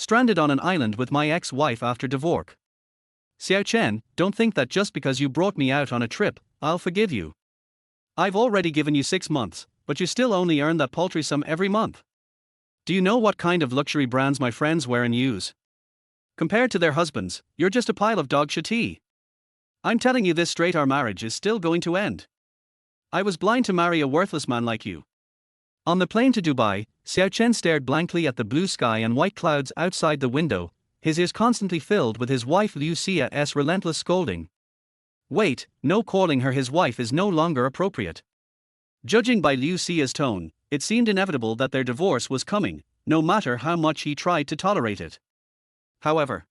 stranded on an island with my ex-wife after Divorc. Xiao Chen, don't think that just because you brought me out on a trip, I'll forgive you. I've already given you 6 months, but you still only earn that paltry sum every month. Do you know what kind of luxury brands my friends wear and use? Compared to their husbands, you're just a pile of dog shit. I'm telling you this straight, our marriage is still going to end. I was blind to marry a worthless man like you. On the plane to Dubai, Xiao Chen stared blankly at the blue sky and white clouds outside the window, his ears constantly filled with his wife Liu Siya's relentless scolding. Wait, no, calling her his wife is no longer appropriate. Judging by Liu Siya's tone, it seemed inevitable that their divorce was coming, no matter how much he tried to tolerate it. However,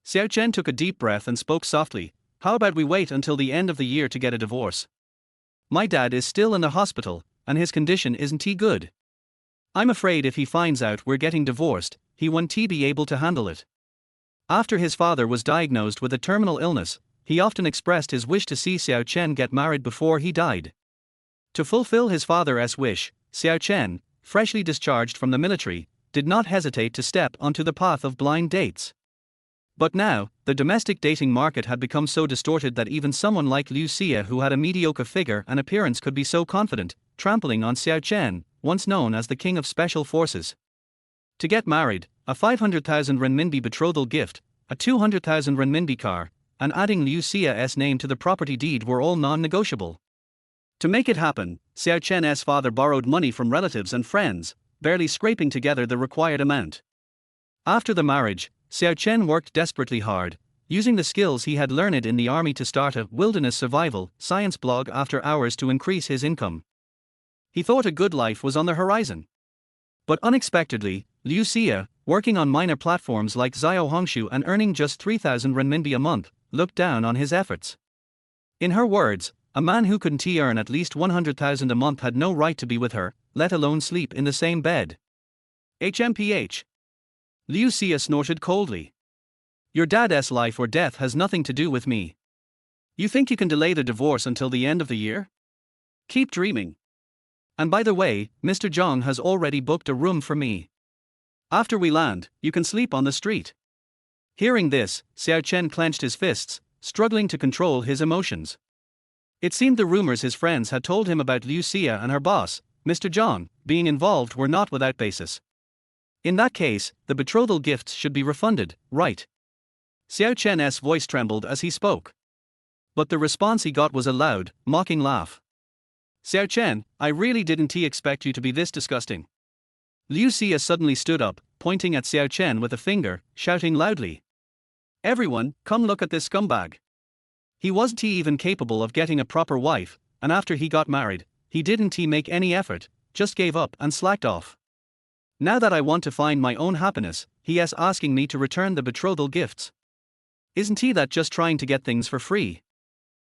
Xiao Chen took a deep breath and spoke softly. How about we wait until the end of the year to get a divorce? My dad is still in the hospital, and his condition isn't too good. I'm afraid if he finds out we're getting divorced, he won't be able to handle it. After his father was diagnosed with a terminal illness, he often expressed his wish to see Xiao Chen get married before he died. To fulfill his father's wish, Xiao Chen, freshly discharged from the military, did not hesitate to step onto the path of blind dates. But now, the domestic dating market had become so distorted that even someone like Liu Siya, who had a mediocre figure and appearance, could be so confident, trampling on Xiao Chen, once known as the king of special forces. To get married, a 500,000 renminbi betrothal gift, a 200,000 renminbi car, and adding Liu Siya's name to the property deed were all non-negotiable. To make it happen, Xiao Chen's father borrowed money from relatives and friends, barely scraping together the required amount. After the marriage, Xiao Chen worked desperately hard, using the skills he had learned in the army to start a wilderness survival science blog after hours to increase his income. He thought a good life was on the horizon. But unexpectedly, Liu Siya, working on minor platforms like Xiao Hongshu and earning just 3,000 renminbi a month, looked down on his efforts. In her words, a man who couldn't earn at least 100,000 a month had no right to be with her, let alone sleep in the same bed. HMPH. Liu Siya snorted coldly. Your dad's life or death has nothing to do with me. You think you can delay the divorce until the end of the year? Keep dreaming. And by the way, Mr. Zhang has already booked a room for me. After we land, you can sleep on the street. Hearing this, Xiao Chen clenched his fists, struggling to control his emotions. It seemed the rumors his friends had told him about Liu Siya and her boss, Mr. Zhang, being involved were not without basis. In that case, the betrothal gifts should be refunded, right? Xiao Chen's voice trembled as he spoke. But the response he got was a loud, mocking laugh. Xiao Chen, I really didn't expect you to be this disgusting. Liu Siya suddenly stood up, pointing at Xiao Chen with a finger, shouting loudly. Everyone, come look at this scumbag. He wasn't even capable of getting a proper wife, and after he got married, he didn't make any effort, just gave up and slacked off. Now that I want to find my own happiness, he is asking me to return the betrothal gifts. Isn't he that just trying to get things for free?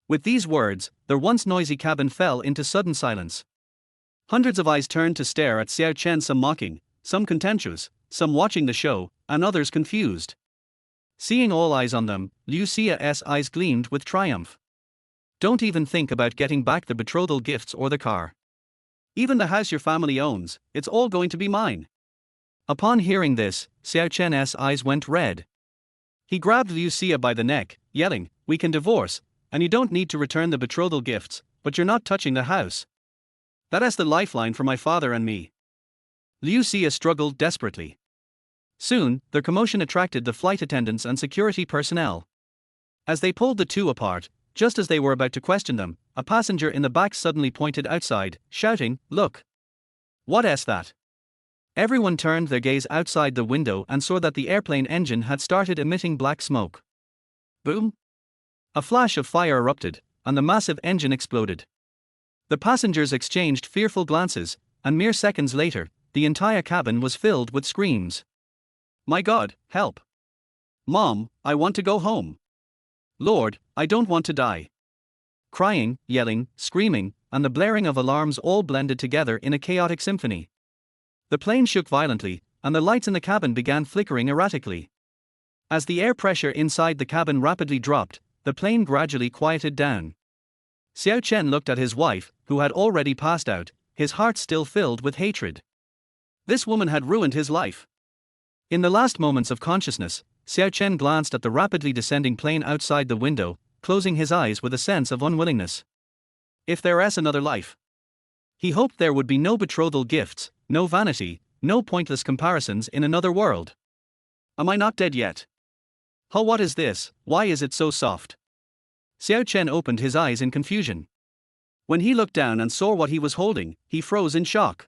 With these words, their once noisy cabin fell into sudden silence. Hundreds of eyes turned to stare at Xiao Chen, some mocking, some contemptuous, some watching the show, and others confused. Seeing all eyes on them, Liu Siya's eyes gleamed with triumph. Don't even think about getting back the betrothal gifts or the car. Even the house your family owns, it's all going to be mine. Upon hearing this, Xiao Chen's eyes went red. He grabbed Liu Siya by the neck, yelling, we can divorce, and you don't need to return the betrothal gifts, but you're not touching the house. That's the lifeline for my father and me. Liu Siya struggled desperately. Soon, their commotion attracted the flight attendants and security personnel. As they pulled the two apart, just as they were about to question them, a passenger in the back suddenly pointed outside, shouting, look. What's that? Everyone turned their gaze outside the window and saw that the airplane engine had started emitting black smoke. Boom! A flash of fire erupted, and the massive engine exploded. The passengers exchanged fearful glances, and mere seconds later, the entire cabin was filled with screams. My God, help! Mom, I want to go home. Lord, I don't want to die. Crying, yelling, screaming, and the blaring of alarms all blended together in a chaotic symphony. The plane shook violently, and the lights in the cabin began flickering erratically. As the air pressure inside the cabin rapidly dropped, the plane gradually quieted down. Xiao Chen looked at his wife, who had already passed out, his heart still filled with hatred. This woman had ruined his life. In the last moments of consciousness, Xiao Chen glanced at the rapidly descending plane outside the window, closing his eyes with a sense of unwillingness. If there's another life. He hoped there would be no betrothal gifts, no vanity, no pointless comparisons in another world. Am I not dead yet? Oh, what is this? Why is it so soft? Xiao Chen opened his eyes in confusion. When he looked down and saw what he was holding, he froze in shock.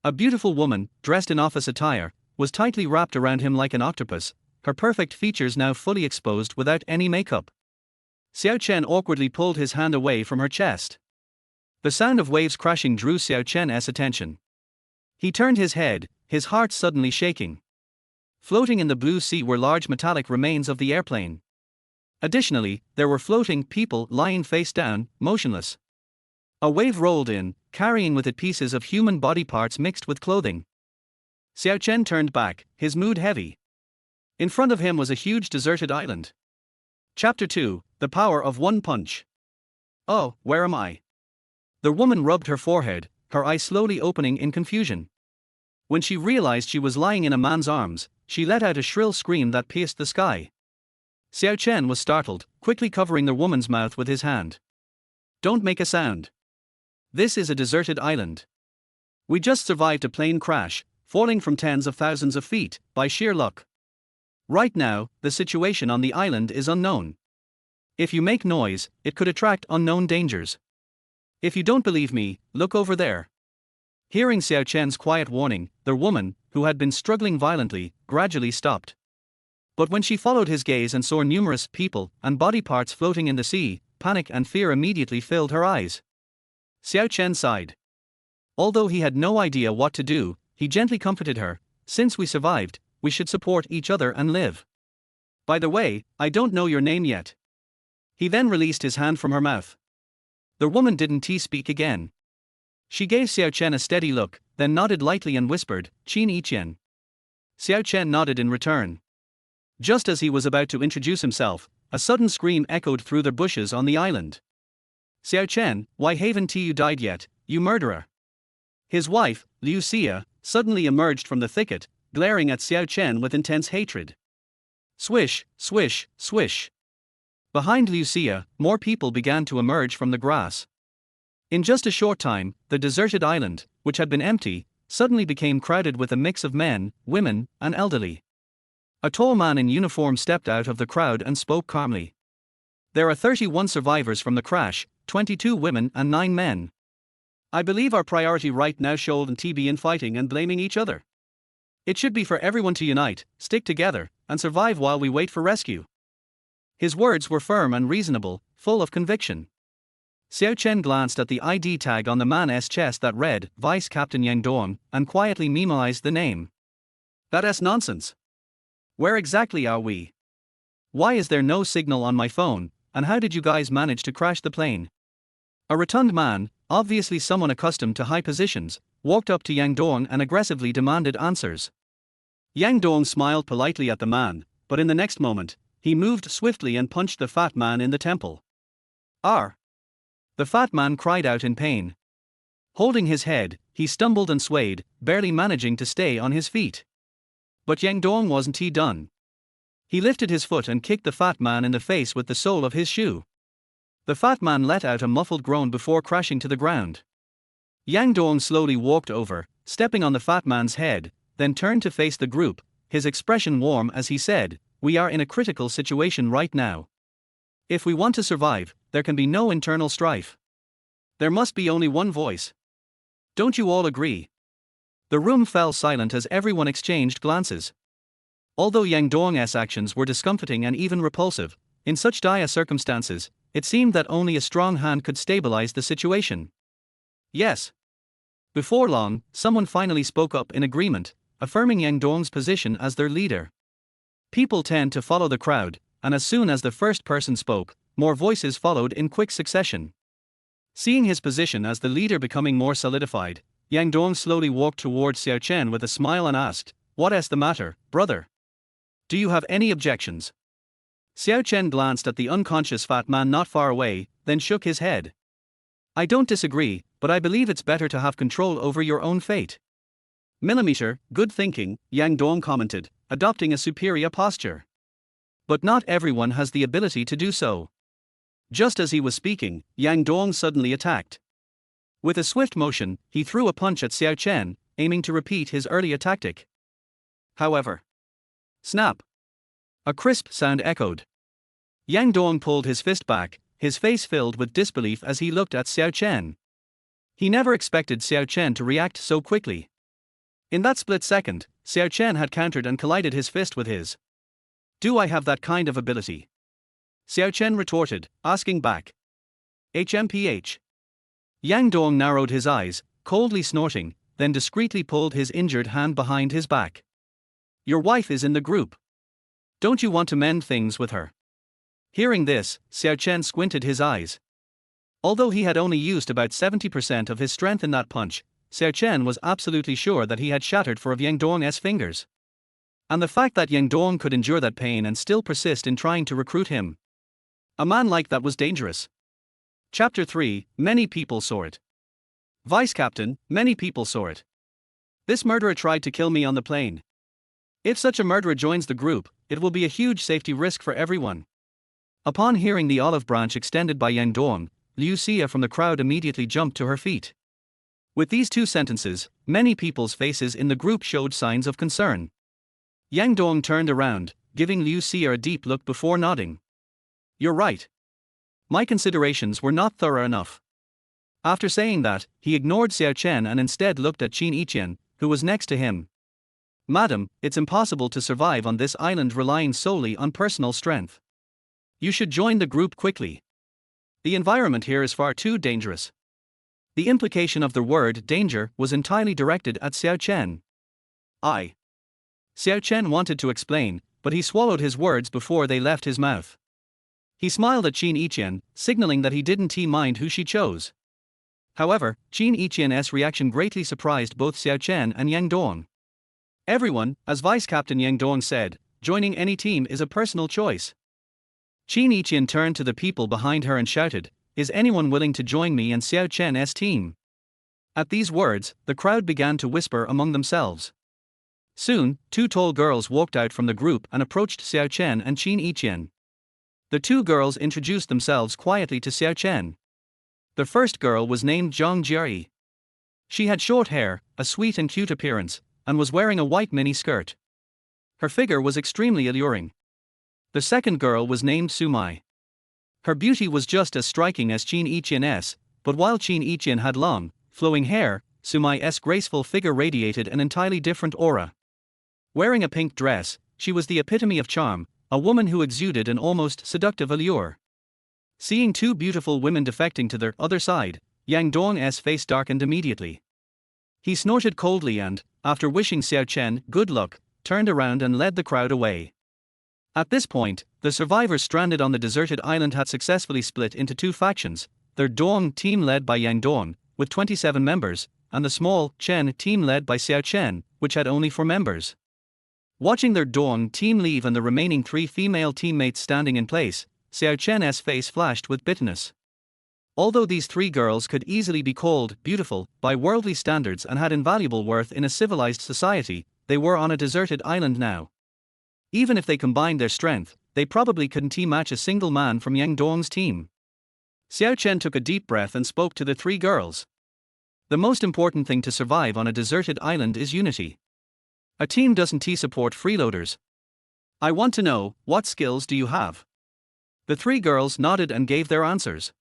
A beautiful woman, dressed in office attire, was tightly wrapped around him like an octopus, her perfect features now fully exposed without any makeup. Xiao Chen awkwardly pulled his hand away from her chest. The sound of waves crashing drew Xiao Chen's attention. He turned his head, his heart suddenly shaking. Floating in the blue sea were large metallic remains of the airplane. Additionally, there were floating people lying face down, motionless. A wave rolled in, carrying with it pieces of human body parts mixed with clothing. Xiao Chen turned back, his mood heavy. In front of him was a huge deserted island. Chapter 2, The Power of One Punch. Oh, where am I? The woman rubbed her forehead, her eyes slowly opening in confusion. When she realized she was lying in a man's arms, she let out a shrill scream that pierced the sky. Xiao Chen was startled, quickly covering the woman's mouth with his hand. Don't make a sound. This is a deserted island. We just survived a plane crash, falling from tens of thousands of feet, by sheer luck. Right now, the situation on the island is unknown. If you make noise, it could attract unknown dangers. If you don't believe me, look over there. Hearing Xiao Chen's quiet warning, the woman, who had been struggling violently, gradually stopped. But when she followed his gaze and saw numerous people and body parts floating in the sea, panic and fear immediately filled her eyes. Xiao Chen sighed. Although he had no idea what to do, he gently comforted her. Since we survived, we should support each other and live. By the way, I don't know your name yet. He then released his hand from her mouth. The woman didn't speak again. She gave Xiao Chen a steady look, then nodded lightly and whispered, Qin Yiqian. Xiao Chen nodded in return. Just as he was about to introduce himself, a sudden scream echoed through the bushes on the island. Xiao Chen, why haven't you died yet, you murderer? His wife, Liu Siya, suddenly emerged from the thicket, glaring at Xiao Chen with intense hatred. Swish, swish, swish. Behind Liu Siya, more people began to emerge from the grass. In just a short time, the deserted island, which had been empty, suddenly became crowded with a mix of men, women, and elderly. A tall man in uniform stepped out of the crowd and spoke calmly. There are 31 survivors from the crash, 22 women and 9 men. I believe our priority right now shouldn't be in fighting and blaming each other. It should be for everyone to unite, stick together, and survive while we wait for rescue. His words were firm and reasonable, full of conviction. Xiao Chen glanced at the ID tag on the man's chest that read, Vice Captain Yang Dong, and quietly memorized the name. That's nonsense. Where exactly are we? Why is there no signal on my phone, and how did you guys manage to crash the plane? A rotund man, obviously someone accustomed to high positions, walked up to Yang Dong and aggressively demanded answers. Yang Dong smiled politely at the man, but in the next moment, he moved swiftly and punched the fat man in the temple. Arr! The fat man cried out in pain. Holding his head, he stumbled and swayed, barely managing to stay on his feet. But Yang Dong wasn't done. He lifted his foot and kicked the fat man in the face with the sole of his shoe. The fat man let out a muffled groan before crashing to the ground. Yang Dong slowly walked over, stepping on the fat man's head, then turned to face the group, his expression warm as he said, We are in a critical situation right now. If we want to survive, there can be no internal strife. There must be only one voice. Don't you all agree? The room fell silent as everyone exchanged glances. Although Yang Dong's actions were discomforting and even repulsive, in such dire circumstances, it seemed that only a strong hand could stabilize the situation. Yes. Before long, someone finally spoke up in agreement, affirming Yang Dong's position as their leader. People tend to follow the crowd, and as soon as the first person spoke, more voices followed in quick succession. Seeing his position as the leader becoming more solidified, Yang Dong slowly walked towards Xiao Chen with a smile and asked, What's the matter, brother? Do you have any objections? Xiao Chen glanced at the unconscious fat man not far away, then shook his head. I don't disagree, but I believe it's better to have control over your own fate. Millimeter, good thinking, Yang Dong commented, adopting a superior posture. But not everyone has the ability to do so. Just as he was speaking, Yang Dong suddenly attacked. With a swift motion, he threw a punch at Xiao Chen, aiming to repeat his earlier tactic. However, snap! A crisp sound echoed. Yang Dong pulled his fist back, his face filled with disbelief as he looked at Xiao Chen. He never expected Xiao Chen to react so quickly. In that split second, Xiao Chen had countered and collided his fist with his. Do I have that kind of ability? Xiao Chen retorted, asking back. HMPH. Yang Dong narrowed his eyes, coldly snorting, then discreetly pulled his injured hand behind his back. Your wife is in the group. Don't you want to mend things with her? Hearing this, Xiao Chen squinted his eyes. Although he had only used about 70% of his strength in that punch, Xiao Chen was absolutely sure that he had shattered four of Yang Dong's fingers. And the fact that Yang Dong could endure that pain and still persist in trying to recruit him. A man like that was dangerous. Chapter 3, Many people saw it. Vice Captain, many people saw it. This murderer tried to kill me on the plane. If such a murderer joins the group, it will be a huge safety risk for everyone. Upon hearing the olive branch extended by Yang Dong, Liu Siya from the crowd immediately jumped to her feet. With these two sentences, many people's faces in the group showed signs of concern. Yang Dong turned around, giving Liu Siya a deep look before nodding. You're right. My considerations were not thorough enough. After saying that, he ignored Xiao Chen and instead looked at Qin Yiqian, who was next to him. Madam, it's impossible to survive on this island relying solely on personal strength. You should join the group quickly. The environment here is far too dangerous. The implication of the word danger was entirely directed at Xiao Chen. Xiao Chen wanted to explain, but he swallowed his words before they left his mouth. He smiled at Qin Yiqian, signaling that he didn't mind who she chose. However, Qin Yiqian's reaction greatly surprised both Xiao Chen and Yang Dong. Everyone, as Vice Captain Yang Dong said, joining any team is a personal choice. Qin Yiqian turned to the people behind her and shouted, Is anyone willing to join me and Xiao Chen's team? At these words, the crowd began to whisper among themselves. Soon, two tall girls walked out from the group and approached Xiao Chen and Qin Yiqian. The two girls introduced themselves quietly to Xiao Chen. The first girl was named Zhang Jie. She had short hair, a sweet and cute appearance, and was wearing a white mini skirt. Her figure was extremely alluring. The second girl was named Sumai. Her beauty was just as striking as Qin Yiqian's, but while Qin Yiqian had long, flowing hair, Sumai's graceful figure radiated an entirely different aura. Wearing a pink dress, she was the epitome of charm, a woman who exuded an almost seductive allure. Seeing two beautiful women defecting to their other side, Yang Dong's face darkened immediately. He snorted coldly and, after wishing Xiao Chen good luck, turned around and led the crowd away. At this point, the survivors stranded on the deserted island had successfully split into two factions, their Dong team led by Yang Dong, with 27 members, and the small Chen team led by Xiao Chen, which had only 4 members. Watching their Dong team leave and the remaining 3 female teammates standing in place, Xiao Chen's face flashed with bitterness. Although these 3 girls could easily be called beautiful by worldly standards and had invaluable worth in a civilized society, they were on a deserted island now. Even if they combined their strength, they probably couldn't match a single man from Yang Dong's team. Xiao Chen took a deep breath and spoke to the 3 girls. The most important thing to survive on a deserted island is unity. A team doesn't support freeloaders. I want to know, what skills do you have? The 3 girls nodded and gave their answers.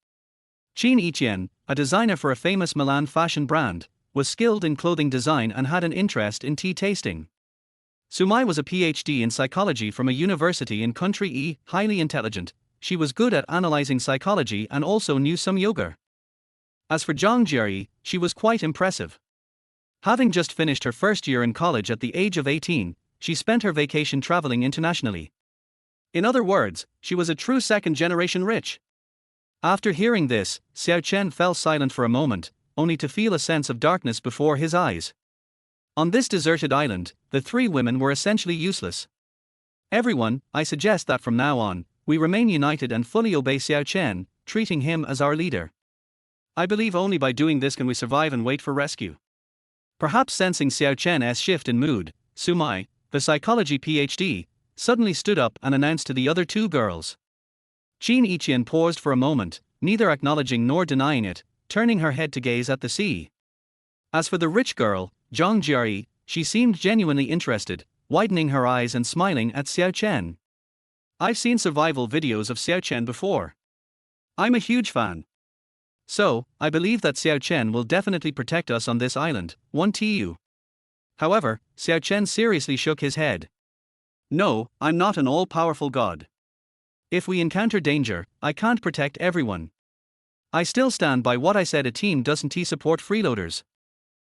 Qin Yiqian, a designer for a famous Milan fashion brand, was skilled in clothing design and had an interest in tea tasting. Sumai was a PhD in psychology from a university in country E, highly intelligent. She was good at analyzing psychology and also knew some yoga. As for Zhang Jie, she was quite impressive. Having just finished her first year in college at the age of 18, she spent her vacation traveling internationally. In other words, she was a true second-generation rich. After hearing this, Xiao Chen fell silent for a moment, only to feel a sense of darkness before his eyes. On this deserted island, the 3 women were essentially useless. Everyone, I suggest that from now on, we remain united and fully obey Xiao Chen, treating him as our leader. I believe only by doing this can we survive and wait for rescue. Perhaps sensing Xiao Chen's shift in mood, Sumai, the psychology PhD, suddenly stood up and announced to the other two girls. Qin Yiqian paused for a moment, neither acknowledging nor denying it, turning her head to gaze at the sea. As for the rich girl, Zhang Jiayi, she seemed genuinely interested, widening her eyes and smiling at Xiao Chen. I've seen survival videos of Xiao Chen before. I'm a huge fan. So, I believe that Xiao Chen will definitely protect us on this island, 1TU. However, Xiao Chen seriously shook his head. No, I'm not an all-powerful god. If we encounter danger, I can't protect everyone. I still stand by what I said, a team doesn't support freeloaders.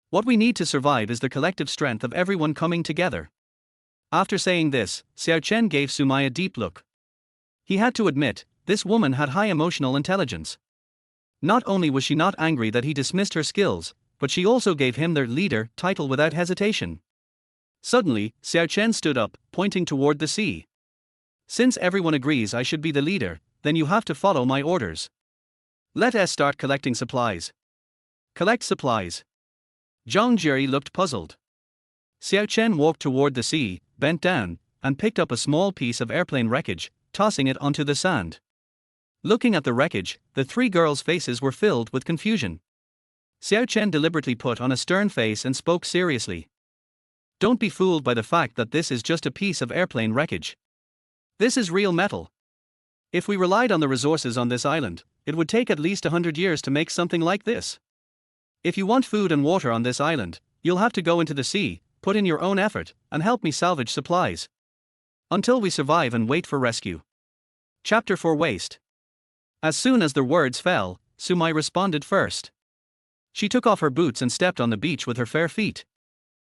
What we need to survive is the collective strength of everyone coming together. After saying this, Xiao Chen gave Sumai a deep look. He had to admit, this woman had high emotional intelligence. Not only was she not angry that he dismissed her skills, but she also gave him their leader title without hesitation. Suddenly, Xiao Chen stood up, pointing toward the sea. Since everyone agrees I should be the leader, then you have to follow my orders. Let us start collecting supplies. Collect supplies. Zhang Jiri looked puzzled. Xiao Chen walked toward the sea, bent down, and picked up a small piece of airplane wreckage, tossing it onto the sand. Looking at the wreckage, the three girls' faces were filled with confusion. Xiao Chen deliberately put on a stern face and spoke seriously. Don't be fooled by the fact that this is just a piece of airplane wreckage. This is real metal. If we relied on the resources on this island, it would take at least 100 years to make something like this. If you want food and water on this island, you'll have to go into the sea, put in your own effort, and help me salvage supplies. Until we survive and wait for rescue. Chapter 4 Waste. As soon as their words fell, Sumai responded first. She took off her boots and stepped on the beach with her fair feet.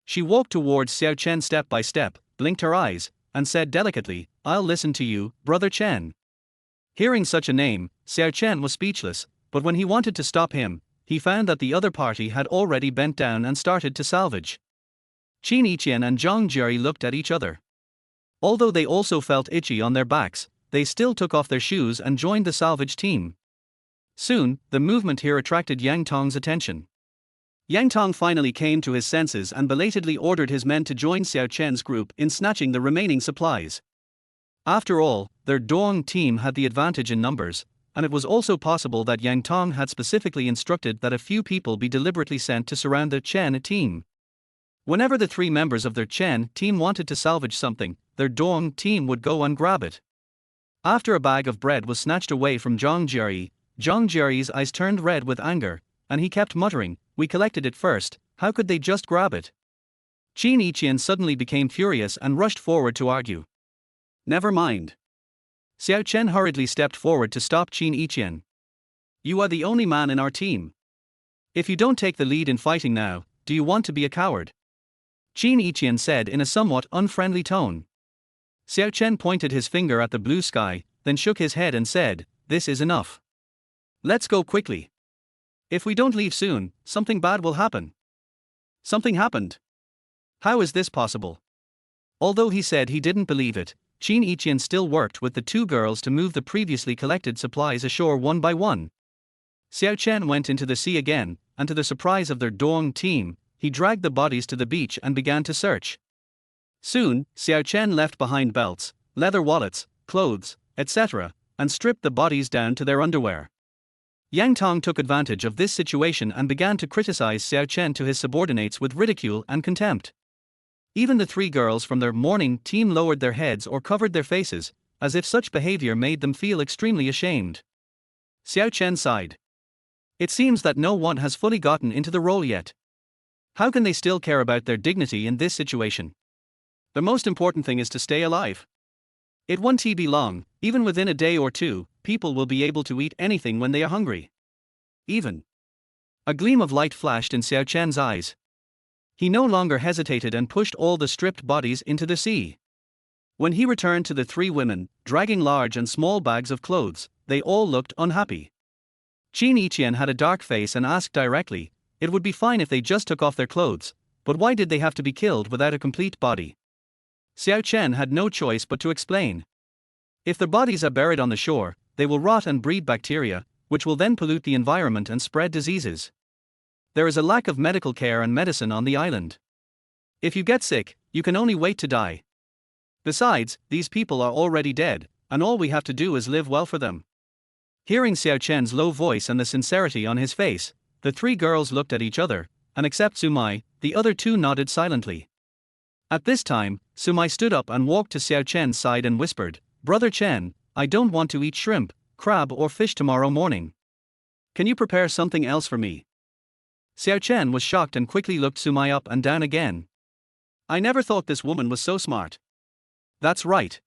She walked towards Xiao Chen step by step, blinked her eyes, and said delicately, I'll listen to you, Brother Chen. Hearing such a name, Xiao Chen was speechless, but when he wanted to stop him, he found that the other party had already bent down and started to salvage. Qin Yiqian and Zhang Jiri looked at each other. Although they also felt itchy on their backs, they still took off their shoes and joined the salvage team. Soon, the movement here attracted Yang Tong's attention. Yang Tong finally came to his senses and belatedly ordered his men to join Xiao Chen's group in snatching the remaining supplies. After all, their Dong team had the advantage in numbers, and it was also possible that Yang Tong had specifically instructed that a few people be deliberately sent to surround the Chen team. Whenever the three members of their Chen team wanted to salvage something, their Dong team would go and grab it. After a bag of bread was snatched away from Zhang Jiri's eyes turned red with anger, and he kept muttering, we collected it first, how could they just grab it? Qin Yiqian suddenly became furious and rushed forward to argue. Never mind. Xiao Chen hurriedly stepped forward to stop Qin Yiqian. You are the only man in our team. If you don't take the lead in fighting now, do you want to be a coward? Qin Yiqian said in a somewhat unfriendly tone. Xiao Chen pointed his finger at the blue sky, then shook his head and said, this is enough. Let's go quickly. If we don't leave soon, something bad will happen. Something happened. How is this possible? Although he said he didn't believe it, Qin Yiqian still worked with the two girls to move the previously collected supplies ashore one by one. Xiao Chen went into the sea again, and to the surprise of their Dong team, he dragged the bodies to the beach and began to search. Soon, Xiao Chen left behind belts, leather wallets, clothes, etc., and stripped the bodies down to their underwear. Yang Tong took advantage of this situation and began to criticize Xiao Chen to his subordinates with ridicule and contempt. Even the three girls from their morning team lowered their heads or covered their faces, as if such behavior made them feel extremely ashamed. Xiao Chen sighed. It seems that no one has fully gotten into the role yet. How can they still care about their dignity in this situation? The most important thing is to stay alive. It won't be long, even within a day or two, people will be able to eat anything when they are hungry. Even. A gleam of light flashed in Xiao Chen's eyes. He no longer hesitated and pushed all the stripped bodies into the sea. When he returned to the three women, dragging large and small bags of clothes, they all looked unhappy. Qin Yiqian had a dark face and asked directly, it would be fine if they just took off their clothes, but why did they have to be killed without a complete body? Xiao Chen had no choice but to explain. If their bodies are buried on the shore, they will rot and breed bacteria, which will then pollute the environment and spread diseases. There is a lack of medical care and medicine on the island. If you get sick, you can only wait to die. Besides, these people are already dead, and all we have to do is live well for them. Hearing Xiao Chen's low voice and the sincerity on his face, the three girls looked at each other, and except Sumai, the other two nodded silently. At this time, Sumai stood up and walked to Xiao Chen's side and whispered, "Brother Chen, I don't want to eat shrimp, crab or fish tomorrow morning. Can you prepare something else for me?" Xiao Chen was shocked and quickly looked Sumai up and down again. "I never thought this woman was so smart." "That's right.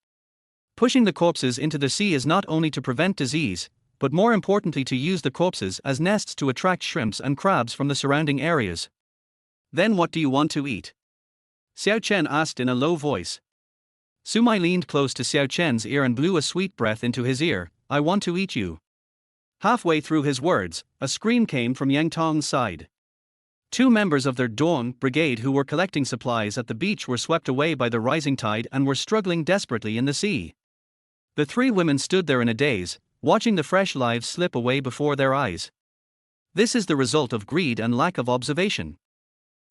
Pushing the corpses into the sea is not only to prevent disease, but more importantly to use the corpses as nests to attract shrimps and crabs from the surrounding areas." "Then what do you want to eat?" Xiao Chen asked in a low voice. Sumai leaned close to Xiao Chen's ear and blew a sweet breath into his ear. "I want to eat you." Halfway through his words, a scream came from Yang Tong's side. Two members of their Dawn brigade who were collecting supplies at the beach were swept away by the rising tide and were struggling desperately in the sea. The three women stood there in a daze, watching the fresh lives slip away before their eyes. This is the result of greed and lack of observation.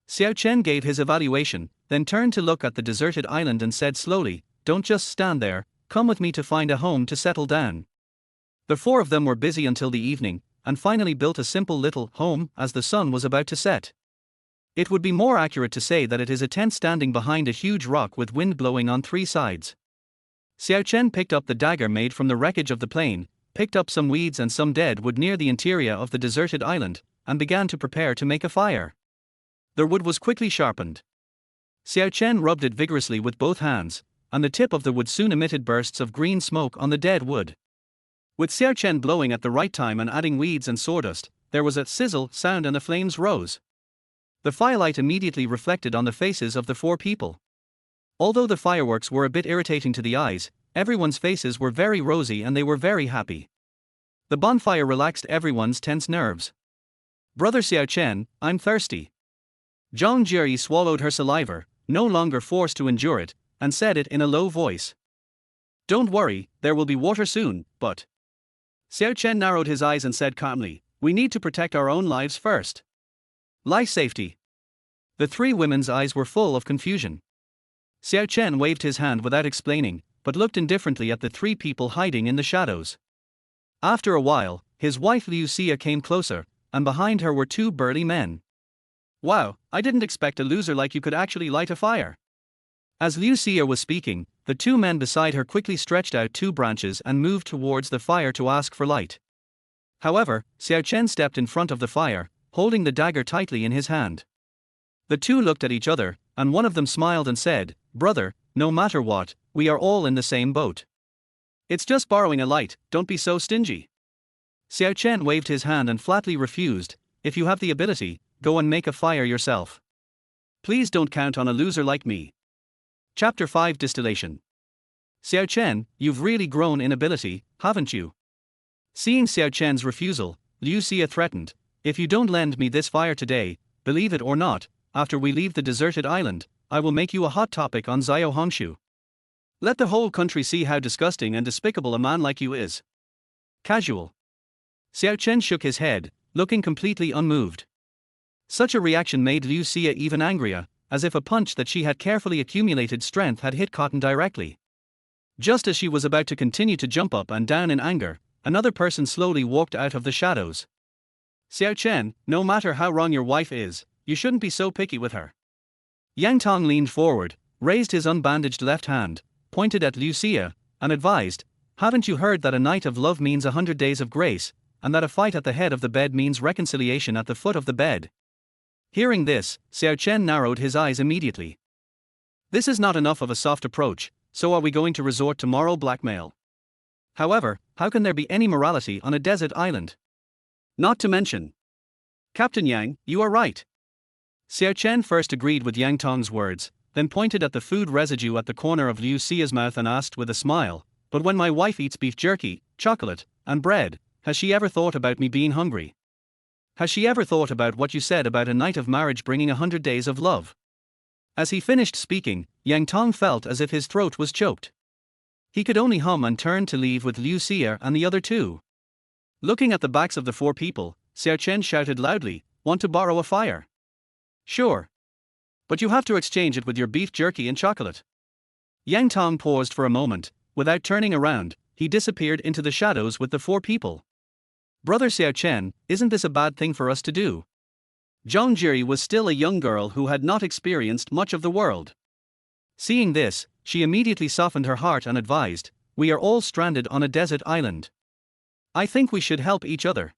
Xiao Chen gave his evaluation, then turned to look at the deserted island and said slowly, "Don't just stand there, come with me to find a home to settle down." The four of them were busy until the evening, and finally built a simple little home as the sun was about to set. It would be more accurate to say that it is a tent standing behind a huge rock with wind blowing on three sides. Xiao Chen picked up the dagger made from the wreckage of the plane, picked up some weeds and some dead wood near the interior of the deserted island, and began to prepare to make a fire. The wood was quickly sharpened. Xiao Chen rubbed it vigorously with both hands, and the tip of the wood soon emitted bursts of green smoke on the dead wood. With Xiao Chen blowing at the right time and adding weeds and sawdust, there was a sizzle sound and the flames rose. The firelight immediately reflected on the faces of the four people. Although the fireworks were a bit irritating to the eyes, everyone's faces were very rosy and they were very happy. The bonfire relaxed everyone's tense nerves. "Brother Xiao Chen, I'm thirsty." Zhang Jie swallowed her saliva, no longer forced to endure it, and said it in a low voice. "Don't worry, there will be water soon, but..." Xiao Chen narrowed his eyes and said calmly, "We need to protect our own lives first. Life safety." The three women's eyes were full of confusion. Xiao Chen waved his hand without explaining, but looked indifferently at the three people hiding in the shadows. After a while, his wife Liu Siya came closer, and behind her were two burly men. "Wow, I didn't expect a loser like you could actually light a fire." As Liu Siya was speaking, the two men beside her quickly stretched out two branches and moved towards the fire to ask for light. However, Xiao Chen stepped in front of the fire, holding the dagger tightly in his hand. The two looked at each other, and one of them smiled and said, "Brother, no matter what, we are all in the same boat. It's just borrowing a light, don't be so stingy." Xiao Chen waved his hand and flatly refused, "If you have the ability, go and make a fire yourself. Please don't count on a loser like me." Chapter 5 Distillation. "Xiao Chen, you've really grown in ability, haven't you?" Seeing Xiao Chen's refusal, Liu Siya threatened, "If you don't lend me this fire today, believe it or not, after we leave the deserted island, I will make you a hot topic on Xiao Hongshu. Let the whole country see how disgusting and despicable a man like you is." Casual. Xiao Chen shook his head, looking completely unmoved. Such a reaction made Liu Siya even angrier, as if a punch that she had carefully accumulated strength had hit cotton directly. Just as she was about to continue to jump up and down in anger, another person slowly walked out of the shadows. "Xiao Chen, no matter how wrong your wife is, you shouldn't be so picky with her." Yang Tong leaned forward, raised his unbandaged left hand, pointed at Liu Siya, and advised, "Haven't you heard that a night of love means 100 days of grace, and that a fight at the head of the bed means reconciliation at the foot of the bed?" Hearing this, Xiao Chen narrowed his eyes immediately. This is not enough of a soft approach, so are we going to resort to moral blackmail? However, how can there be any morality on a desert island? Not to mention. Captain Yang, you are right. Xiao Chen first agreed with Yang Tong's words, then pointed at the food residue at the corner of Liu Siya's mouth and asked with a smile, "But when my wife eats beef jerky, chocolate, and bread, has she ever thought about me being hungry? Has she ever thought about what you said about a night of marriage bringing 100 days of love?" As he finished speaking, Yang Tong felt as if his throat was choked. He could only hum and turn to leave with Liu Siya and the other two. Looking at the backs of the four people, Xiao Chen shouted loudly, "Want to borrow a fire?" "Sure. But you have to exchange it with your beef jerky and chocolate. Yang Tong paused for a moment. Without turning around, he disappeared into the shadows with the 4 people. Brother Xiao Chen, isn't this a bad thing for us to do? Zhang Jiri was still a young girl who had not experienced much of the world. Seeing this, she immediately softened her heart and advised, "We are all stranded on a desert island. I think we should help each other."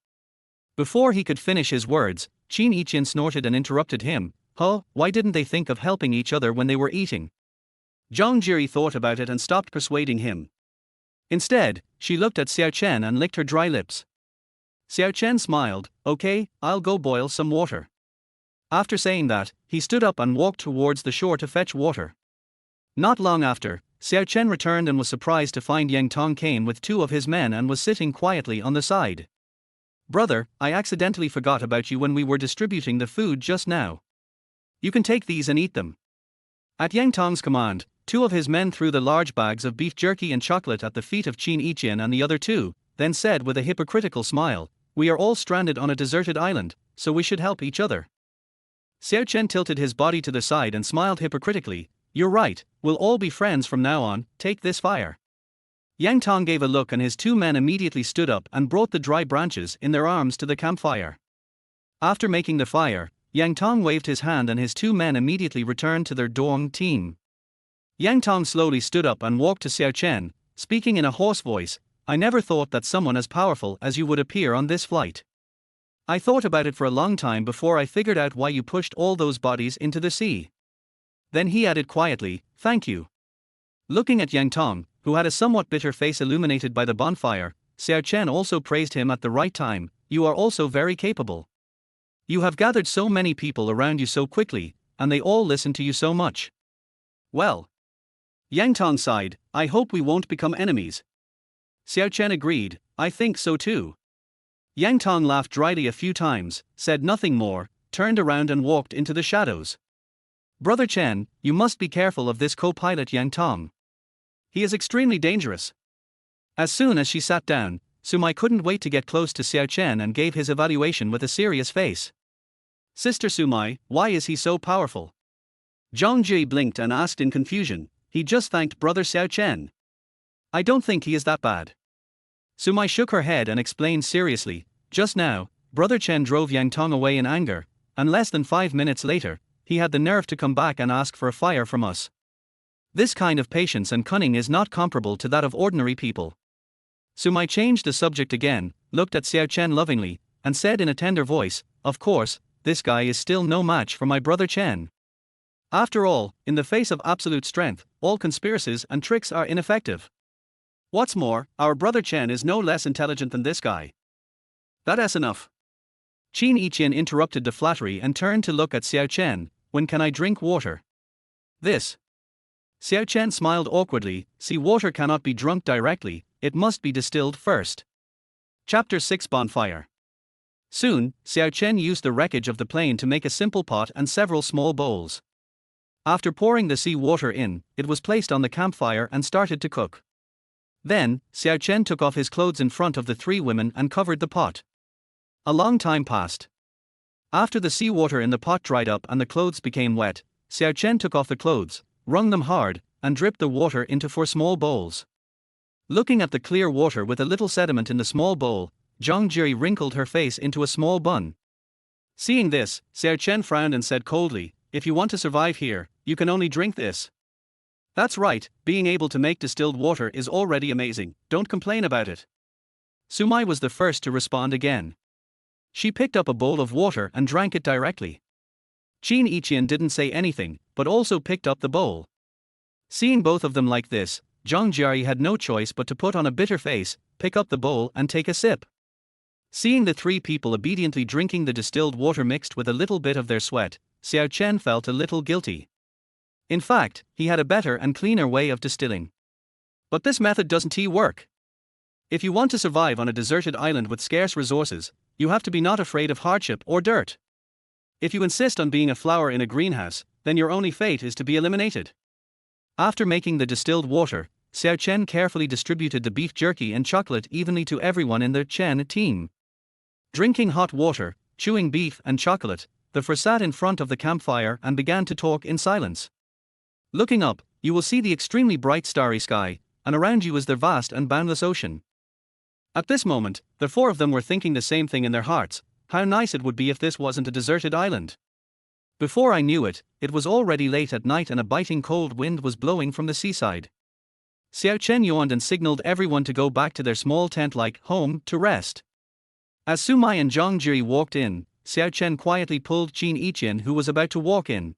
Before he could finish his words, Qin Yiqian snorted and interrupted him. "Huh, why didn't they think of helping each other when they were eating?" Zhang Jiri thought about it and stopped persuading him. Instead, she looked at Xiao Chen and licked her dry lips. Xiao Chen smiled. "Okay, I'll go boil some water." After saying that, he stood up and walked towards the shore to fetch water. Not long after, Xiao Chen returned and was surprised to find Yang Tong came with 2 of his men and was sitting quietly on the side. "Brother, I accidentally forgot about you when we were distributing the food just now. You can take these and eat them." At Yang Tong's command, 2 of his men threw the large bags of beef jerky and chocolate at the feet of Qin Yiqian and the other 2, then said with a hypocritical smile, "We are all stranded on a deserted island, so we should help each other." Xiao Chen tilted his body to the side and smiled hypocritically. "You're right, we'll all be friends from now on, take this fire." Yang Tong gave a look and his 2 men immediately stood up and brought the dry branches in their arms to the campfire. After making the fire, Yang Tong waved his hand and his 2 men immediately returned to their dorm team. Yang Tong slowly stood up and walked to Xiao Chen, speaking in a hoarse voice, "I never thought that someone as powerful as you would appear on this flight. I thought about it for a long time before I figured out why you pushed all those bodies into the sea." Then he added quietly, "Thank you." Looking at Yang Tong, who had a somewhat bitter face illuminated by the bonfire, Xiao Chen also praised him at the right time. "You are also very capable. You have gathered so many people around you so quickly, and they all listen to you so much." "Well." Yang Tong sighed, "I hope we won't become enemies." Xiao Chen agreed, "I think so too." Yang Tong laughed dryly a few times, said nothing more, turned around and walked into the shadows. "Brother Chen, you must be careful of this co-pilot Yang Tong. He is extremely dangerous." As soon as she sat down, Sumai couldn't wait to get close to Xiao Chen and gave his evaluation with a serious face. "Sister Sumai, why is he so powerful?" Zhang Jie blinked and asked in confusion. "He just thanked Brother Xiao Chen. I don't think he is that bad." Sumai shook her head and explained seriously, "Just now, Brother Chen drove Yang Tong away in anger, and less than 5 minutes later, he had the nerve to come back and ask for a fire from us. This kind of patience and cunning is not comparable to that of ordinary people." Sumai changed the subject again, looked at Xiao Chen lovingly, and said in a tender voice, "Of course, this guy is still no match for my brother Chen. After all, in the face of absolute strength, all conspiracies and tricks are ineffective. What's more, our brother Chen is no less intelligent than this guy." "That's enough." Qin Yiqian interrupted the flattery and turned to look at Xiao Chen. "When can I drink water?" "This." Xiao Chen smiled awkwardly. "See, water cannot be drunk directly, it must be distilled first." Chapter 6 Bonfire. Soon, Xiao Chen used the wreckage of the plane to make a simple pot and several small bowls. After pouring the sea water in, it was placed on the campfire and started to cook. Then, Xiao Chen took off his clothes in front of the 3 women and covered the pot. A long time passed. After the seawater in the pot dried up and the clothes became wet, Xiao Chen took off the clothes, wrung them hard, and dripped the water into 4 small bowls. Looking at the clear water with a little sediment in the small bowl, Zhang Jiri wrinkled her face into a small bun. Seeing this, Xiao Chen frowned and said coldly, "If you want to survive here, you can only drink this." "That's right, being able to make distilled water is already amazing, don't complain about it." Sumai was the first to respond again. She picked up a bowl of water and drank it directly. Qin Yiqian didn't say anything, but also picked up the bowl. Seeing both of them like this, Zhang Jiri had no choice but to put on a bitter face, pick up the bowl and take a sip. Seeing the 3 people obediently drinking the distilled water mixed with a little bit of their sweat, Xiao Chen felt a little guilty. In fact, he had a better and cleaner way of distilling. "But this method doesn't work. If you want to survive on a deserted island with scarce resources, you have to be not afraid of hardship or dirt. If you insist on being a flower in a greenhouse, then your only fate is to be eliminated." After making the distilled water, Xiao Chen carefully distributed the beef jerky and chocolate evenly to everyone in the Chen team. Drinking hot water, chewing beef and chocolate, the four sat in front of the campfire and began to talk in silence. Looking up, you will see the extremely bright starry sky, and around you is the vast and boundless ocean. At this moment, the four of them were thinking the same thing in their hearts: how nice it would be if this wasn't a deserted island. Before I knew it, it was already late at night and a biting cold wind was blowing from the seaside. Xiao Chen yawned and signaled everyone to go back to their small tent-like home to rest. As Sumai and Zhang Jiri walked in, Xiao Chen quietly pulled Qin Yiqian, who was about to walk in.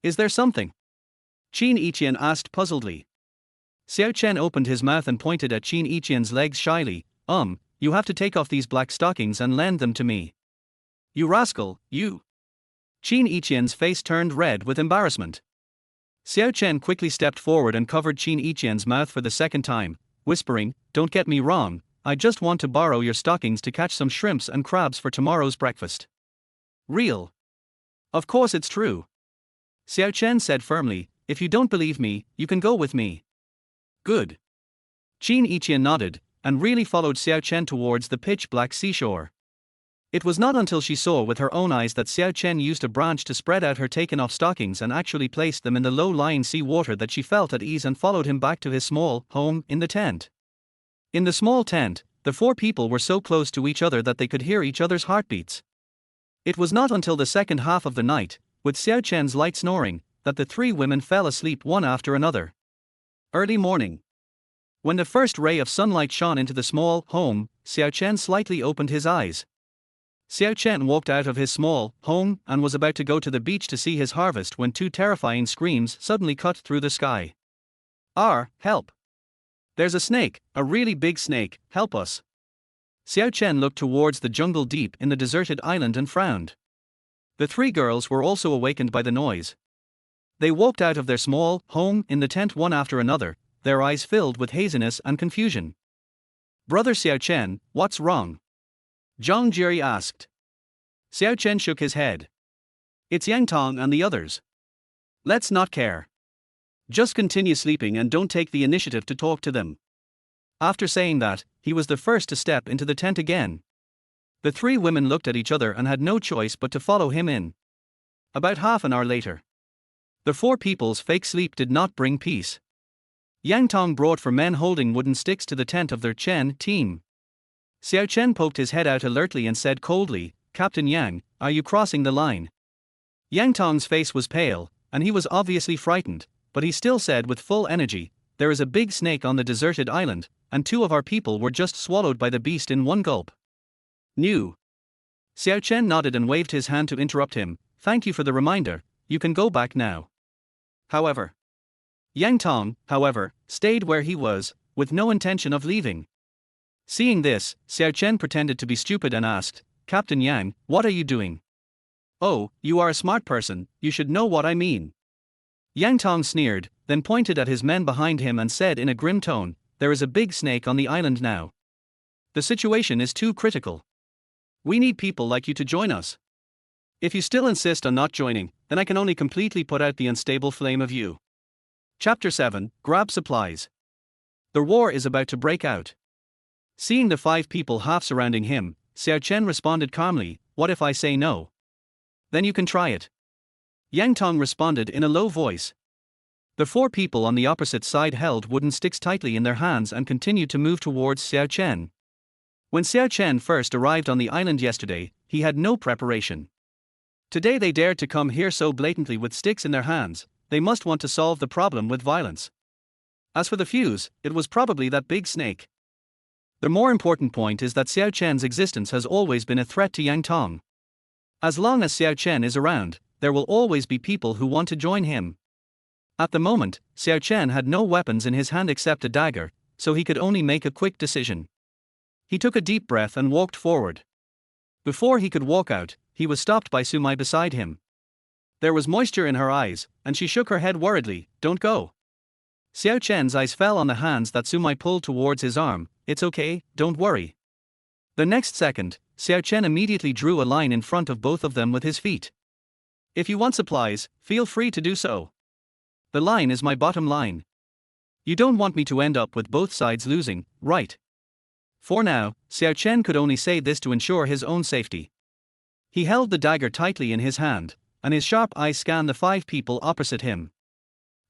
"Is there something?" Qin Yiqian asked puzzledly. Xiao Chen opened his mouth and pointed at Qin Yiqian's legs shyly. You have to take off these black stockings and lend them to me." "You rascal, you!" Qin Yiqian's face turned red with embarrassment. Xiao Chen quickly stepped forward and covered Qin Yiqian's mouth for the second time, whispering, "Don't get me wrong, I just want to borrow your stockings to catch some shrimps and crabs for tomorrow's breakfast." "Real? Of course it's true," Xiao Chen said firmly. "If you don't believe me, you can go with me." "Good." Qin Yiqian nodded, and really followed Xiao Chen towards the pitch-black seashore. It was not until she saw with her own eyes that Xiao Chen used a branch to spread out her taken-off stockings and actually placed them in the low-lying sea water that she felt at ease and followed him back to his small home in the tent. In the small tent, the four people were so close to each other that they could hear each other's heartbeats. It was not until the second half of the night, with Xiao Chen's light snoring, that the three women fell asleep one after another. Early morning. When the first ray of sunlight shone into the small home, Xiao Chen slightly opened his eyes. Xiao Chen walked out of his small home and was about to go to the beach to see his harvest when two terrifying screams suddenly cut through the sky. Help! There's a snake, a really big snake, help us!" Xiao Chen looked towards the jungle deep in the deserted island and frowned. The three girls were also awakened by the noise. They walked out of their small home in the tent one after another, their eyes filled with haziness and confusion. "Brother Xiao Chen, what's wrong?" Zhang Jiri asked. Xiao Chen shook his head. "It's Yang Tong and the others. Let's not care. Just continue sleeping and don't take the initiative to talk to them." After saying that, he was the first to step into the tent again. The three women looked at each other and had no choice but to follow him in. About half an hour later. The four people's fake sleep did not bring peace. Yang Tong brought for men holding wooden sticks to the tent of their Chen team. Xiao Chen poked his head out alertly and said coldly, "Captain Yang, are you crossing the line?" Yang Tong's face was pale, and he was obviously frightened, but he still said with full energy, "There is a big snake on the deserted island, and two of our people were just swallowed by the beast in one gulp." "New." Xiao Chen nodded and waved his hand to interrupt him. "Thank you for the reminder, you can go back now." However, Yang Tong, stayed where he was, with no intention of leaving. Seeing this, Xiao Chen pretended to be stupid and asked, "Captain Yang, what are you doing?" "Oh, you are a smart person, you should know what I mean." Yang Tong sneered, then pointed at his men behind him and said in a grim tone, "There is a big snake on the island now. The situation is too critical. We need people like you to join us. If you still insist on not joining, then I can only completely put out the unstable flame of you." Chapter 7, Grab Supplies. The war is about to break out. Seeing the five people half surrounding him, Xiao Chen responded calmly, "What if I say no? Then you can try it." Yang Tong responded in a low voice. The four people on the opposite side held wooden sticks tightly in their hands and continued to move towards Xiao Chen. When Xiao Chen first arrived on the island yesterday, he had no preparation. Today they dared to come here so blatantly with sticks in their hands. They must want to solve the problem with violence. As for the fuse, it was probably that big snake. The more important point is that Xiao Chen's existence has always been a threat to Yang Tong. As long as Xiao Chen is around, there will always be people who want to join him. At the moment, Xiao Chen had no weapons in his hand except a dagger, so he could only make a quick decision. He took a deep breath and walked forward. Before he could walk out, he was stopped by Sumai beside him. There was moisture in her eyes, and she shook her head worriedly. "Don't go." Xiao Chen's eyes fell on the hands that Sumai pulled towards his arm. "It's okay, don't worry." The next second, Xiao Chen immediately drew a line in front of both of them with his feet. "If you want supplies, feel free to do so. The line is my bottom line. You don't want me to end up with both sides losing, right?" For now, Xiao Chen could only say this to ensure his own safety. He held the dagger tightly in his hand, and his sharp eyes scanned the 5 people opposite him.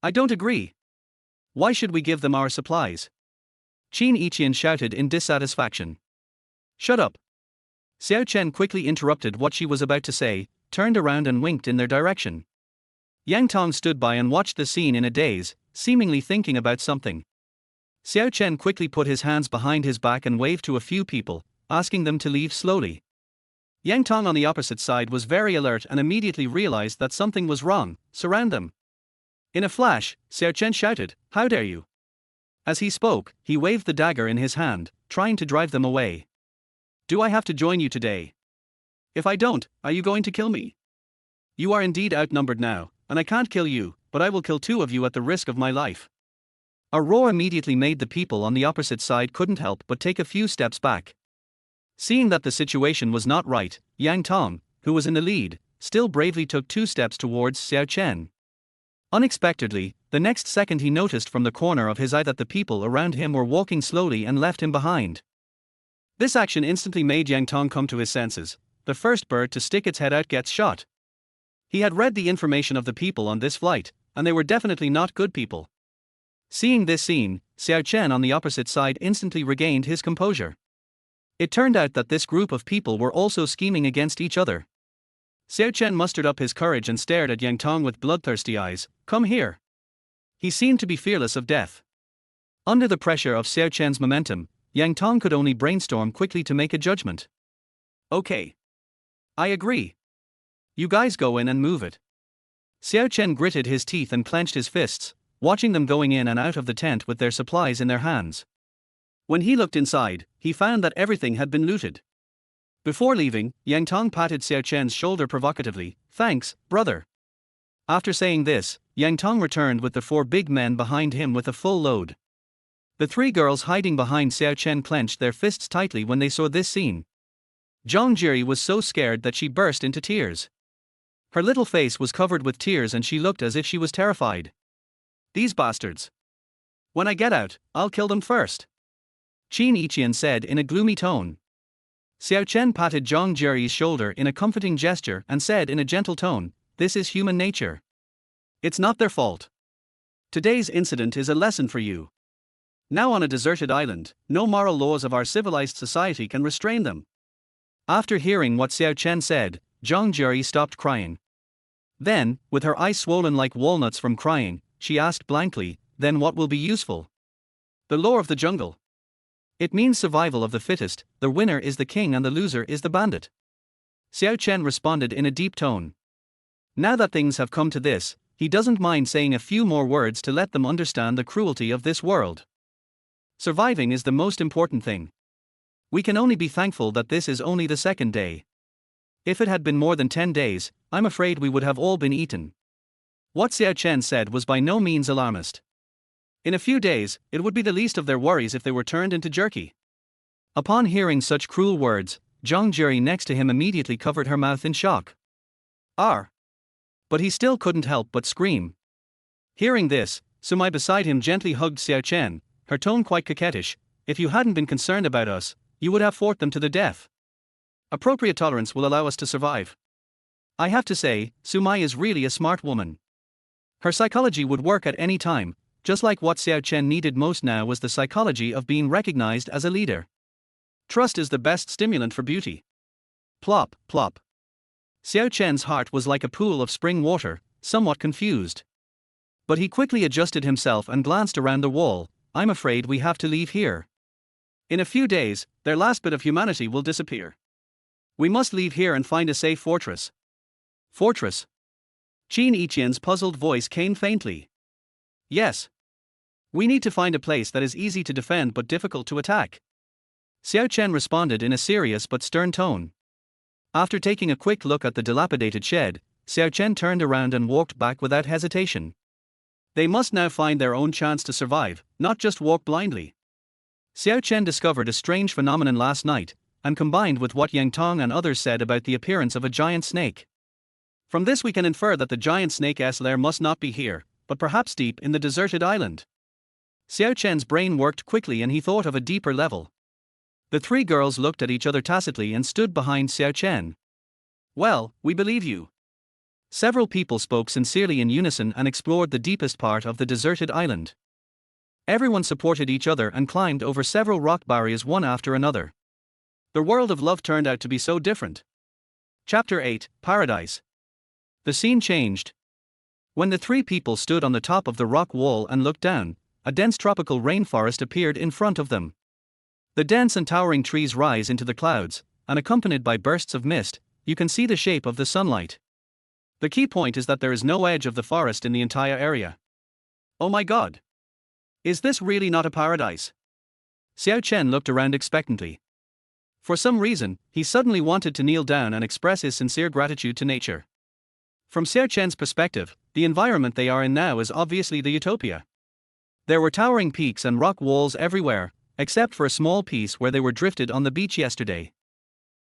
I don't agree. Why should we give them our supplies? Qin Yiqian shouted in dissatisfaction. Shut up. Xiao Chen quickly interrupted what she was about to say, turned around and winked in their direction. Yang Tong stood by and watched the scene in a daze, seemingly thinking about something. Xiao Chen quickly put his hands behind his back and waved to a few people, asking them to leave slowly. Yang Tong on the opposite side was very alert and immediately realized that something was wrong. Surround them. In a flash, Xiao Chen shouted, How dare you? As he spoke, he waved the dagger in his hand, trying to drive them away. Do I have to join you today? If I don't, are you going to kill me? You are indeed outnumbered now, and I can't kill you, but I will kill 2 of you at the risk of my life. A roar immediately made the people on the opposite side couldn't help but take a few steps back. Seeing that the situation was not right, Yang Tong, who was in the lead, still bravely took 2 steps towards Xiao Chen. Unexpectedly, the next second he noticed from the corner of his eye that the people around him were walking slowly and left him behind. This action instantly made Yang Tong come to his senses. The first bird to stick its head out gets shot. He had read the information of the people on this flight, and they were definitely not good people. Seeing this scene, Xiao Chen on the opposite side instantly regained his composure. It turned out that this group of people were also scheming against each other. Xiao Chen mustered up his courage and stared at Yang Tong with bloodthirsty eyes. Come here. He seemed to be fearless of death. Under the pressure of Xiao Chen's momentum, Yang Tong could only brainstorm quickly to make a judgment. Okay. I agree. You guys go in and move it. Xiao Chen gritted his teeth and clenched his fists, watching them going in and out of the tent with their supplies in their hands. When he looked inside, he found that everything had been looted. Before leaving, Yang Tong patted Xiao Chen's shoulder provocatively. Thanks, brother. After saying this, Yang Tong returned with the 4 big men behind him with a full load. The 3 girls hiding behind Xiao Chen clenched their fists tightly when they saw this scene. Zhang Jiri was so scared that she burst into tears. Her little face was covered with tears and she looked as if she was terrified. These bastards. When I get out, I'll kill them first. Qin Yiqian said in a gloomy tone. Xiao Chen patted Zhang Jiri's shoulder in a comforting gesture and said in a gentle tone, This is human nature. It's not their fault. Today's incident is a lesson for you. Now on a deserted island, no moral laws of our civilized society can restrain them. After hearing what Xiao Chen said, Zhang Jiri stopped crying. Then, with her eyes swollen like walnuts from crying, she asked blankly, Then what will be useful? The law of the jungle. It means survival of the fittest, the winner is the king and the loser is the bandit. Xiao Chen responded in a deep tone. Now that things have come to this, he doesn't mind saying a few more words to let them understand the cruelty of this world. Surviving is the most important thing. We can only be thankful that this is only the 2nd day. If it had been more than 10 days, I'm afraid we would have all been eaten. What Xiao Chen said was by no means alarmist. In a few days, it would be the least of their worries if they were turned into jerky. Upon hearing such cruel words, Zhang Jiri next to him immediately covered her mouth in shock. But he still couldn't help but scream. Hearing this, Sumai beside him gently hugged Xiao Chen, her tone quite coquettish. If you hadn't been concerned about us, you would have fought them to the death. Appropriate tolerance will allow us to survive. I have to say, Sumai is really a smart woman. Her psychology would work at any time, just like what Xiao Chen needed most now was the psychology of being recognized as a leader. Trust is the best stimulant for beauty. Plop, plop. Xiao Chen's heart was like a pool of spring water, somewhat confused. But he quickly adjusted himself and glanced around the wall. I'm afraid we have to leave here. In a few days, their last bit of humanity will disappear. We must leave here and find a safe fortress. Fortress? Qin Yiqian's puzzled voice came faintly. Yes. We need to find a place that is easy to defend but difficult to attack. Xiao Chen responded in a serious but stern tone. After taking a quick look at the dilapidated shed, Xiao Chen turned around and walked back without hesitation. They must now find their own chance to survive, not just walk blindly. Xiao Chen discovered a strange phenomenon last night, and combined with what Yang Tong and others said about the appearance of a giant snake. From this we can infer that the giant snake's lair must not be here, but perhaps deep in the deserted island. Xiao Chen's brain worked quickly and he thought of a deeper level. The 3 girls looked at each other tacitly and stood behind Xiao Chen. Well, we believe you. Several people spoke sincerely in unison and explored the deepest part of the deserted island. Everyone supported each other and climbed over several rock barriers one after another. The world of love turned out to be so different. Chapter 8, Paradise. The scene changed. When the three people stood on the top of the rock wall and looked down, a dense tropical rainforest appeared in front of them. The dense and towering trees rise into the clouds, and accompanied by bursts of mist, you can see the shape of the sunlight. The key point is that there is no edge of the forest in the entire area. Oh my god! Is this really not a paradise? Xiao Chen looked around expectantly. For some reason, he suddenly wanted to kneel down and express his sincere gratitude to nature. From Xiao Chen's perspective, the environment they are in now is obviously the utopia. There were towering peaks and rock walls everywhere, except for a small piece where they were drifted on the beach yesterday.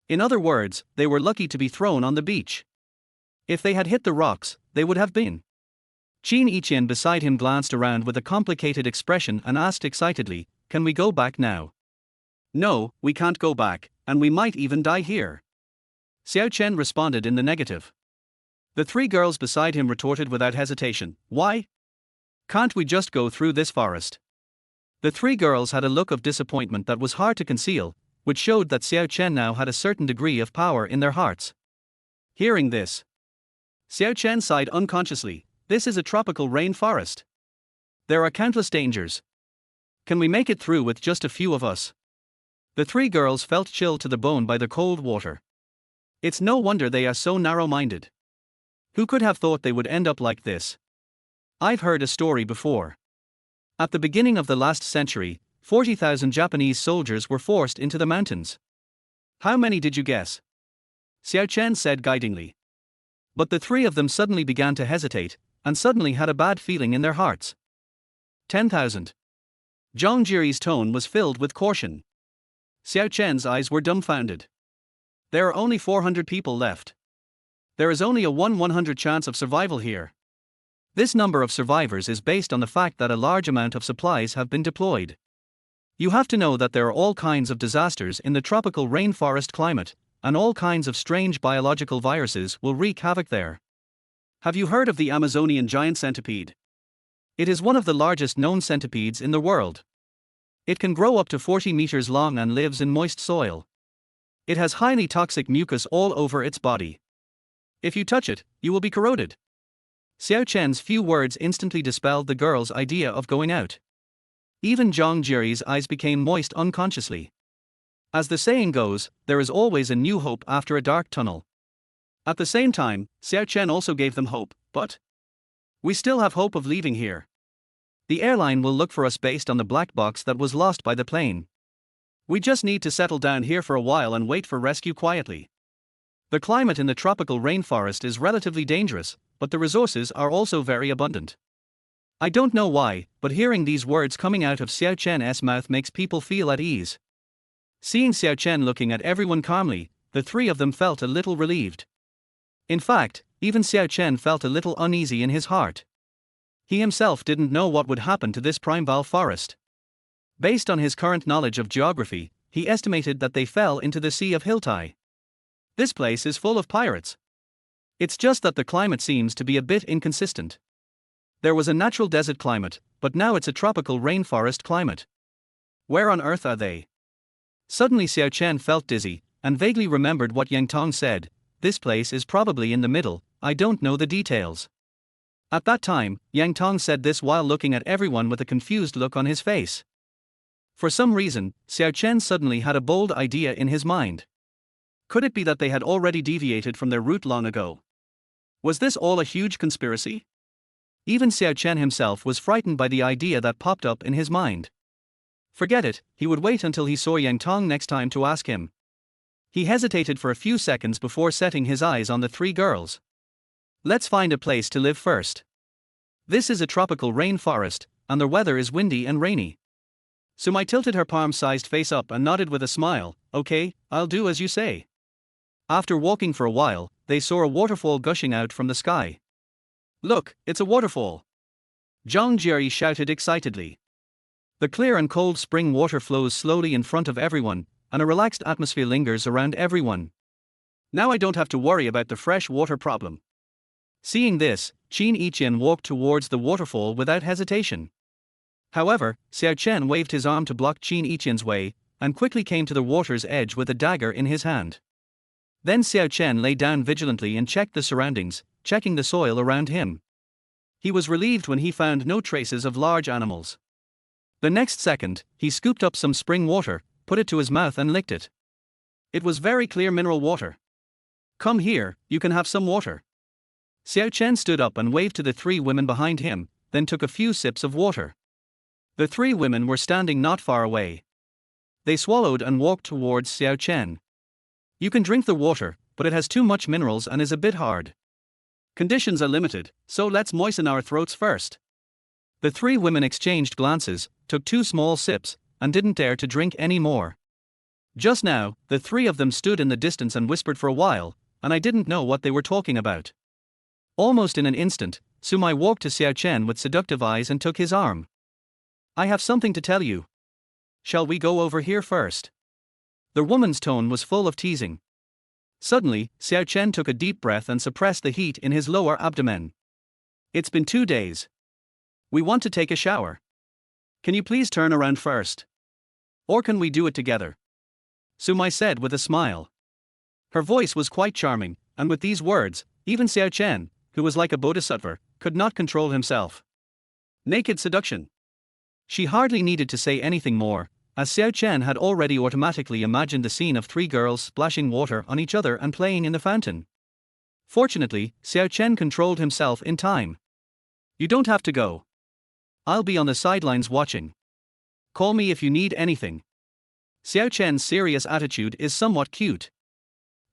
In other words, they were lucky to be thrown on the beach. If they had hit the rocks, they would have been. Qin Yiqian beside him glanced around with a complicated expression and asked excitedly, "Can we go back now?" "No, we can't go back, and we might even die here." Xiao Chen responded in the negative. The three girls beside him retorted without hesitation, "Why? Can't we just go through this forest?" The three girls had a look of disappointment that was hard to conceal, which showed that Xiao Chen now had a certain degree of power in their hearts. Hearing this, Xiao Chen sighed unconsciously. This is a tropical rainforest. There are countless dangers. Can we make it through with just a few of us? The three girls felt chilled to the bone by the cold water. It's no wonder they are so narrow-minded. Who could have thought they would end up like this? I've heard a story before. At the beginning of the last century, 40,000 Japanese soldiers were forced into the mountains. How many did you guess? Xiao Chen said guidingly. But the three of them suddenly began to hesitate, and suddenly had a bad feeling in their hearts. 10,000. Zhang Jiri's tone was filled with caution. Xiao Chen's eyes were dumbfounded. There are only 400 people left. There is only a 1/100 chance of survival here. This number of survivors is based on the fact that a large amount of supplies have been deployed. You have to know that there are all kinds of disasters in the tropical rainforest climate, and all kinds of strange biological viruses will wreak havoc there. Have you heard of the Amazonian giant centipede? It is one of the largest known centipedes in the world. It can grow up to 40 meters long and lives in moist soil. It has highly toxic mucus all over its body. If you touch it, you will be corroded. Xiao Chen's few words instantly dispelled the girl's idea of going out. Even Zhang Jiri's eyes became moist unconsciously. As the saying goes, there is always a new hope after a dark tunnel. At the same time, Xiao Chen also gave them hope, but we still have hope of leaving here. The airline will look for us based on the black box that was lost by the plane. We just need to settle down here for a while and wait for rescue quietly. The climate in the tropical rainforest is relatively dangerous, but the resources are also very abundant. I don't know why, but hearing these words coming out of Xiao Chen's mouth makes people feel at ease. Seeing Xiao Chen looking at everyone calmly, the three of them felt a little relieved. In fact, even Xiao Chen felt a little uneasy in his heart. He himself didn't know what would happen to this primeval forest. Based on his current knowledge of geography, he estimated that they fell into the Sea of Hiltai. This place is full of pirates. It's just that the climate seems to be a bit inconsistent. There was a natural desert climate, but now it's a tropical rainforest climate. Where on earth are they? Suddenly Xiao Chen felt dizzy, and vaguely remembered what Yang Tong said. This place is probably in the middle, I don't know the details. At that time, Yang Tong said this while looking at everyone with a confused look on his face. For some reason, Xiao Chen suddenly had a bold idea in his mind. Could it be that they had already deviated from their route long ago? Was this all a huge conspiracy? Even Xiao Chen himself was frightened by the idea that popped up in his mind. Forget it, he would wait until he saw Yang Tong next time to ask him. He hesitated for a few seconds before setting his eyes on the three girls. Let's find a place to live first. This is a tropical rainforest, and the weather is windy and rainy. Sumai tilted her palm-sized face up and nodded with a smile. Okay, I'll do as you say. After walking for a while, they saw a waterfall gushing out from the sky. Look, it's a waterfall! Zhang Jiri shouted excitedly. The clear and cold spring water flows slowly in front of everyone, and a relaxed atmosphere lingers around everyone. Now I don't have to worry about the fresh water problem. Seeing this, Qin Yiqian walked towards the waterfall without hesitation. However, Xiao Chen waved his arm to block Qin Yiqian's way, and quickly came to the water's edge with a dagger in his hand. Then Xiao Chen lay down vigilantly and checked the surroundings, checking the soil around him. He was relieved when he found no traces of large animals. The next second, he scooped up some spring water, put it to his mouth and licked it. It was very clear mineral water. Come here, you can have some water. Xiao Chen stood up and waved to the three women behind him, then took a few sips of water. The three women were standing not far away. They swallowed and walked towards Xiao Chen. You can drink the water, but it has too much minerals and is a bit hard. Conditions are limited, so let's moisten our throats first. The three women exchanged glances, took 2 small sips, and didn't dare to drink any more. Just now, the three of them stood in the distance and whispered for a while, and I didn't know what they were talking about. Almost in an instant, Sumai walked to Xiao Chen with seductive eyes and took his arm. I have something to tell you. Shall we go over here first? The woman's tone was full of teasing. Suddenly, Xiao Chen took a deep breath and suppressed the heat in his lower abdomen. It's been 2 days. We want to take a shower. Can you please turn around first? Or can we do it together? Sumai said with a smile. Her voice was quite charming, and with these words, even Xiao Chen, who was like a bodhisattva, could not control himself. Naked seduction. She hardly needed to say anything more, as Xiao Chen had already automatically imagined the scene of 3 girls splashing water on each other and playing in the fountain. Fortunately, Xiao Chen controlled himself in time. You don't have to go. I'll be on the sidelines watching. Call me if you need anything. Xiao Chen's serious attitude is somewhat cute.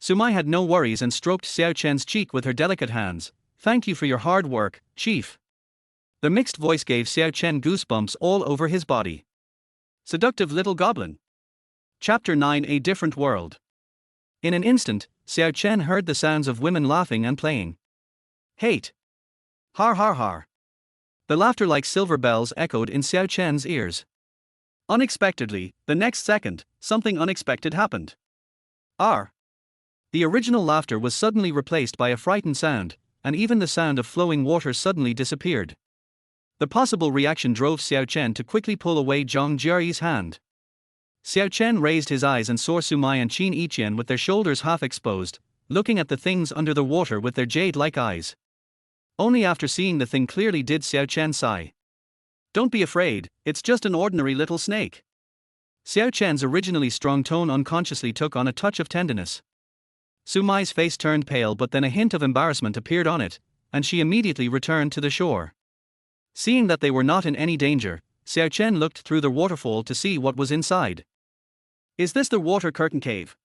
Sumai had no worries and stroked Xiao Chen's cheek with her delicate hands. Thank you for your hard work, Chief. The mixed voice gave Xiao Chen goosebumps all over his body. Seductive little goblin. Chapter 9: A Different World. In an instant, Xiao Chen heard the sounds of women laughing and playing. Hate. Har har har. The laughter like silver bells echoed in Xiao Chen's ears. Unexpectedly, the next second, something unexpected happened. R. The original laughter was suddenly replaced by a frightened sound, and even the sound of flowing water suddenly disappeared. The possible reaction drove Xiao Chen to quickly pull away Zhang Jie's hand. Xiao Chen raised his eyes and saw Sumai and Qin Yiqian with their shoulders half exposed, looking at the things under the water with their jade-like eyes. Only after seeing the thing clearly did Xiao Chen sigh. Don't be afraid, it's just an ordinary little snake. Xiao Chen's originally strong tone unconsciously took on a touch of tenderness. Sumai's face turned pale, but then a hint of embarrassment appeared on it, and she immediately returned to the shore. Seeing that they were not in any danger, Xiao Chen looked through the waterfall to see what was inside. Is this the water curtain cave?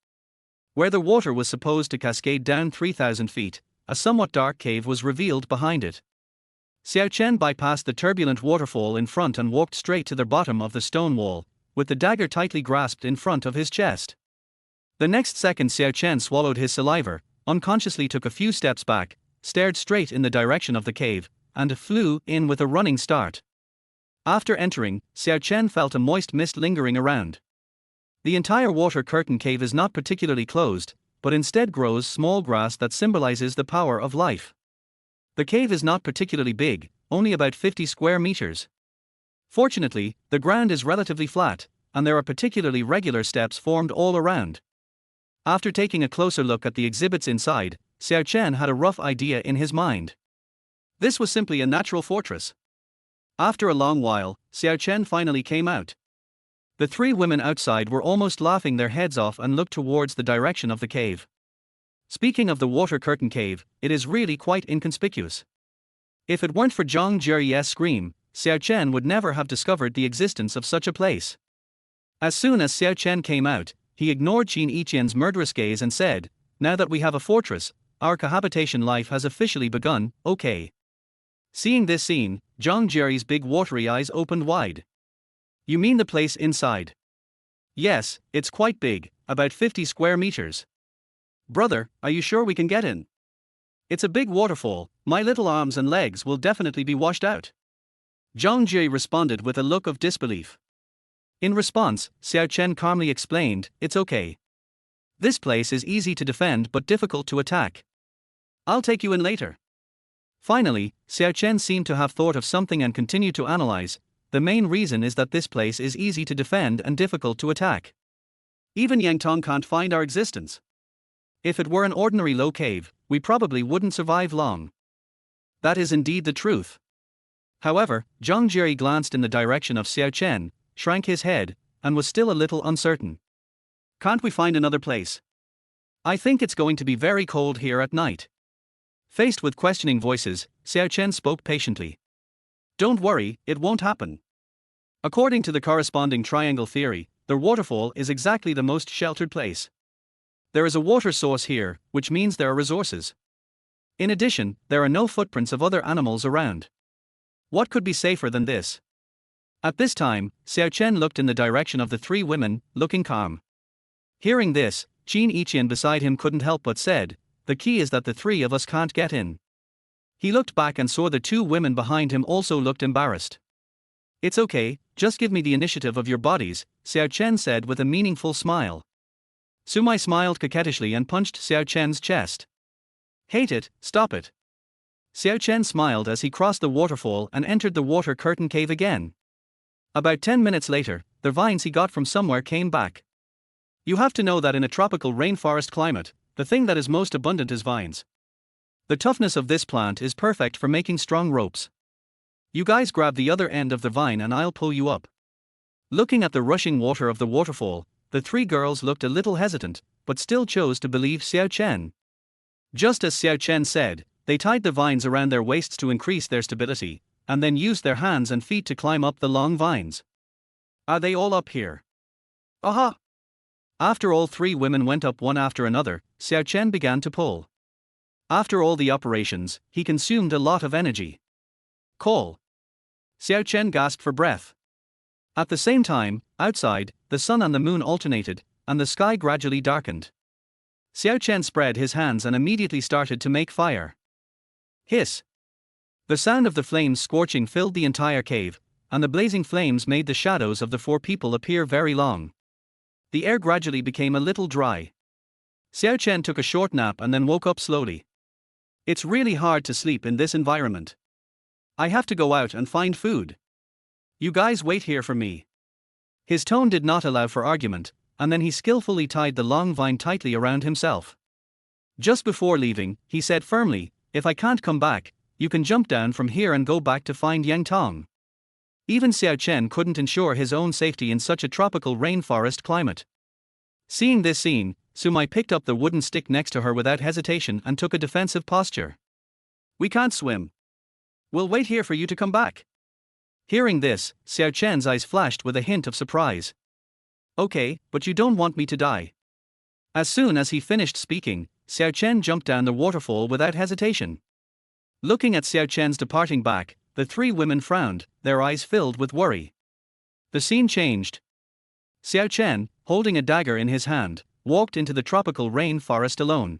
Where the water was supposed to cascade down 3,000 feet, a somewhat dark cave was revealed behind it. Xiao Chen bypassed the turbulent waterfall in front and walked straight to the bottom of the stone wall, with the dagger tightly grasped in front of his chest. The next second Xiao Chen swallowed his saliva, unconsciously took a few steps back, stared straight in the direction of the cave, and flew in with a running start. After entering, Xiao Chen felt a moist mist lingering around. The entire water curtain cave is not particularly closed, but instead grows small grass that symbolizes the power of life. The cave is not particularly big, only about 50 square meters. Fortunately, the ground is relatively flat, and there are particularly regular steps formed all around. After taking a closer look at the exhibits inside, Xiao Chen had a rough idea in his mind. This was simply a natural fortress. After a long while, Xiao Chen finally came out. The 3 women outside were almost laughing their heads off and looked towards the direction of the cave. Speaking of the water curtain cave, it is really quite inconspicuous. If it weren't for Zhang Jie's scream, Xiao Chen would never have discovered the existence of such a place. As soon as Xiao Chen came out, he ignored Qin Yiqian's murderous gaze and said, "Now that we have a fortress, our cohabitation life has officially begun, okay." Seeing this scene, Zhang Jie's big watery eyes opened wide. You mean the place inside? Yes, it's quite big, about 50 square meters. Brother, are you sure we can get in? It's a big waterfall, my little arms and legs will definitely be washed out. Zhang Jie responded with a look of disbelief. In response, Xiao Chen calmly explained, it's okay. This place is easy to defend but difficult to attack. I'll take you in later. Finally, Xiao Chen seemed to have thought of something and continued to analyze. The main reason is that this place is easy to defend and difficult to attack. Even Yang Tong can't find our existence. If it were an ordinary low cave, we probably wouldn't survive long. That is indeed the truth. However, Zhang Jiri glanced in the direction of Xiao Chen, shrank his head, and was still a little uncertain. Can't we find another place? I think it's going to be very cold here at night. Faced with questioning voices, Xiao Chen spoke patiently. Don't worry, it won't happen. According to the corresponding triangle theory, the waterfall is exactly the most sheltered place. There is a water source here, which means there are resources. In addition, there are no footprints of other animals around. What could be safer than this? At this time, Xiao Chen looked in the direction of the three women, looking calm. Hearing this, Qin Yiqian beside him couldn't help but said, the key is that the three of us can't get in. He looked back and saw the two women behind him also looked embarrassed. It's okay, just give me the initiative of your bodies, Xiao Chen said with a meaningful smile. Sumai smiled coquettishly and punched Xiao Chen's chest. Hate it, stop it. Xiao Chen smiled as he crossed the waterfall and entered the water curtain cave again. About 10 minutes later, the vines he got from somewhere came back. You have to know that in a tropical rainforest climate, the thing that is most abundant is vines. The toughness of this plant is perfect for making strong ropes. You guys grab the other end of the vine and I'll pull you up. Looking at the rushing water of the waterfall, the three girls looked a little hesitant, but still chose to believe Xiao Chen. Just as Xiao Chen said, they tied the vines around their waists to increase their stability, and then used their hands and feet to climb up the long vines. Are they all up here? Aha! After all three women went up one after another, Xiao Chen began to pull. After all the operations, he consumed a lot of energy. Call! Xiao Chen gasped for breath. At the same time, outside, the sun and the moon alternated, and the sky gradually darkened. Xiao Chen spread his hands and immediately started to make fire. Hiss! The sound of the flames scorching filled the entire cave, and the blazing flames made the shadows of the four people appear very long. The air gradually became a little dry. Xiao Chen took a short nap and then woke up slowly. It's really hard to sleep in this environment. I have to go out and find food. You guys wait here for me. His tone did not allow for argument, and then he skillfully tied the long vine tightly around himself. Just before leaving, he said firmly, if I can't come back, you can jump down from here and go back to find Yang Tong. Even Xiao Chen couldn't ensure his own safety in such a tropical rainforest climate. Seeing this scene, Sumai picked up the wooden stick next to her without hesitation and took a defensive posture. We can't swim. We'll wait here for you to come back. Hearing this, Xiao Chen's eyes flashed with a hint of surprise. Okay, but you don't want me to die. As soon as he finished speaking, Xiao Chen jumped down the waterfall without hesitation. Looking at Xiao Chen's departing back, the three women frowned, their eyes filled with worry. The scene changed. Xiao Chen, holding a dagger in his hand, walked into the tropical rainforest alone.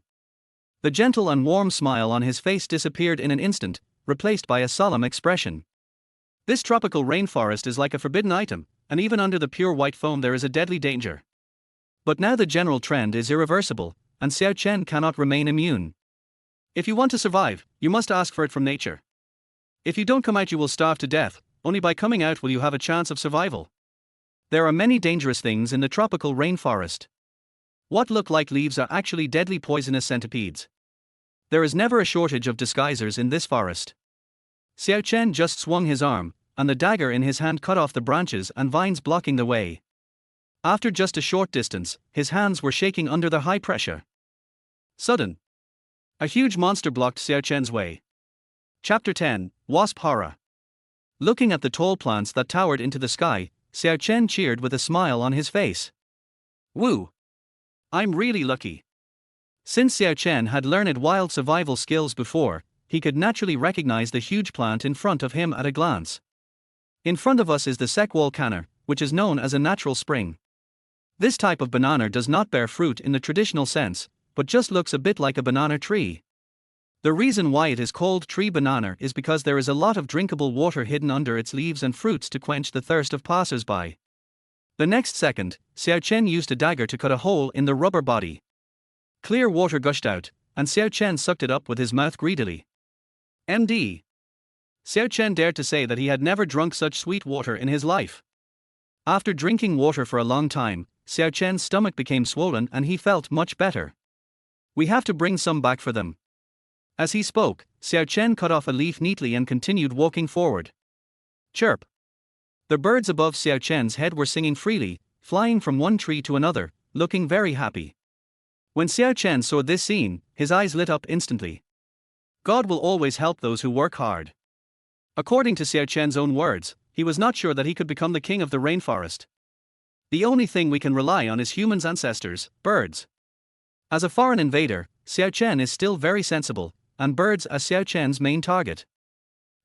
The gentle and warm smile on his face disappeared in an instant, replaced by a solemn expression. This tropical rainforest is like a forbidden item, and even under the pure white foam there is a deadly danger. But now the general trend is irreversible, and Xiao Chen cannot remain immune. If you want to survive, you must ask for it from nature. If you don't come out you will starve to death, only by coming out will you have a chance of survival. There are many dangerous things in the tropical rainforest. What look like leaves are actually deadly poisonous centipedes. There is never a shortage of disguisers in this forest. Xiao Chen just swung his arm, and the dagger in his hand cut off the branches and vines blocking the way. After just a short distance, his hands were shaking under the high pressure. Sudden. A huge monster blocked Xiao Chen's way. Chapter 10, Wasp Horror. Looking at the tall plants that towered into the sky, Xiao Chen cheered with a smile on his face. Woo! I'm really lucky. Since Xiao Chen had learned wild survival skills before, he could naturally recognize the huge plant in front of him at a glance. In front of us is the Sekwal Canner, which is known as a natural spring. This type of banana does not bear fruit in the traditional sense, but just looks a bit like a banana tree. The reason why it is called tree banana is because there is a lot of drinkable water hidden under its leaves and fruits to quench the thirst of passers-by. The next second, Xiao Chen used a dagger to cut a hole in the rubber body. Clear water gushed out, and Xiao Chen sucked it up with his mouth greedily. MD. Xiao Chen dared to say that he had never drunk such sweet water in his life. After drinking water for a long time, Xiao Chen's stomach became swollen and he felt much better. We have to bring some back for them. As he spoke, Xiao Chen cut off a leaf neatly and continued walking forward. Chirp. The birds above Xiao Chen's head were singing freely, flying from one tree to another, looking very happy. When Xiao Chen saw this scene, his eyes lit up instantly. God will always help those who work hard. According to Xiao Chen's own words, he was not sure that he could become the king of the rainforest. The only thing we can rely on is humans' ancestors, birds. As a foreign invader, Xiao Chen is still very sensible, and birds are Xiao Chen's main target.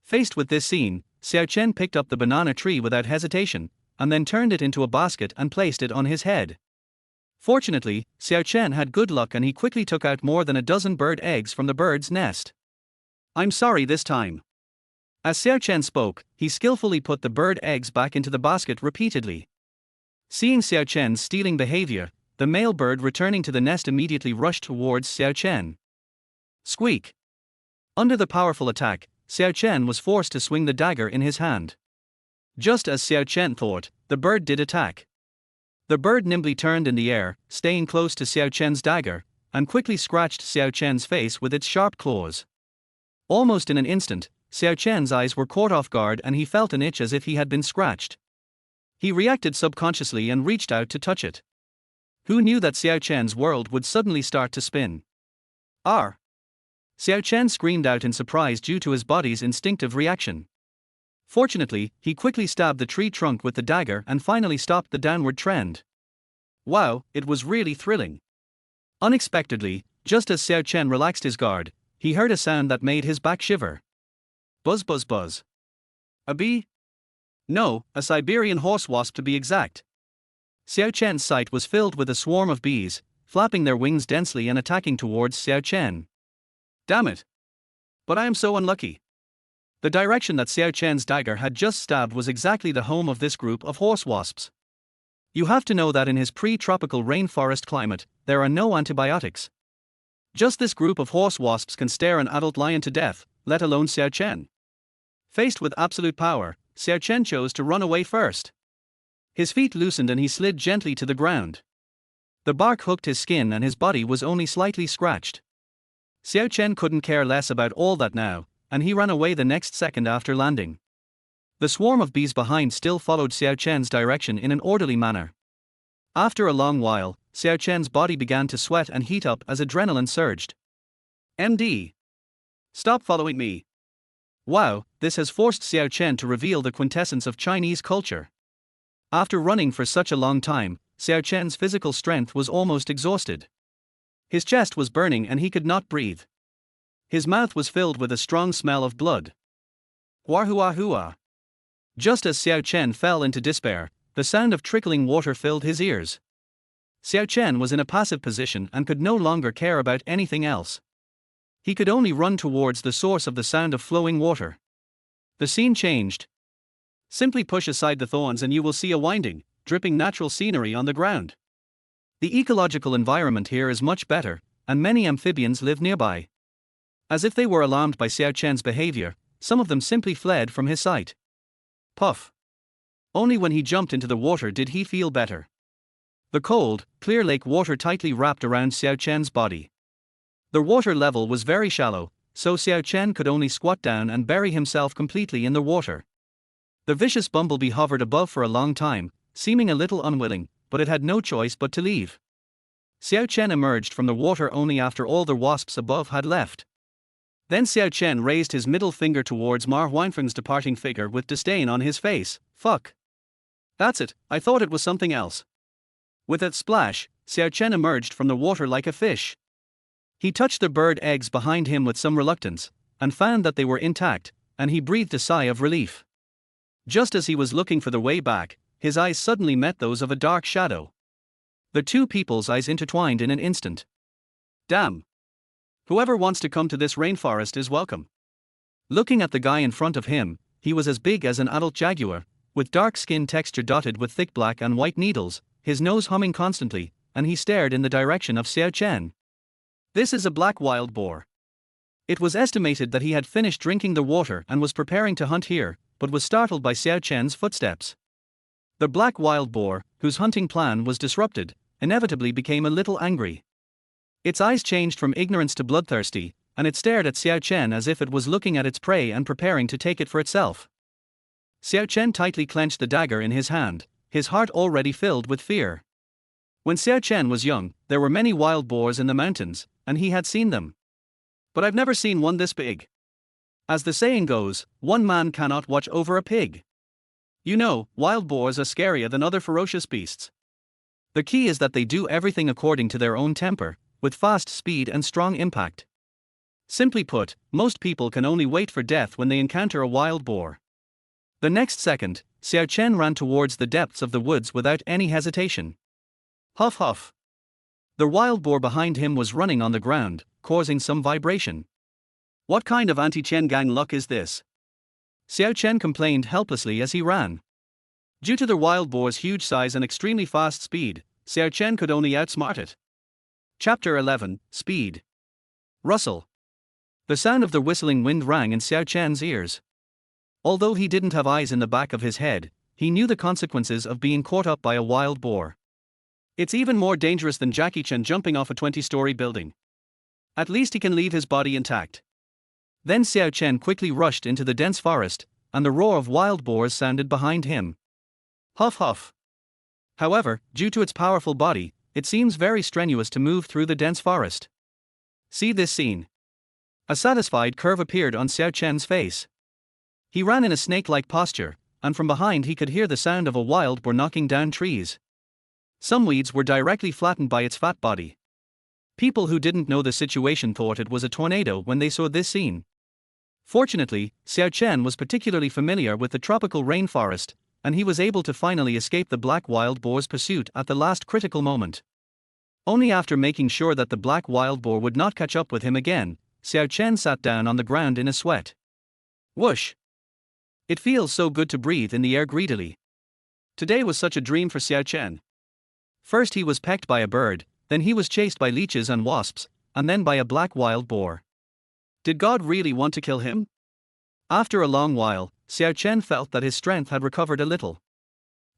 Faced with this scene, Xiao Chen picked up the banana tree without hesitation, and then turned it into a basket and placed it on his head. Fortunately, Xiao Chen had good luck and he quickly took out more than a dozen bird eggs from the bird's nest. I'm sorry this time. As Xiao Chen spoke, he skillfully put the bird eggs back into the basket repeatedly. Seeing Xiao Chen's stealing behavior, the male bird returning to the nest immediately rushed towards Xiao Chen. Squeak! Under the powerful attack, Xiao Chen was forced to swing the dagger in his hand. Just as Xiao Chen thought, the bird did attack. The bird nimbly turned in the air, staying close to Xiao Chen's dagger, and quickly scratched Xiao Chen's face with its sharp claws. Almost in an instant, Xiao Chen's eyes were caught off guard and he felt an itch as if he had been scratched. He reacted subconsciously and reached out to touch it. Who knew that Xiao Chen's world would suddenly start to spin? R. Xiao Chen screamed out in surprise due to his body's instinctive reaction. Fortunately, he quickly stabbed the tree trunk with the dagger and finally stopped the downward trend. Wow, it was really thrilling. Unexpectedly, just as Xiao Chen relaxed his guard, he heard a sound that made his back shiver. Buzz buzz buzz. A bee? No, a Siberian horse wasp to be exact. Xiao Chen's sight was filled with a swarm of bees, flapping their wings densely and attacking towards Xiao Chen. Damn it! But I am so unlucky. The direction that Xiao Chen's dagger had just stabbed was exactly the home of this group of horse wasps. You have to know that in his pre-tropical rainforest climate, there are no antibiotics. Just this group of horse wasps can stare an adult lion to death, let alone Xiao Chen. Faced with absolute power, Xiao Chen chose to run away first. His feet loosened and he slid gently to the ground. The bark hooked his skin and his body was only slightly scratched. Xiao Chen couldn't care less about all that now, and he ran away the next second after landing. The swarm of bees behind still followed Xiao Chen's direction in an orderly manner. After a long while, Xiao Chen's body began to sweat and heat up as adrenaline surged. MD. Stop following me. Wow, this has forced Xiao Chen to reveal the quintessence of Chinese culture. After running for such a long time, Xiao Chen's physical strength was almost exhausted. His chest was burning and he could not breathe. His mouth was filled with a strong smell of blood. Hua hua. Just as Xiao Chen fell into despair, the sound of trickling water filled his ears. Xiao Chen was in a passive position and could no longer care about anything else. He could only run towards the source of the sound of flowing water. The scene changed. Simply push aside the thorns and you will see a winding, dripping natural scenery on the ground. The ecological environment here is much better, and many amphibians live nearby. As if they were alarmed by Xiao Chen's behavior, some of them simply fled from his sight. Puff. Only when he jumped into the water did he feel better. The cold, clear lake water tightly wrapped around Xiao Chen's body. The water level was very shallow, so Xiao Chen could only squat down and bury himself completely in the water. The vicious bumblebee hovered above for a long time, seeming a little unwilling, but it had no choice but to leave. Xiao Chen emerged from the water only after all the wasps above had left. Then Xiao Chen raised his middle finger towards Ma Huanfeng's departing figure with disdain on his face. Fuck. That's it, I thought it was something else. With a splash, Xiao Chen emerged from the water like a fish. He touched the bird eggs behind him with some reluctance, and found that they were intact, and he breathed a sigh of relief. Just as he was looking for the way back, his eyes suddenly met those of a dark shadow. The two people's eyes intertwined in an instant. Damn. Whoever wants to come to this rainforest is welcome. Looking at the guy in front of him, he was as big as an adult jaguar, with dark skin texture dotted with thick black and white needles, his nose humming constantly, and he stared in the direction of Xiao Chen. This is a black wild boar. It was estimated that he had finished drinking the water and was preparing to hunt here, but was startled by Xiao Chen's footsteps. The black wild boar, whose hunting plan was disrupted, inevitably became a little angry. Its eyes changed from ignorance to bloodthirsty, and it stared at Xiao Chen as if it was looking at its prey and preparing to take it for itself. Xiao Chen tightly clenched the dagger in his hand, his heart already filled with fear. When Xiao Chen was young, there were many wild boars in the mountains, and he had seen them. But I've never seen one this big. As the saying goes, one man cannot watch over a pig. You know, wild boars are scarier than other ferocious beasts. The key is that they do everything according to their own temper, with fast speed and strong impact. Simply put, most people can only wait for death when they encounter a wild boar. The next second, Xiao Chen ran towards the depths of the woods without any hesitation. Huff huff. The wild boar behind him was running on the ground, causing some vibration. What kind of anti-Chen gang luck is this? Xiao Chen complained helplessly as he ran. Due to the wild boar's huge size and extremely fast speed, Xiao Chen could only outsmart it. Chapter 11, Speed. Rustle. The sound of the whistling wind rang in Xiao Chen's ears. Although he didn't have eyes in the back of his head, he knew the consequences of being caught up by a wild boar. It's even more dangerous than Jackie Chan jumping off a 20-story building. At least he can leave his body intact. Then Xiao Chen quickly rushed into the dense forest, and the roar of wild boars sounded behind him. Huff huff. However, due to its powerful body, it seems very strenuous to move through the dense forest. See this scene. A satisfied curve appeared on Xiao Chen's face. He ran in a snake-like posture, and from behind he could hear the sound of a wild boar knocking down trees. Some weeds were directly flattened by its fat body. People who didn't know the situation thought it was a tornado when they saw this scene. Fortunately, Xiao Chen was particularly familiar with the tropical rainforest, and he was able to finally escape the black wild boar's pursuit at the last critical moment. Only after making sure that the black wild boar would not catch up with him again, Xiao Chen sat down on the ground in a sweat. Whoosh! It feels so good to breathe in the air greedily. Today was such a dream for Xiao Chen. First he was pecked by a bird, then he was chased by leeches and wasps, and then by a black wild boar. Did God really want to kill him? After a long while, Xiao Chen felt that his strength had recovered a little.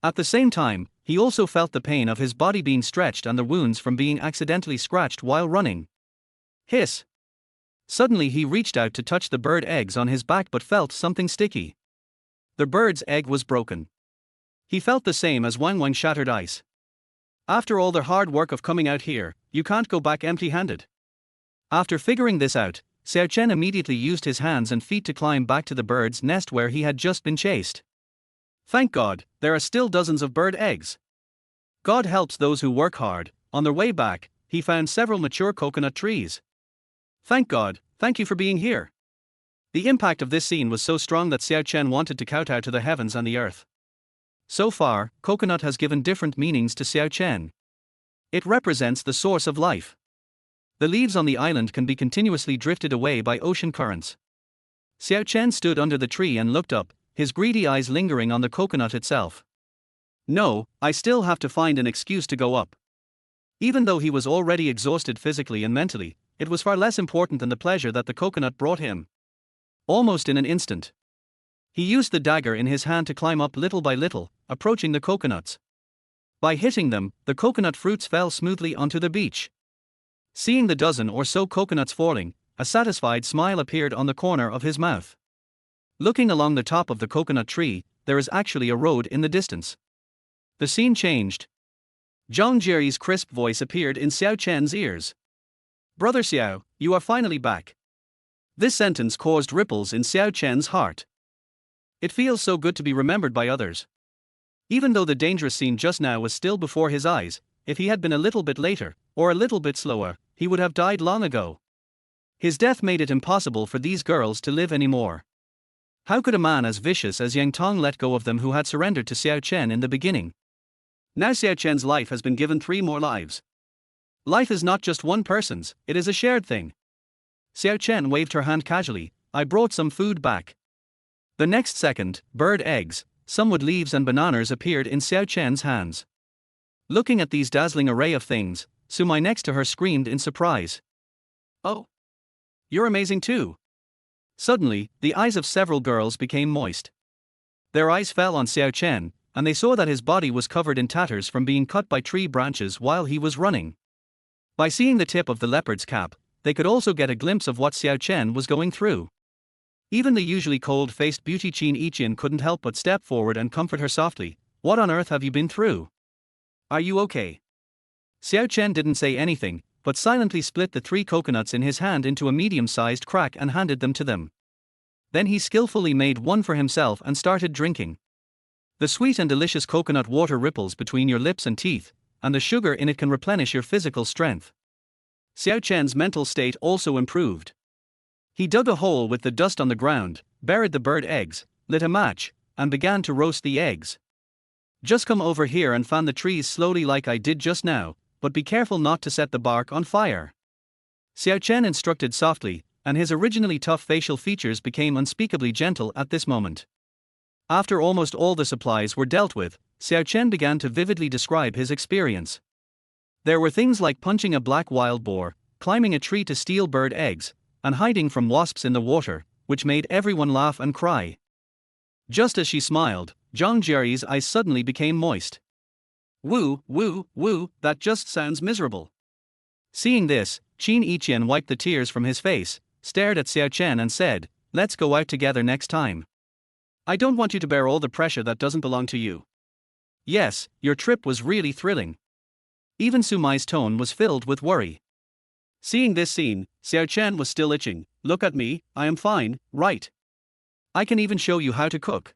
At the same time, he also felt the pain of his body being stretched and the wounds from being accidentally scratched while running. Hiss! Suddenly he reached out to touch the bird eggs on his back but felt something sticky. The bird's egg was broken. He felt the same as Wang Wang shattered ice. After all the hard work of coming out here, you can't go back empty-handed. After figuring this out, Xiao Chen immediately used his hands and feet to climb back to the bird's nest where he had just been chased. Thank God, there are still dozens of bird eggs. God helps those who work hard. On their way back, he found several mature coconut trees. Thank God, thank you for being here. The impact of this scene was so strong that Xiao Chen wanted to kowtow to the heavens and the earth. So far, coconut has given different meanings to Xiao Chen. It represents the source of life. The leaves on the island can be continuously drifted away by ocean currents. Xiao Chen stood under the tree and looked up, his greedy eyes lingering on the coconut itself. No, I still have to find an excuse to go up. Even though he was already exhausted physically and mentally, it was far less important than the pleasure that the coconut brought him. Almost in an instant, he used the dagger in his hand to climb up little by little, approaching the coconuts. By hitting them, the coconut fruits fell smoothly onto the beach. Seeing the dozen or so coconuts falling, a satisfied smile appeared on the corner of his mouth. Looking along the top of the coconut tree, there is actually a road in the distance. The scene changed. Zhang Jie's crisp voice appeared in Xiao Chen's ears. Brother Xiao, you are finally back. This sentence caused ripples in Xiao Chen's heart. It feels so good to be remembered by others. Even though the dangerous scene just now was still before his eyes, if he had been a little bit later, or a little bit slower, he would have died long ago. His death made it impossible for these girls to live anymore. How could a man as vicious as Yang Tong let go of them who had surrendered to Xiao Chen in the beginning? Now Xiao Chen's life has been given 3 more lives. Life is not just one person's, it is a shared thing. Xiao Chen waved her hand casually. I brought some food back. The next second, bird eggs, some wood leaves and bananas appeared in Xiao Chen's hands. Looking at these dazzling array of things, Sumai next to her screamed in surprise. Oh, you're amazing too. Suddenly, the eyes of several girls became moist. Their eyes fell on Xiao Chen, and they saw that his body was covered in tatters from being cut by tree branches while he was running. By seeing the tip of the leopard's cap, they could also get a glimpse of what Xiao Chen was going through. Even the usually cold-faced beauty Qin Yiqian couldn't help but step forward and comfort her softly. What on earth have you been through? Are you okay? Xiao Chen didn't say anything, but silently split the 3 coconuts in his hand into a medium-sized crack and handed them to them. Then he skillfully made one for himself and started drinking. The sweet and delicious coconut water ripples between your lips and teeth, and the sugar in it can replenish your physical strength. Xiao Chen's mental state also improved. He dug a hole with the dust on the ground, buried the bird eggs, lit a match, and began to roast the eggs. Just come over here and fan the trees slowly like I did just now, but be careful not to set the bark on fire. Xiao Chen instructed softly, and his originally tough facial features became unspeakably gentle at this moment. After almost all the supplies were dealt with, Xiao Chen began to vividly describe his experience. There were things like punching a black wild boar, climbing a tree to steal bird eggs, and hiding from wasps in the water, which made everyone laugh and cry. Just as she smiled, Zhang Jie's eyes suddenly became moist. Woo, that just sounds miserable. Seeing this, Qin Yiqian wiped the tears from his face, stared at Xiao Chen and said, "Let's go out together next time. I don't want you to bear all the pressure that doesn't belong to you." Yes, your trip was really thrilling. Even Sumai's tone was filled with worry. Seeing this scene, Xiao Chen was still itching. "Look at me, I am fine, right? I can even show you how to cook."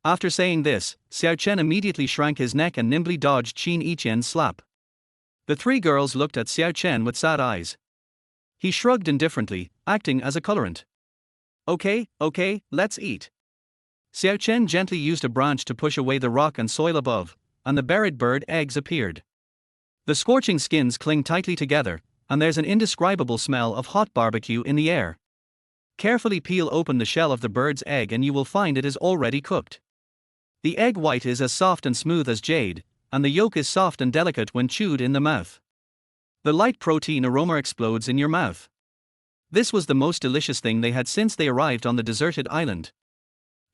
After saying this, Xiao Chen immediately shrank his neck and nimbly dodged Qin Yiqian's slap. The 3 girls looked at Xiao Chen with sad eyes. He shrugged indifferently, acting as a colorant. Okay, let's eat." Xiao Chen gently used a branch to push away the rock and soil above, and the buried bird eggs appeared. The scorching skins cling tightly together, and there's an indescribable smell of hot barbecue in the air. Carefully peel open the shell of the bird's egg and you will find it is already cooked. The egg white is as soft and smooth as jade, and the yolk is soft and delicate when chewed in the mouth. The light protein aroma explodes in your mouth. This was the most delicious thing they had since they arrived on the deserted island.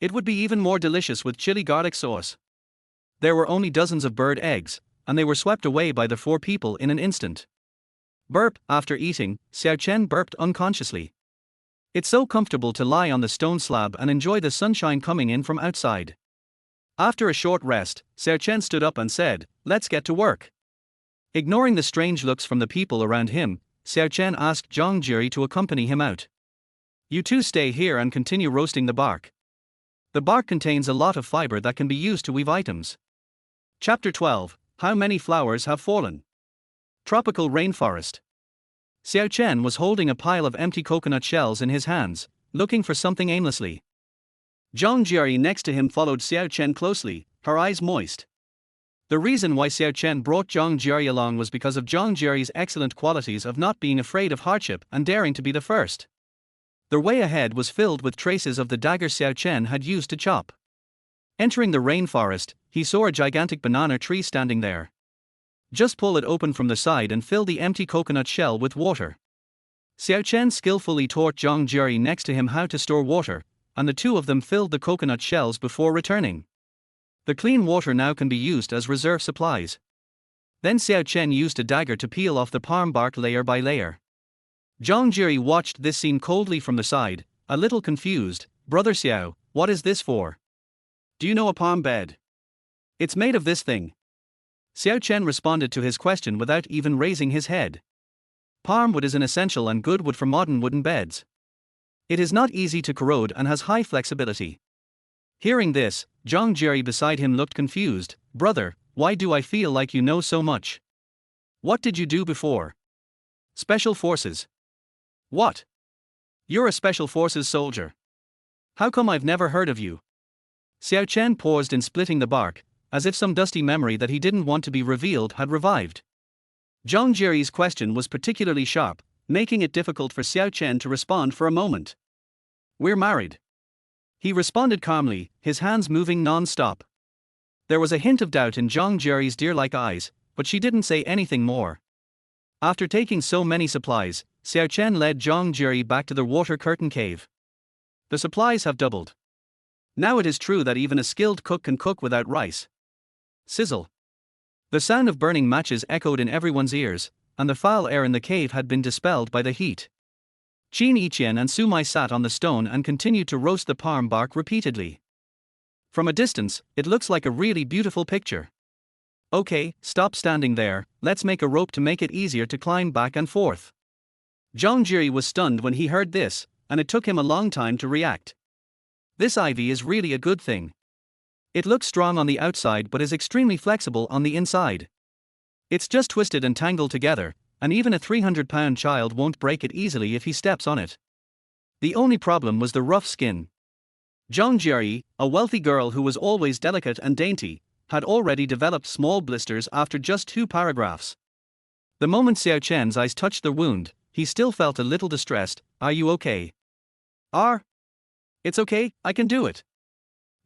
It would be even more delicious with chili garlic sauce. There were only dozens of bird eggs, and they were swept away by the 4 people in an instant. Burp. After eating, Xiao Chen burped unconsciously. It's so comfortable to lie on the stone slab and enjoy the sunshine coming in from outside. After a short rest, Xiao Chen stood up and said, "Let's get to work." Ignoring the strange looks from the people around him, Xiao Chen asked Zhang Jie to accompany him out. "You 2 stay here and continue roasting the bark. The bark contains a lot of fiber that can be used to weave items." Chapter 12, How Many Flowers Have Fallen? Tropical Rainforest. Xiao Chen was holding a pile of empty coconut shells in his hands, looking for something aimlessly. Zhang Jie next to him followed Xiao Chen closely, her eyes moist. The reason why Xiao Chen brought Zhang Jie along was because of Zhang Jie's excellent qualities of not being afraid of hardship and daring to be the first. The way ahead was filled with traces of the dagger Xiao Chen had used to chop. Entering the rainforest, he saw a gigantic banana tree standing there. Just pull it open from the side and fill the empty coconut shell with water. Xiao Chen skillfully taught Zhang Jie next to him how to store water, and the 2 of them filled the coconut shells before returning. The clean water now can be used as reserve supplies. Then Xiao Chen used a dagger to peel off the palm bark layer by layer. Zhang Jie watched this scene coldly from the side, a little confused. "Brother Xiao, what is this for? Do you know a palm bed? It's made of this thing." Xiao Chen responded to his question without even raising his head. Palm wood is an essential and good wood for modern wooden beds. It is not easy to corrode and has high flexibility. Hearing this, Zhang Jie beside him looked confused. "Brother, why do I feel like you know so much? What did you do before? Special Forces? What? You're a Special Forces soldier. How come I've never heard of you?" Xiao Chen paused in splitting the bark, as if some dusty memory that he didn't want to be revealed had revived. Zhang Jie's question was particularly sharp, making it difficult for Xiao Chen to respond for a moment. "We're married," he responded calmly, his hands moving non-stop. There was a hint of doubt in Zhang Jie's deer-like eyes, but she didn't say anything more. After taking so many supplies, Xiao Chen led Zhang Jiri back to the water curtain cave. The supplies have doubled. Now it is true that even a skilled cook can cook without rice. Sizzle. The sound of burning matches echoed in everyone's ears, and the foul air in the cave had been dispelled by the heat. Qin Yiqian and Su Mai sat on the stone and continued to roast the palm bark repeatedly. From a distance, it looks like a really beautiful picture. Okay, stop standing there, let's make a rope to make it easier to climb back and forth. Zhang Jiri was stunned when he heard this, and it took him a long time to react. This ivy is really a good thing. It looks strong on the outside but is extremely flexible on the inside. It's just twisted and tangled together, and even a 300-pound child won't break it easily if he steps on it. The only problem was the rough skin. Zhang Jiri, a wealthy girl who was always delicate and dainty, had already developed small blisters after just 2 paragraphs. The moment Xiao Chen's eyes touched the wound, he still felt a little distressed. Are you okay? It's okay, I can do it.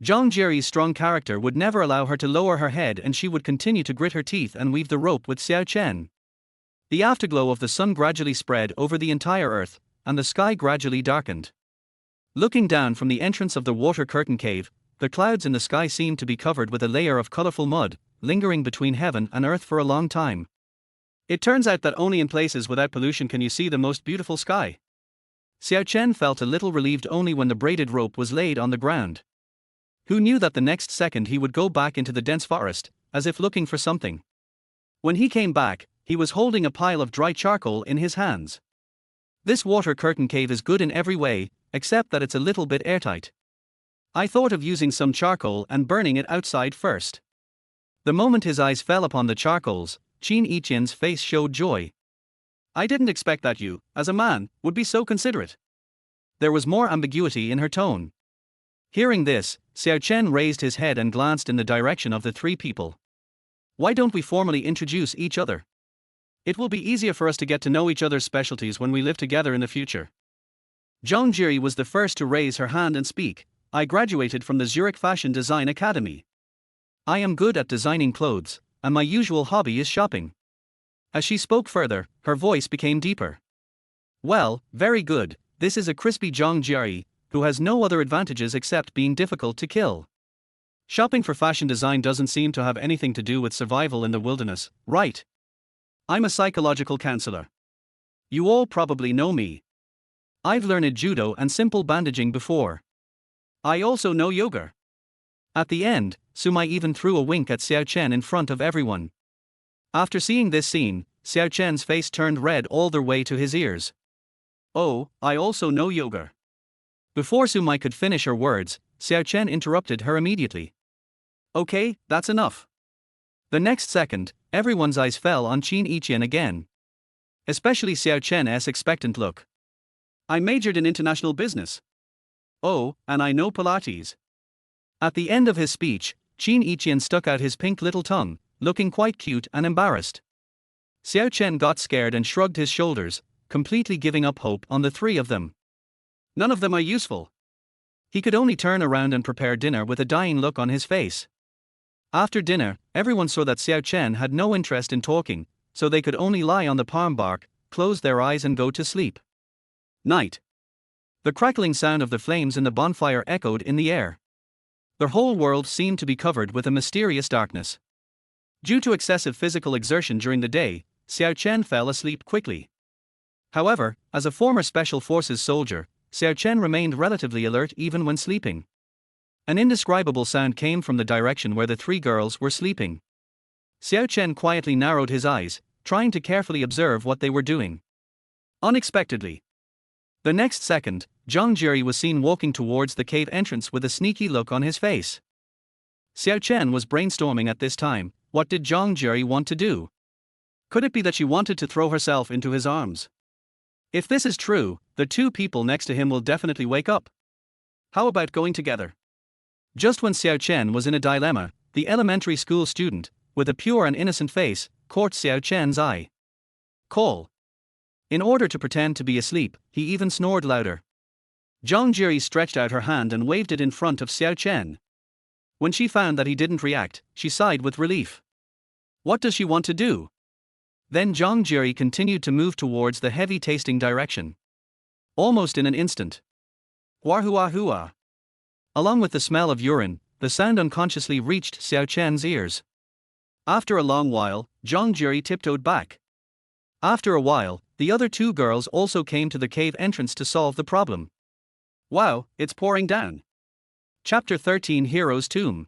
Zhang Jiri's strong character would never allow her to lower her head, and she would continue to grit her teeth and weave the rope with Xiao Chen. The afterglow of the sun gradually spread over the entire earth, and the sky gradually darkened. Looking down from the entrance of the water curtain cave, the clouds in the sky seemed to be covered with a layer of colorful mud, lingering between heaven and earth for a long time. It turns out that only in places without pollution can you see the most beautiful sky. Xiao Chen felt a little relieved only when the braided rope was laid on the ground. Who knew that the next second he would go back into the dense forest, as if looking for something. When he came back, he was holding a pile of dry charcoal in his hands. This water curtain cave is good in every way, except that it's a little bit airtight. I thought of using some charcoal and burning it outside first. The moment his eyes fell upon the charcoals, Qin Yiqian's face showed joy. I didn't expect that you, as a man, would be so considerate. There was more ambiguity in her tone. Hearing this, Xiao Chen raised his head and glanced in the direction of the 3 people. Why don't we formally introduce each other? It will be easier for us to get to know each other's specialties when we live together in the future. Zhang Jiri was the first to raise her hand and speak. I graduated from the Zurich Fashion Design Academy. I am good at designing clothes, and my usual hobby is shopping. As she spoke further, her voice became deeper. Well, very good, this is a crispy Zhang Jiri, who has no other advantages except being difficult to kill. Shopping for fashion design doesn't seem to have anything to do with survival in the wilderness, right? I'm a psychological counselor. You all probably know me. I've learned judo and simple bandaging before. I also know yoga. At the end, Su Mai even threw a wink at Xiao Chen in front of everyone. After seeing this scene, Xiao Chen's face turned red all the way to his ears. Oh, I also know yoga. Before Su Mai could finish her words, Xiao Chen interrupted her immediately. Okay, that's enough. The next second, everyone's eyes fell on Qin Yiqian again. Especially Xiao Chen's expectant look. I majored in international business. Oh, and I know Pilates. At the end of his speech, Qin Yiqian stuck out his pink little tongue, looking quite cute and embarrassed. Xiao Chen got scared and shrugged his shoulders, completely giving up hope on the 3 of them. None of them are useful. He could only turn around and prepare dinner with a dying look on his face. After dinner, everyone saw that Xiao Chen had no interest in talking, so they could only lie on the palm bark, close their eyes and go to sleep. Night. The crackling sound of the flames in the bonfire echoed in the air. The whole world seemed to be covered with a mysterious darkness. Due to excessive physical exertion during the day, Xiao Chen fell asleep quickly. However, as a former Special Forces soldier, Xiao Chen remained relatively alert even when sleeping. An indescribable sound came from the direction where the 3 girls were sleeping. Xiao Chen quietly narrowed his eyes, trying to carefully observe what they were doing. Unexpectedly, the next second, Zhang Jiri was seen walking towards the cave entrance with a sneaky look on his face. Xiao Chen was brainstorming at this time. What did Zhang Jiri want to do? Could it be that she wanted to throw herself into his arms? If this is true, the 2 people next to him will definitely wake up. How about going together? Just when Xiao Chen was in a dilemma, the elementary school student, with a pure and innocent face, caught Xiao Chen's eye. Call. In order to pretend to be asleep, he even snored louder. Zhang Jiri stretched out her hand and waved it in front of Xiao Chen. When she found that he didn't react, she sighed with relief. What does she want to do? Then Zhang Jiri continued to move towards the heavy-tasting direction. Almost in an instant. Wahua. Along with the smell of urine, the sound unconsciously reached Xiao Chen's ears. After a long while, Zhang Jiri tiptoed back. After a while, the other two girls also came to the cave entrance to solve the problem. Wow, it's pouring down. Chapter 13 Hero's Tomb.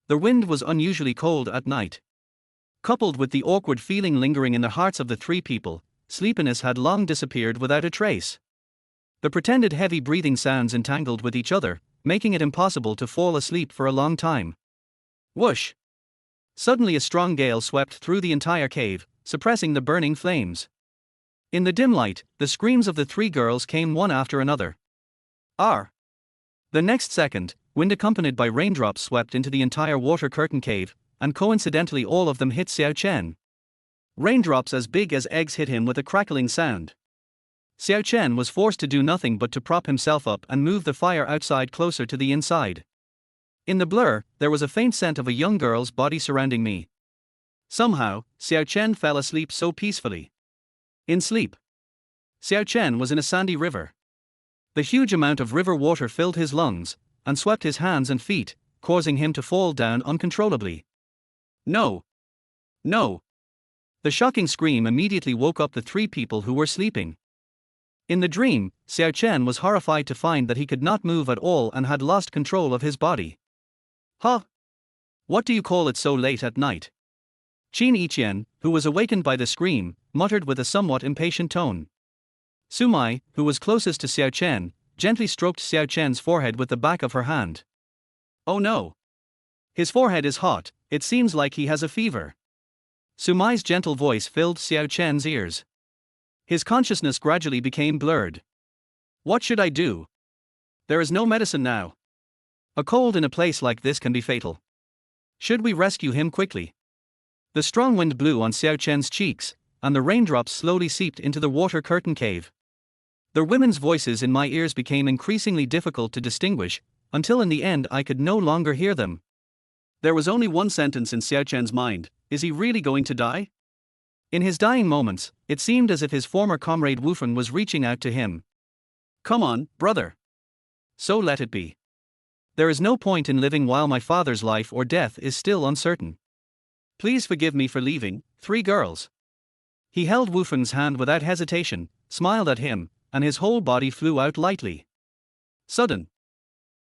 The wind was unusually cold at night. Coupled with the awkward feeling lingering in the hearts of the three people, sleepiness had long disappeared without a trace. The pretended heavy breathing sounds entangled with each other, making it impossible to fall asleep for a long time. Whoosh! Suddenly a strong gale swept through the entire cave, suppressing the burning flames. In the dim light, the screams of the three girls came one after another. The next second, wind accompanied by raindrops swept into the entire water curtain cave, and coincidentally all of them hit Xiao Chen. Raindrops as big as eggs hit him with a crackling sound. Xiao Chen was forced to do nothing but to prop himself up and move the fire outside closer to the inside. In the blur, there was a faint scent of a young girl's body surrounding me. Somehow, Xiao Chen fell asleep so peacefully. In sleep, Xiao Chen was in a sandy river. The huge amount of river water filled his lungs, and swept his hands and feet, causing him to fall down uncontrollably. No! The shocking scream immediately woke up the three people who were sleeping. In the dream, Xiao Chen was horrified to find that he could not move at all and had lost control of his body. Huh? What do you call it so late at night? Qin Yiqian, who was awakened by the scream, muttered with a somewhat impatient tone. Sumai, who was closest to Xiao Chen, gently stroked Xiao Chen's forehead with the back of her hand. Oh no! His forehead is hot, it seems like he has a fever. Sumai's gentle voice filled Xiao Chen's ears. His consciousness gradually became blurred. What should I do? There is no medicine now. A cold in a place like this can be fatal. Should we rescue him quickly? The strong wind blew on Xiao Chen's cheeks, and the raindrops slowly seeped into the water curtain cave. The women's voices in my ears became increasingly difficult to distinguish, until in the end I could no longer hear them. There was only one sentence in Xiao Chen's mind: is he really going to die? In his dying moments, it seemed as if his former comrade Wufan was reaching out to him. Come on, brother. So let it be. There is no point in living while my father's life or death is still uncertain. Please forgive me for leaving, three girls. He held Wufan's hand without hesitation, smiled at him, and his whole body flew out lightly. Sudden.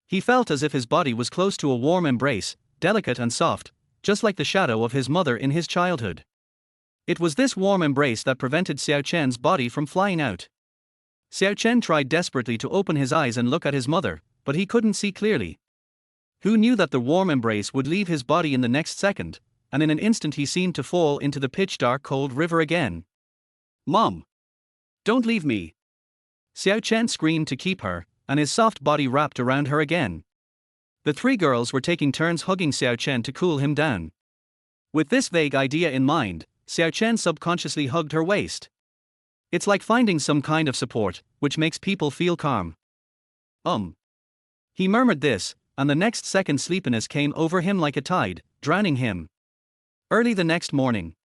He felt as if his body was close to a warm embrace, delicate and soft, just like the shadow of his mother in his childhood. It was this warm embrace that prevented Xiao Chen's body from flying out. Xiao Chen tried desperately to open his eyes and look at his mother, but he couldn't see clearly. Who knew that the warm embrace would leave his body in the next second, and in an instant he seemed to fall into the pitch-dark cold river again. Mom! Don't leave me! Xiao Chen screamed to keep her, and his soft body wrapped around her again. The three girls were taking turns hugging Xiao Chen to cool him down. With this vague idea in mind, Xiao Chen subconsciously hugged her waist. It's like finding some kind of support, which makes people feel calm. He murmured this, and the next second sleepiness came over him like a tide, drowning him. Early the next morning,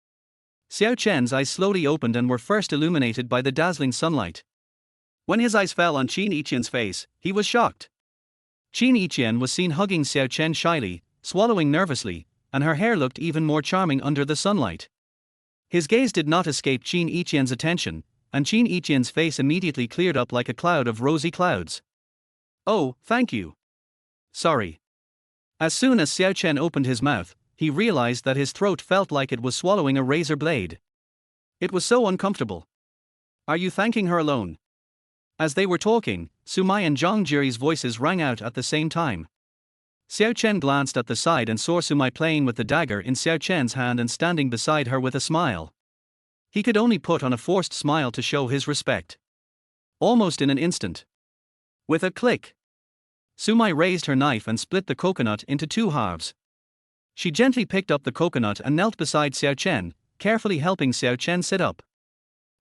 Xiao Chen's eyes slowly opened and were first illuminated by the dazzling sunlight. When his eyes fell on Qin Yiqian's face, he was shocked. Qin Yiqian was seen hugging Xiao Chen shyly, swallowing nervously, and her hair looked even more charming under the sunlight. His gaze did not escape Qin Yiqian's attention, and Qin Yiqian's face immediately cleared up like a cloud of rosy clouds. Oh, thank you. Sorry. As soon as Xiao Chen opened his mouth, he realized that his throat felt like it was swallowing a razor blade. It was so uncomfortable. Are you thanking her alone? As they were talking, Sumai and Zhang Jiri's voices rang out at the same time. Xiao Chen glanced at the side and saw Sumai playing with the dagger in Xiao Chen's hand and standing beside her with a smile. He could only put on a forced smile to show his respect. Almost in an instant. With a click, Sumai raised her knife and split the coconut into two halves. She gently picked up the coconut and knelt beside Xiao Chen, carefully helping Xiao Chen sit up.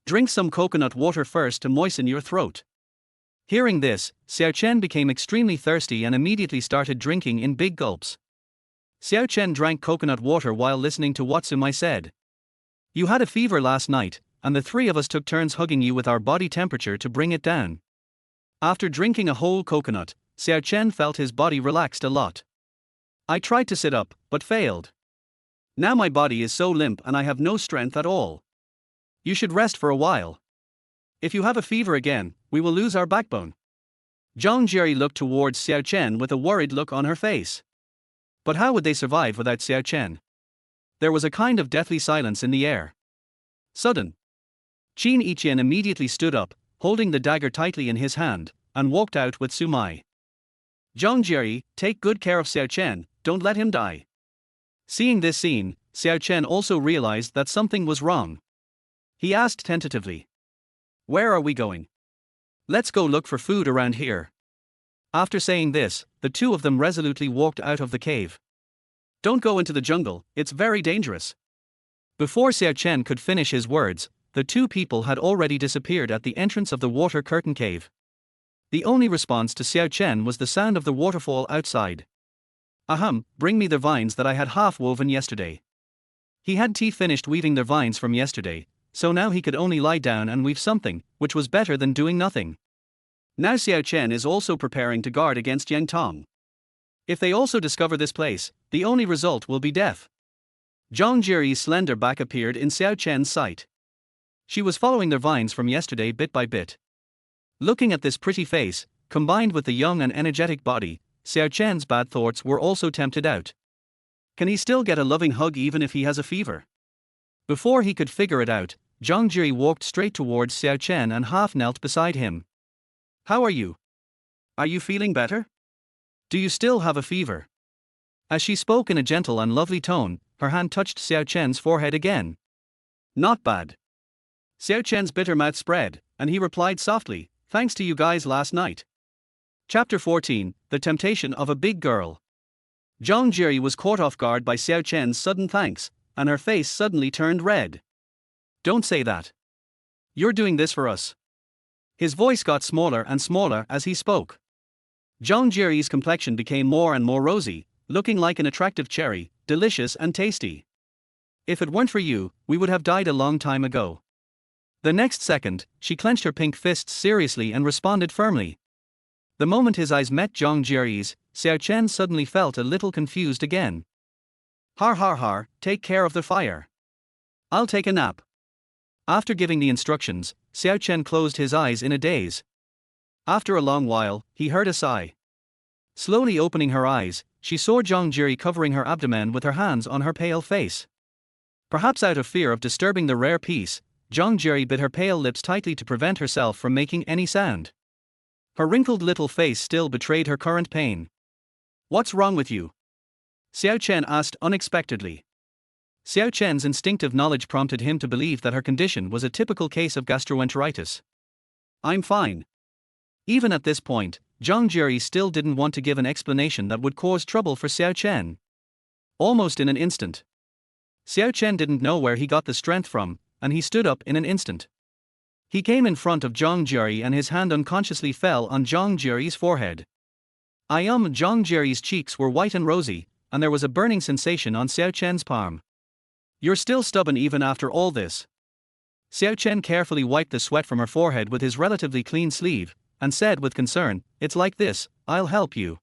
Drink some coconut water first to moisten your throat. Hearing this, Xiao Chen became extremely thirsty and immediately started drinking in big gulps. Xiao Chen drank coconut water while listening to what Sumai said. You had a fever last night, and the three of us took turns hugging you with our body temperature to bring it down. After drinking a whole coconut, Xiao Chen felt his body relaxed a lot. I tried to sit up, but failed. Now my body is so limp and I have no strength at all. You should rest for a while. If you have a fever again, we will lose our backbone. Zhang Jie looked towards Xiao Chen with a worried look on her face. But how would they survive without Xiao Chen? There was a kind of deathly silence in the air. Sudden. Qin Yiqian immediately stood up, holding the dagger tightly in his hand, and walked out with Sumai. Zhang Jie, take good care of Xiao Chen, don't let him die. Seeing this scene, Xiao Chen also realized that something was wrong. He asked tentatively. Where are we going? Let's go look for food around here. After saying this, the two of them resolutely walked out of the cave. Don't go into the jungle, it's very dangerous. Before Xiao Chen could finish his words, the two people had already disappeared at the entrance of the water curtain cave. The only response to Xiao Chen was the sound of the waterfall outside. Ahem, bring me the vines that I had half woven yesterday. He had finished weaving their vines from yesterday, so now he could only lie down and weave something, which was better than doing nothing. Now Xiao Chen is also preparing to guard against Yang Tong. If they also discover this place, the only result will be death. Zhang Jie's slender back appeared in Xiao Chen's sight. She was following their vines from yesterday bit by bit. Looking at this pretty face, combined with the young and energetic body, Xiao Chen's bad thoughts were also tempted out. Can he still get a loving hug even if he has a fever? Before he could figure it out, Zhang Jie walked straight towards Xiao Chen and half knelt beside him. How are you? Are you feeling better? Do you still have a fever? As she spoke in a gentle and lovely tone, her hand touched Xiao Chen's forehead again. Not bad. Xiao Chen's bitter mouth spread, and he replied softly, thanks to you guys last night. Chapter 14, The Temptation of a Big Girl. Zhang Jie was caught off guard by Xiao Chen's sudden thanks, and her face suddenly turned red. Don't say that. You're doing this for us. His voice got smaller and smaller as he spoke. Zhang Jie's complexion became more and more rosy, looking like an attractive cherry, delicious and tasty. If it weren't for you, we would have died a long time ago. The next second, she clenched her pink fists seriously and responded firmly. The moment his eyes met Zhang Jie's, Xiao Chen suddenly felt a little confused again. Har har har, take care of the fire. I'll take a nap. After giving the instructions, Xiao Chen closed his eyes in a daze. After a long while, he heard a sigh. Slowly opening her eyes, she saw Zhang Jie covering her abdomen with her hands on her pale face. Perhaps out of fear of disturbing the rare peace, Zhang Jie bit her pale lips tightly to prevent herself from making any sound. Her wrinkled little face still betrayed her current pain. What's wrong with you? Xiao Chen asked unexpectedly. Xiao Chen's instinctive knowledge prompted him to believe that her condition was a typical case of gastroenteritis. I'm fine. Even at this point, Zhang Jie still didn't want to give an explanation that would cause trouble for Xiao Chen. Almost in an instant. Xiao Chen didn't know where he got the strength from, and he stood up in an instant. He came in front of Zhang Jie and his hand unconsciously fell on Zhang Jie's forehead. Zhang Jie's cheeks were white and rosy, and there was a burning sensation on Xiao Chen's palm. You're still stubborn even after all this. Xiao Chen carefully wiped the sweat from her forehead with his relatively clean sleeve, and said with concern, it's like this, I'll help you.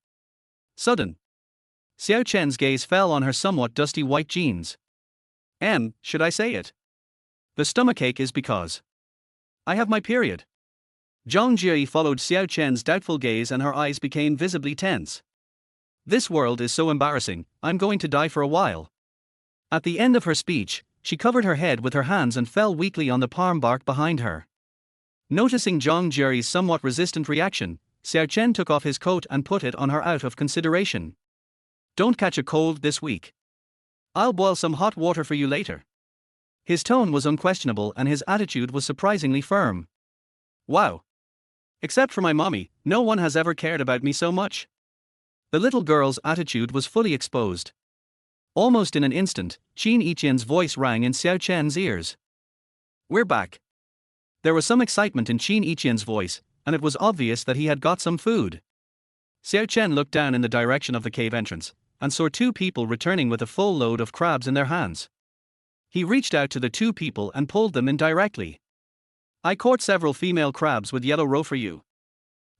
Sudden. Xiao Chen's gaze fell on her somewhat dusty white jeans. Should I say it? The stomachache is because I have my period. Zhang Jie followed Xiao Chen's doubtful gaze and her eyes became visibly tense. This world is so embarrassing, I'm going to die for a while. At the end of her speech, she covered her head with her hands and fell weakly on the palm bark behind her. Noticing Zhang Jie's somewhat resistant reaction, Xiao Chen took off his coat and put it on her out of consideration. Don't catch a cold this week. I'll boil some hot water for you later. His tone was unquestionable and his attitude was surprisingly firm. Wow. Except for my mommy, no one has ever cared about me so much. The little girl's attitude was fully exposed. Almost in an instant, Qin Yiqian's voice rang in Xiao Chen's ears. We're back. There was some excitement in Qin Yiqian's voice, and it was obvious that he had got some food. Xiao Chen looked down in the direction of the cave entrance, and saw two people returning with a full load of crabs in their hands. He reached out to the two people and pulled them in directly. I caught several female crabs with yellow roe for you.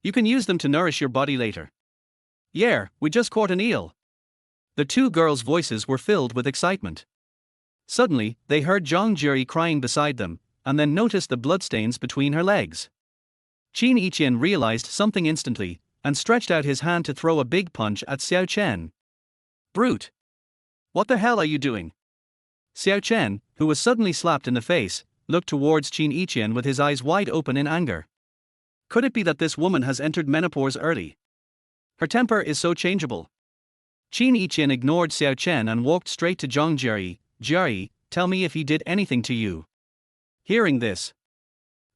You can use them to nourish your body later. Yeah, we just caught an eel. The two girls' voices were filled with excitement. Suddenly, they heard Zhang Jiri crying beside them, and then noticed the bloodstains between her legs. Qin Yiqian realized something instantly, and stretched out his hand to throw a big punch at Xiao Chen. Brute! What the hell are you doing? Xiao Chen, who was suddenly slapped in the face, looked towards Qin Yiqian with his eyes wide open in anger. Could it be that this woman has entered menopause early? Her temper is so changeable. Qin Yiqian ignored Xiao Chen and walked straight to Zhang Jiri. Jiri, tell me if he did anything to you. Hearing this,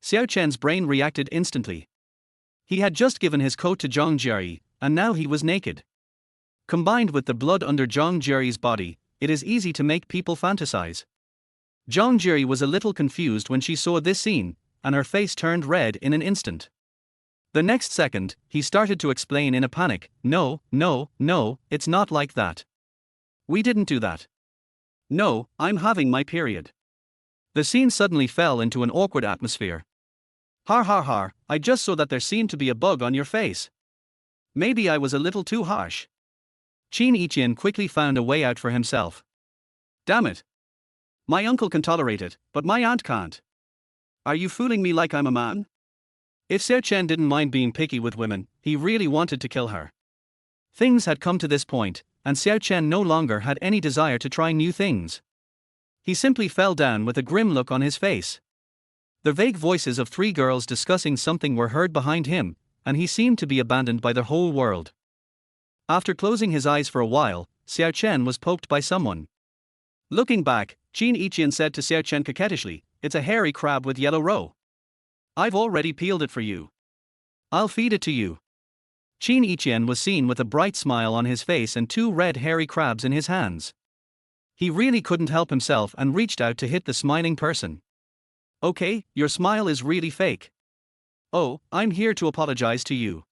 Xiao Chen's brain reacted instantly. He had just given his coat to Zhang Jiri, and now he was naked. Combined with the blood under Zhang Jiri's body, it is easy to make people fantasize. Zhang Jiri was a little confused when she saw this scene, and her face turned red in an instant. The next second, he started to explain in a panic, No, it's not like that. We didn't do that. No, I'm having my period. The scene suddenly fell into an awkward atmosphere. Har, I just saw that there seemed to be a bug on your face. Maybe I was a little too harsh. Qin Yiqian quickly found a way out for himself. Damn it. My uncle can tolerate it, but my aunt can't. Are you fooling me like I'm a man? If Xiao Chen didn't mind being picky with women, he really wanted to kill her. Things had come to this point, and Xiao Chen no longer had any desire to try new things. He simply fell down with a grim look on his face. The vague voices of three girls discussing something were heard behind him, and he seemed to be abandoned by the whole world. After closing his eyes for a while, Xiao Chen was poked by someone. Looking back, Qin Yiqian said to Xiao Chen coquettishly, It's a hairy crab with yellow roe. I've already peeled it for you. I'll feed it to you. Qin Yiqian was seen with a bright smile on his face and two red hairy crabs in his hands. He really couldn't help himself and reached out to hit the smiling person. Okay, your smile is really fake. Oh, I'm here to apologize to you.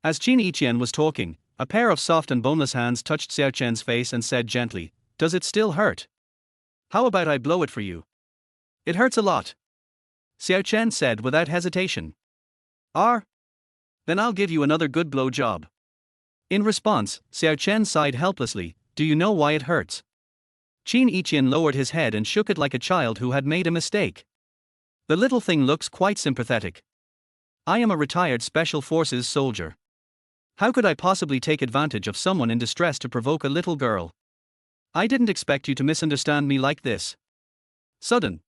As Qin Yiqian was talking, a pair of soft and boneless hands touched Xiao Chen's face and said gently, Does it still hurt? How about I blow it for you? It hurts a lot. Xiao Chen said without hesitation. Then I'll give you another good blow job. In response, Xiao Chen sighed helplessly, Do you know why it hurts? Qin Yiqian lowered his head and shook it like a child who had made a mistake. The little thing looks quite sympathetic. I am a retired Special Forces soldier. How could I possibly take advantage of someone in distress to provoke a little girl? I didn't expect you to misunderstand me like this. Sudden.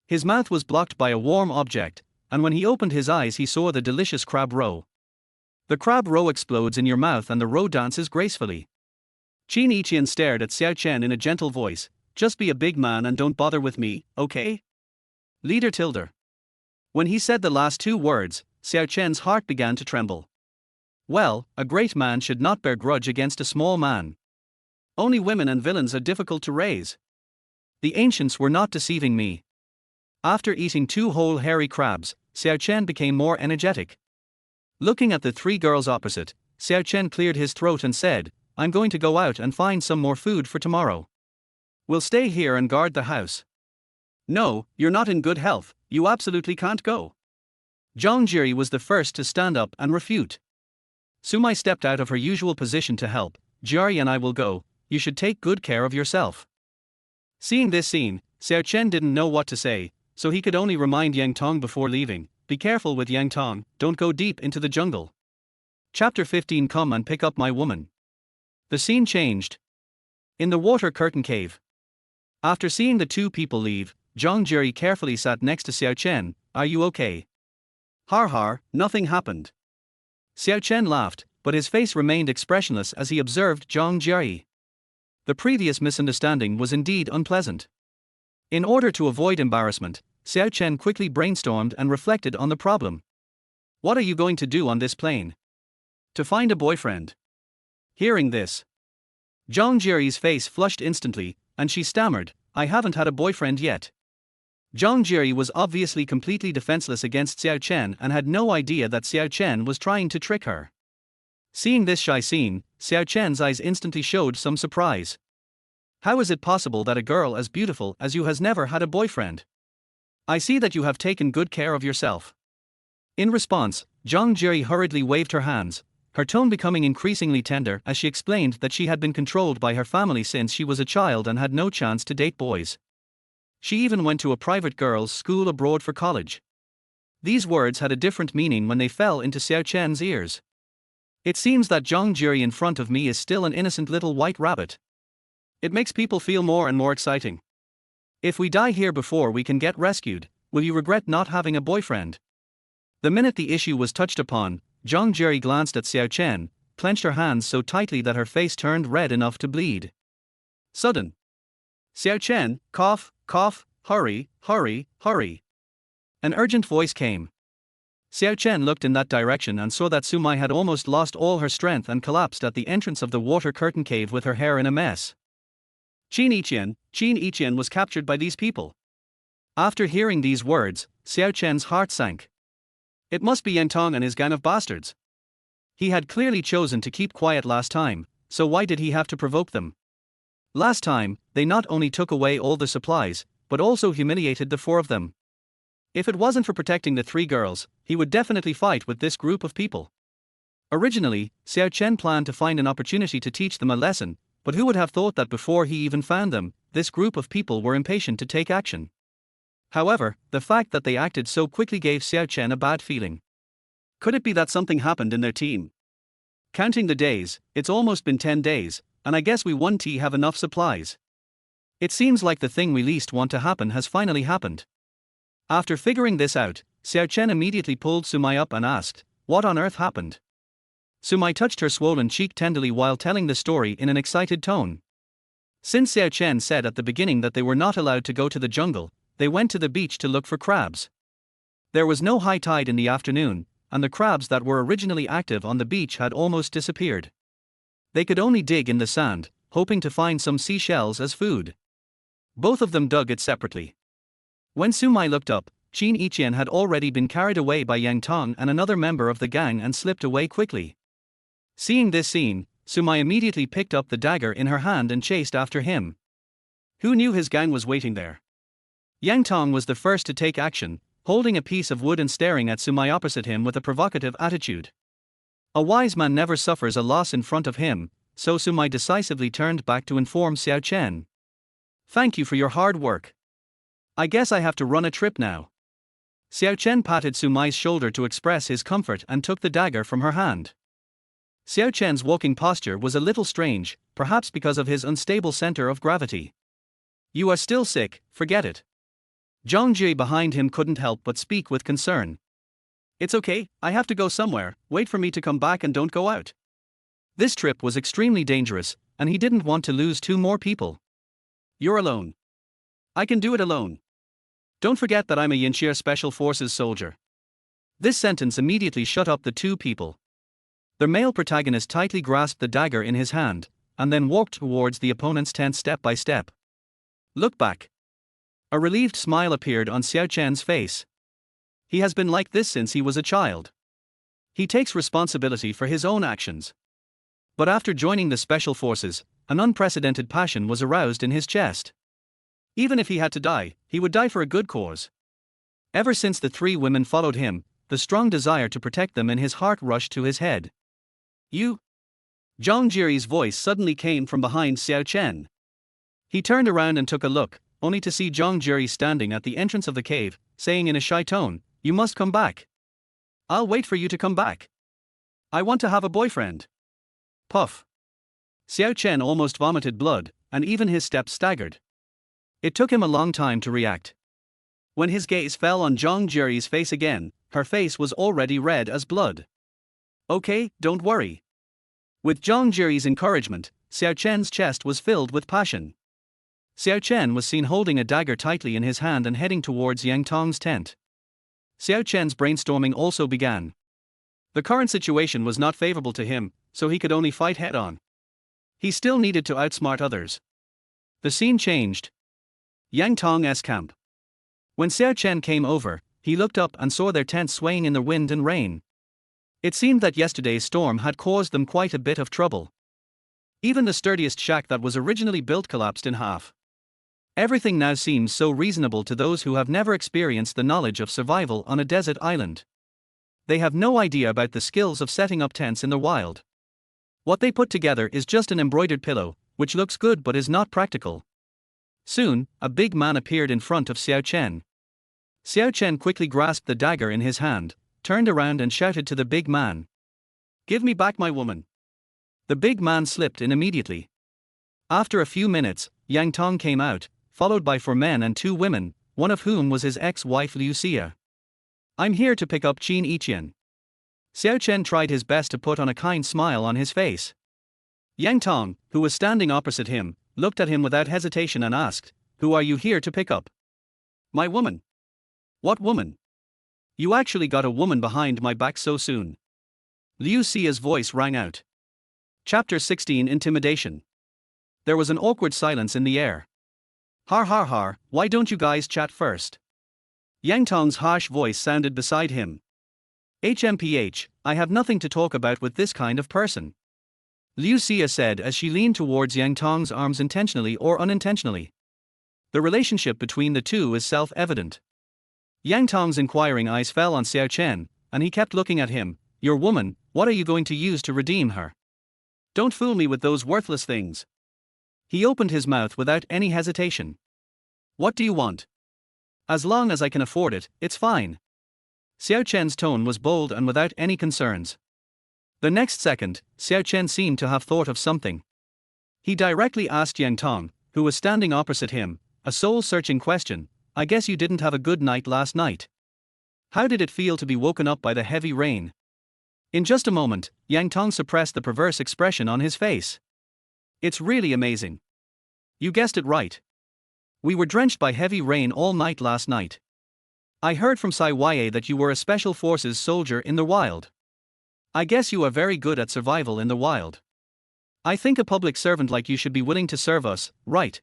His mouth was blocked by a warm object, and when he opened his eyes he saw the delicious crab roe. The crab roe explodes in your mouth and the roe dances gracefully. Qin Yiqian stared at Xiao Chen in a gentle voice, Just be a big man and don't bother with me, okay? Leader Tilder. When he said the last two words, Xiao Chen's heart began to tremble. Well, a great man should not bear grudge against a small man. Only women and villains are difficult to raise. The ancients were not deceiving me. After eating two whole hairy crabs, Xiao Chen became more energetic. Looking at the three girls opposite, Xiao Chen cleared his throat and said, I'm going to go out and find some more food for tomorrow. We'll stay here and guard the house. No, you're not in good health, you absolutely can't go. Zhang Jiri was the first to stand up and refute. Sumai stepped out of her usual position to help. Jiri and I will go, you should take good care of yourself. Seeing this scene, Xiao Chen didn't know what to say, so he could only remind Yang Tong before leaving, Be careful with Yang Tong, don't go deep into the jungle. Chapter 15 Come and pick up my woman. The scene changed. In the water curtain cave. After seeing the two people leave, Zhang Jiri carefully sat next to Xiao Chen. Are you okay? Har, nothing happened. Xiao Chen laughed, but his face remained expressionless as he observed Zhang Jiri. The previous misunderstanding was indeed unpleasant. In order to avoid embarrassment, Xiao Chen quickly brainstormed and reflected on the problem. What are you going to do on this plane? To find a boyfriend. Hearing this, Zhang Jiri's face flushed instantly, and she stammered, I haven't had a boyfriend yet. Zhang Jiri was obviously completely defenseless against Xiao Chen and had no idea that Xiao Chen was trying to trick her. Seeing this shy scene, Xiao Chen's eyes instantly showed some surprise. How is it possible that a girl as beautiful as you has never had a boyfriend? I see that you have taken good care of yourself. In response, Zhang Jiri hurriedly waved her hands, her tone becoming increasingly tender as she explained that she had been controlled by her family since she was a child and had no chance to date boys. She even went to a private girls' school abroad for college. These words had a different meaning when they fell into Xiao Chen's ears. It seems that Zhang Jiri in front of me is still an innocent little white rabbit. It makes people feel more and more exciting. If we die here before we can get rescued, will you regret not having a boyfriend? The minute the issue was touched upon, Zhang Jiri glanced at Xiao Chen, clenched her hands so tightly that her face turned red enough to bleed. Sudden. Xiao Chen, cough, cough, hurry, hurry, hurry. An urgent voice came. Xiao Chen looked in that direction and saw that Sumai had almost lost all her strength and collapsed at the entrance of the water curtain cave with her hair in a mess. Qin Yiqian was captured by these people. After hearing these words, Xiao Chen's heart sank. It must be Yangtong and his gang of bastards. He had clearly chosen to keep quiet last time, so why did he have to provoke them? Last time, they not only took away all the supplies, but also humiliated the four of them. If it wasn't for protecting the three girls, he would definitely fight with this group of people. Originally, Xiao Chen planned to find an opportunity to teach them a lesson, but who would have thought that before he even found them, this group of people were impatient to take action. However, the fact that they acted so quickly gave Xiao Chen a bad feeling. Could it be that something happened in their team? Counting the days, it's almost been 10 days, and I guess we won't have enough supplies. It seems like the thing we least want to happen has finally happened. After figuring this out, Xiao Chen immediately pulled Sumai up and asked, "What on earth happened?" Sumai touched her swollen cheek tenderly while telling the story in an excited tone. Since Xiao Chen said at the beginning that they were not allowed to go to the jungle, they went to the beach to look for crabs. There was no high tide in the afternoon, and the crabs that were originally active on the beach had almost disappeared. They could only dig in the sand, hoping to find some seashells as food. Both of them dug it separately. When Sumai looked up, Qin Yiqian had already been carried away by Yang Tong and another member of the gang and slipped away quickly. Seeing this scene, Sumai immediately picked up the dagger in her hand and chased after him. Who knew his gang was waiting there? Yang Tong was the first to take action, holding a piece of wood and staring at Sumai opposite him with a provocative attitude. A wise man never suffers a loss in front of him, so Sumai decisively turned back to inform Xiao Chen. "Thank you for your hard work. I guess I have to run a trip now." Xiao Chen patted Sumai's shoulder to express his comfort and took the dagger from her hand. Xiao Chen's walking posture was a little strange, perhaps because of his unstable center of gravity. "You are still sick, forget it." Zhang Jiri behind him couldn't help but speak with concern. "It's okay, I have to go somewhere, wait for me to come back and don't go out." This trip was extremely dangerous, and he didn't want to lose two more people. "You're alone. I can do it alone. Don't forget that I'm a Yinxia Special Forces soldier." This sentence immediately shut up the two people. The male protagonist tightly grasped the dagger in his hand, and then walked towards the opponent's tent step by step. "Look back." A relieved smile appeared on Xiao Chen's face. He has been like this since he was a child. He takes responsibility for his own actions. But after joining the Special Forces, an unprecedented passion was aroused in his chest. Even if he had to die, he would die for a good cause. Ever since the three women followed him, the strong desire to protect them in his heart rushed to his head. "You?" Zhang Jiri's voice suddenly came from behind Xiao Chen. He turned around and took a look, only to see Zhang Jiri standing at the entrance of the cave, saying in a shy tone, "You must come back. I'll wait for you to come back. I want to have a boyfriend." Puff. Xiao Chen almost vomited blood, and even his steps staggered. It took him a long time to react. When his gaze fell on Zhang Jiri's face again, her face was already red as blood. "Okay, don't worry." With Zhang Jiri's encouragement, Xiao Chen's chest was filled with passion. Xiao Chen was seen holding a dagger tightly in his hand and heading towards Yang Tong's tent. Xiao Chen's brainstorming also began. The current situation was not favorable to him, so he could only fight head-on. He still needed to outsmart others. The scene changed. Yang Tong's camp. When Xiao Chen came over, he looked up and saw their tent swaying in the wind and rain. It seemed that yesterday's storm had caused them quite a bit of trouble. Even the sturdiest shack that was originally built collapsed in half. Everything now seems so reasonable to those who have never experienced the knowledge of survival on a desert island. They have no idea about the skills of setting up tents in the wild. What they put together is just an embroidered pillow, which looks good but is not practical. Soon, a big man appeared in front of Xiao Chen. Xiao Chen quickly grasped the dagger in his hand, turned around and shouted to the big man. "Give me back my woman." The big man slipped in immediately. After a few minutes, Yang Tong came out, followed by 4 men and 2 women, one of whom was his ex-wife Liu Siya. "I'm here to pick up Qin Yiqian." Xiao Chen tried his best to put on a kind smile on his face. Yang Tong, who was standing opposite him, looked at him without hesitation and asked, "Who are you here to pick up?" "My woman." "What woman? You actually got a woman behind my back so soon?" Liu Siya's voice rang out. Chapter 16 Intimidation. There was an awkward silence in the air. "Har har har, why don't you guys chat first?" Yang Tong's harsh voice sounded beside him. "HMPH, I have nothing to talk about with this kind of person," Liu Siya said as she leaned towards Yang Tong's arms intentionally or unintentionally. The relationship between the two is self-evident. Yang Tong's inquiring eyes fell on Xiao Chen, and he kept looking at him. "Your woman, what are you going to use to redeem her? Don't fool me with those worthless things." He opened his mouth without any hesitation. "What do you want?" "As long as I can afford it, it's fine." Xiao Chen's tone was bold and without any concerns. The next second, Xiao Chen seemed to have thought of something. He directly asked Yang Tong, who was standing opposite him, a soul-searching question. "I guess you didn't have a good night last night. How did it feel to be woken up by the heavy rain?" In just a moment, Yang Tong suppressed the perverse expression on his face. "It's really amazing. You guessed it right. We were drenched by heavy rain all night last night. I heard from Sai Ye that you were a special forces soldier in the wild. I guess you are very good at survival in the wild. I think a public servant like you should be willing to serve us, right?"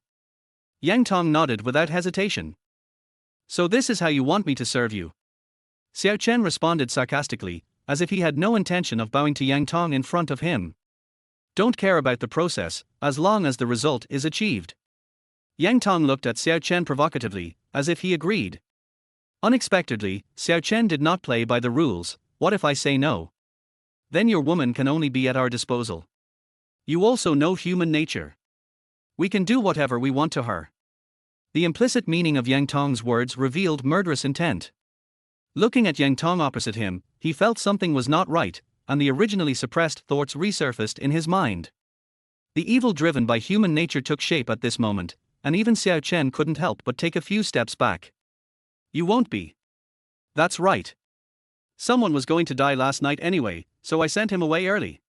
Yang Tong nodded without hesitation. "So this is how you want me to serve you?" Xiao Chen responded sarcastically, as if he had no intention of bowing to Yang Tong in front of him. "Don't care about the process, as long as the result is achieved." Yang Tong looked at Xiao Chen provocatively, as if he agreed. Unexpectedly, Xiao Chen did not play by the rules. "What if I say no? Then your woman can only be at our disposal. You also know human nature. We can do whatever we want to her." The implicit meaning of Yang Tong's words revealed murderous intent. Looking at Yang Tong opposite him, he felt something was not right, and the originally suppressed thoughts resurfaced in his mind. The evil driven by human nature took shape at this moment, and even Xiao Chen couldn't help but take a few steps back. "You won't be." "That's right. Someone was going to die last night anyway, so I sent him away early.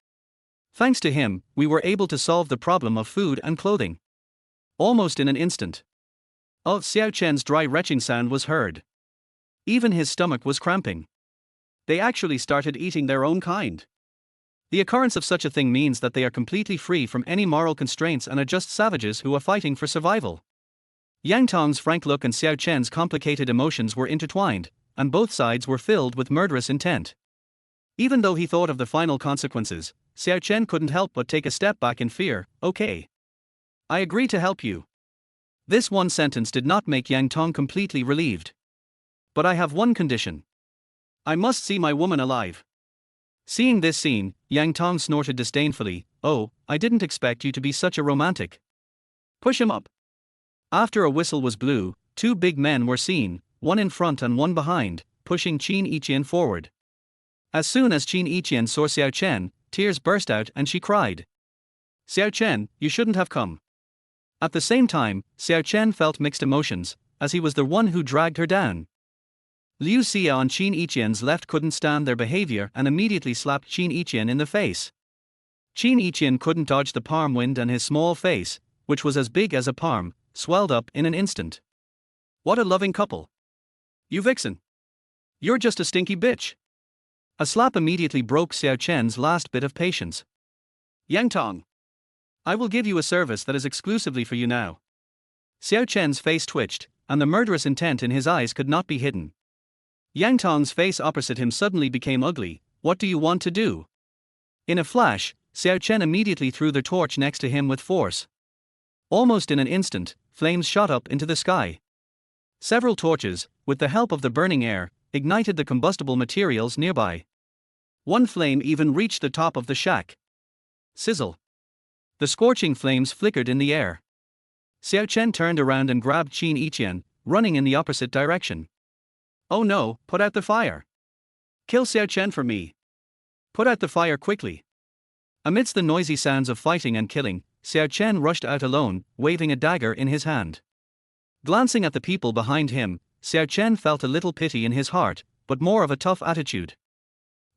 Thanks to him, we were able to solve the problem of food and clothing. Almost in an instant." Oh, Xiao Chen's dry retching sound was heard. Even his stomach was cramping. They actually started eating their own kind. The occurrence of such a thing means that they are completely free from any moral constraints and are just savages who are fighting for survival. Yang Tong's frank look and Xiao Chen's complicated emotions were intertwined, and both sides were filled with murderous intent. Even though he thought of the final consequences, Xiao Chen couldn't help but take a step back in fear. "Okay. I agree to help you." This one sentence did not make Yang Tong completely relieved. "But I have one condition. I must see my woman alive." Seeing this scene, Yang Tong snorted disdainfully. "Oh, I didn't expect you to be such a romantic. Push him up." After a whistle was blew, 2 big men were seen, one in front and one behind, pushing Qin Yiqian forward. As soon as Qin Yiqian saw Xiao Chen, tears burst out and she cried. "Xiao Chen, you shouldn't have come." At the same time, Xiao Chen felt mixed emotions, as he was the one who dragged her down. Liu Siya on Qin Yiqian's left couldn't stand their behavior and immediately slapped Qin Yiqian in the face. Qin Yiqian couldn't dodge the palm wind and his small face, which was as big as a palm, swelled up in an instant. "What a loving couple. You vixen. You're just a stinky bitch." A slap immediately broke Xiao Chen's last bit of patience. "Yang Tong, I will give you a service that is exclusively for you now." Xiao Chen's face twitched, and the murderous intent in his eyes could not be hidden. Yang Tong's face opposite him suddenly became ugly. "What do you want to do?" In a flash, Xiao Chen immediately threw the torch next to him with force. Almost in an instant, flames shot up into the sky. Several torches, with the help of the burning air, ignited the combustible materials nearby. One flame even reached the top of the shack. Sizzle. The scorching flames flickered in the air. Xiao Chen turned around and grabbed Qin Yiqian, running in the opposite direction. Oh no, put out the fire. Kill Xiao Chen for me. Put out the fire quickly. Amidst the noisy sounds of fighting and killing, Xiao Chen rushed out alone, waving a dagger in his hand. Glancing at the people behind him, Xiao Chen felt a little pity in his heart, but more of a tough attitude.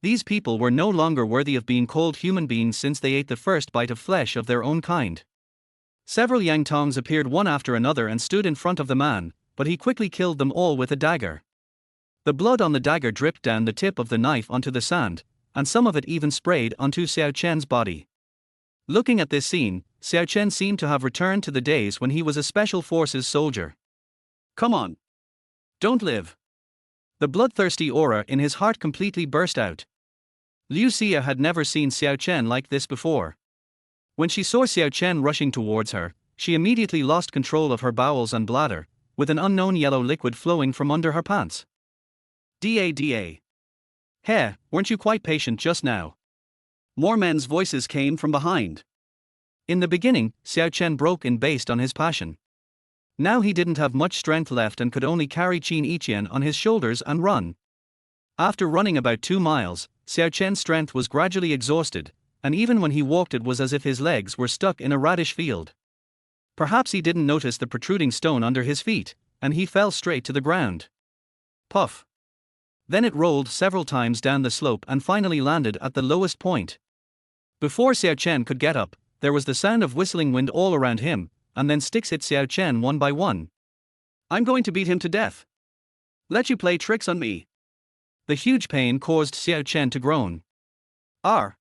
These people were no longer worthy of being called human beings since they ate the first bite of flesh of their own kind. Several Yang Tongs appeared one after another and stood in front of the man, but he quickly killed them all with a dagger. The blood on the dagger dripped down the tip of the knife onto the sand, and some of it even sprayed onto Xiao Chen's body. Looking at this scene, Xiao Chen seemed to have returned to the days when he was a special forces soldier. Come on. Don't live. The bloodthirsty aura in his heart completely burst out. Liu Siya had never seen Xiao Chen like this before. When she saw Xiao Chen rushing towards her, she immediately lost control of her bowels and bladder, with an unknown yellow liquid flowing from under her pants. Da. Heh, weren't you quite patient just now? More men's voices came from behind. In the beginning, Xiao Chen broke in based on his passion. Now he didn't have much strength left and could only carry Qin Yiqian on his shoulders and run. After running about 2 miles, Xiao Chen's strength was gradually exhausted, and even when he walked it was as if his legs were stuck in a radish field. Perhaps he didn't notice the protruding stone under his feet, and he fell straight to the ground. Puff. Then it rolled several times down the slope and finally landed at the lowest point. Before Xiao Chen could get up, there was the sound of whistling wind all around him, and then sticks hit Xiao Chen one by one. I'm going to beat him to death. Let you play tricks on me. The huge pain caused Xiao Chen to groan. Arr!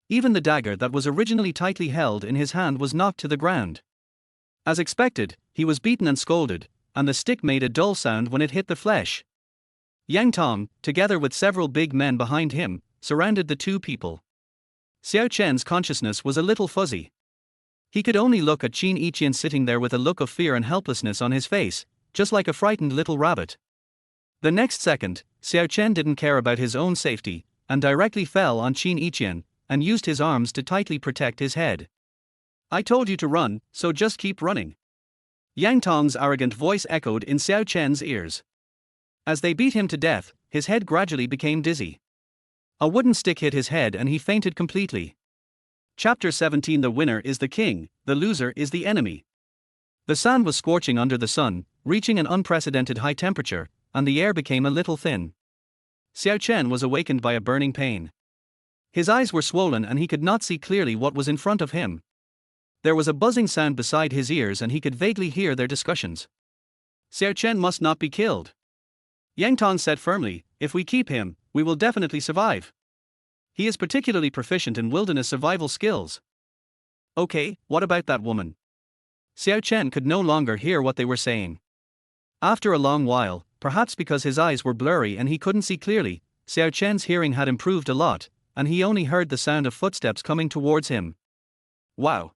Even the dagger that was originally tightly held in his hand was knocked to the ground. As expected, he was beaten and scolded, and the stick made a dull sound when it hit the flesh. Yang Tong, together with several big men behind him, surrounded the two people. Xiao Chen's consciousness was a little fuzzy. He could only look at Qin Yiqian sitting there with a look of fear and helplessness on his face, just like a frightened little rabbit. The next second, Xiao Chen didn't care about his own safety, and directly fell on Qin Yiqian, and used his arms to tightly protect his head. I told you to run, so just keep running. Yang Tong's arrogant voice echoed in Xiao Chen's ears. As they beat him to death, his head gradually became dizzy. A wooden stick hit his head and he fainted completely. Chapter 17. The winner is the king, the loser is the enemy. The sand was scorching under the sun, reaching an unprecedented high temperature, and the air became a little thin. Xiao Chen was awakened by a burning pain. His eyes were swollen and he could not see clearly what was in front of him. There was a buzzing sound beside his ears and he could vaguely hear their discussions. Xiao Chen must not be killed. Yang Tong said firmly, if we keep him, we will definitely survive. He is particularly proficient in wilderness survival skills. Okay, what about that woman? Xiao Chen could no longer hear what they were saying. After a long while, perhaps because his eyes were blurry and he couldn't see clearly, Xiao Chen's hearing had improved a lot, and he only heard the sound of footsteps coming towards him. Wow.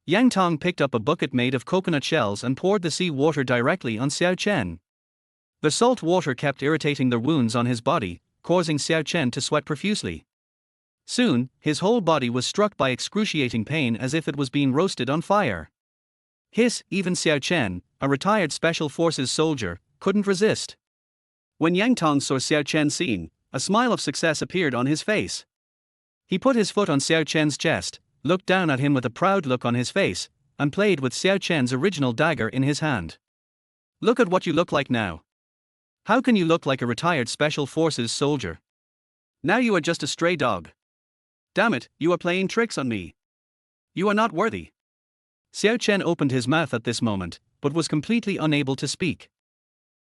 Yang Tong picked up a bucket made of coconut shells and poured the sea water directly on Xiao Chen. The salt water kept irritating the wounds on his body, causing Xiao Chen to sweat profusely. Soon, his whole body was struck by excruciating pain as if it was being roasted on fire. Hiss, even Xiao Chen, a retired special forces soldier, couldn't resist. When Yang Tong saw Xiao Chen's scene, a smile of success appeared on his face. He put his foot on Xiao Chen's chest, looked down at him with a proud look on his face, and played with Xiao Chen's original dagger in his hand. Look at what you look like now. How can you look like a retired special forces soldier? Now you are just a stray dog. Damn it, you are playing tricks on me. You are not worthy. Xiao Chen opened his mouth at this moment, but was completely unable to speak.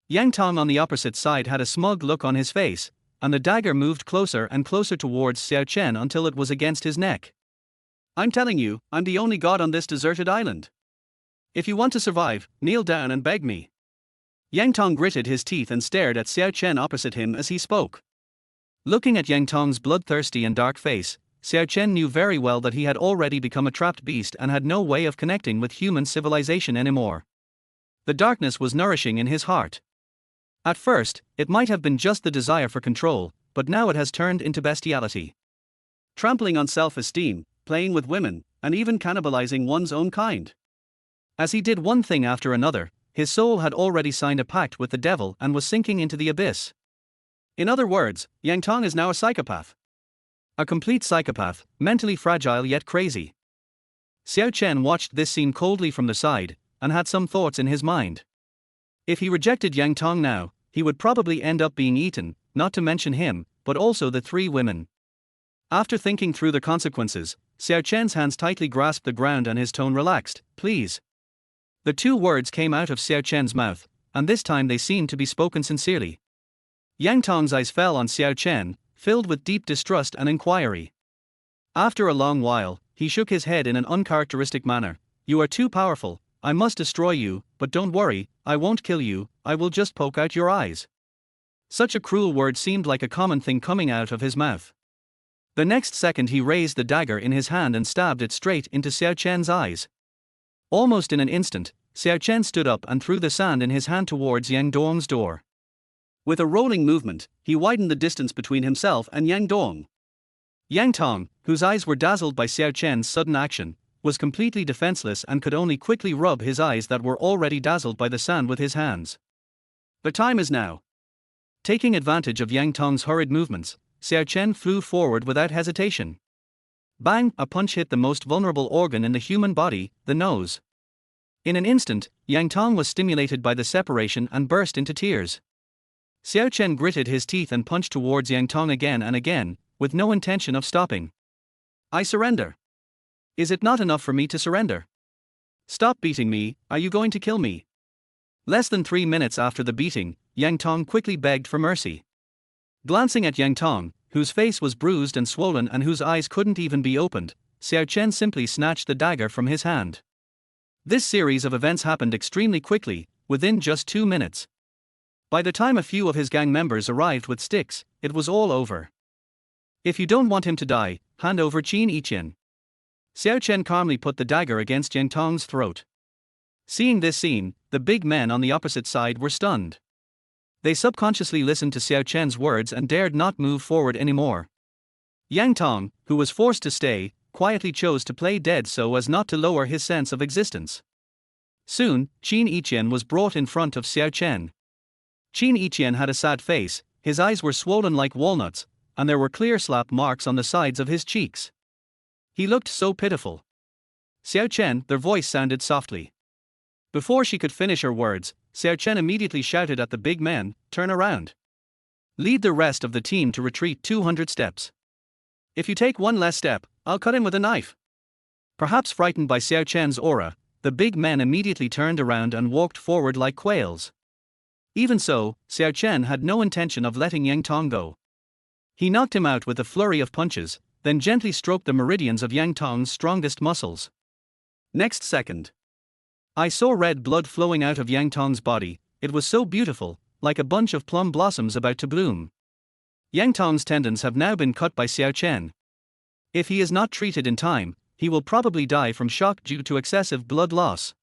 Yang Tong on the opposite side had a smug look on his face, and the dagger moved closer and closer towards Xiao Chen until it was against his neck. I'm telling you, I'm the only god on this deserted island. If you want to survive, kneel down and beg me. Yang Tong gritted his teeth and stared at Xiao Chen opposite him as he spoke. Looking at Yang Tong's bloodthirsty and dark face, Xiao Chen knew very well that he had already become a trapped beast and had no way of connecting with human civilization anymore. The darkness was nourishing in his heart. At first, it might have been just the desire for control, but now it has turned into bestiality. Trampling on self-esteem, playing with women, and even cannibalizing one's own kind. As he did one thing after another, his soul had already signed a pact with the devil and was sinking into the abyss. In other words, Yang Tong is now a psychopath. A complete psychopath, mentally fragile yet crazy. Xiao Chen watched this scene coldly from the side, and had some thoughts in his mind. If he rejected Yang Tong now, he would probably end up being eaten, not to mention him, but also the three women. After thinking through the consequences, Xiao Chen's hands tightly grasped the ground and his tone relaxed. Please. The two words came out of Xiao Chen's mouth, and this time they seemed to be spoken sincerely. Yang Tong's eyes fell on Xiao Chen, filled with deep distrust and inquiry. After a long while, he shook his head in an uncharacteristic manner. You are too powerful, I must destroy you, but don't worry, I won't kill you, I will just poke out your eyes. Such a cruel word seemed like a common thing coming out of his mouth. The next second he raised the dagger in his hand and stabbed it straight into Xiao Chen's eyes. Almost in an instant, Xiao Chen stood up and threw the sand in his hand towards Yang Dong's door. With a rolling movement, he widened the distance between himself and Yang Dong. Yang Tong, whose eyes were dazzled by Xiao Chen's sudden action, was completely defenseless and could only quickly rub his eyes that were already dazzled by the sand with his hands. The time is now. Taking advantage of Yang Tong's hurried movements, Xiao Chen flew forward without hesitation. Bang! A punch hit the most vulnerable organ in the human body, the nose. In an instant, Yang Tong was stimulated by the separation and burst into tears. Xiao Chen gritted his teeth and punched towards Yang Tong again and again, with no intention of stopping. I surrender. Is it not enough for me to surrender? Stop beating me, are you going to kill me? Less than 3 minutes after the beating, Yang Tong quickly begged for mercy. Glancing at Yang Tong, whose face was bruised and swollen and whose eyes couldn't even be opened, Xiao Chen simply snatched the dagger from his hand. This series of events happened extremely quickly, within just 2 minutes. By the time a few of his gang members arrived with sticks, it was all over. If you don't want him to die, hand over Qin Yiqian. Xiao Chen calmly put the dagger against Yang Tong's throat. Seeing this scene, the big men on the opposite side were stunned. They subconsciously listened to Xiao Chen's words and dared not move forward anymore. Yang Tong, who was forced to stay, quietly chose to play dead so as not to lower his sense of existence. Soon, Qin Yiqian was brought in front of Xiao Chen. Qin Yiqian had a sad face, his eyes were swollen like walnuts, and there were clear slap marks on the sides of his cheeks. He looked so pitiful. Xiao Chen, their voice sounded softly. Before she could finish her words, Xiao Chen immediately shouted at the big men, turn around. Lead the rest of the team to retreat 200 steps. If you take one less step, I'll cut him with a knife. Perhaps frightened by Xiao Chen's aura, the big men immediately turned around and walked forward like quails. Even so, Xiao Chen had no intention of letting Yang Tong go. He knocked him out with a flurry of punches, then gently stroked the meridians of Yang Tong's strongest muscles. Next second, I saw red blood flowing out of Yang Tong's body. It was so beautiful, like a bunch of plum blossoms about to bloom. Yang Tong's tendons have now been cut by Xiao Chen. If he is not treated in time, he will probably die from shock due to excessive blood loss.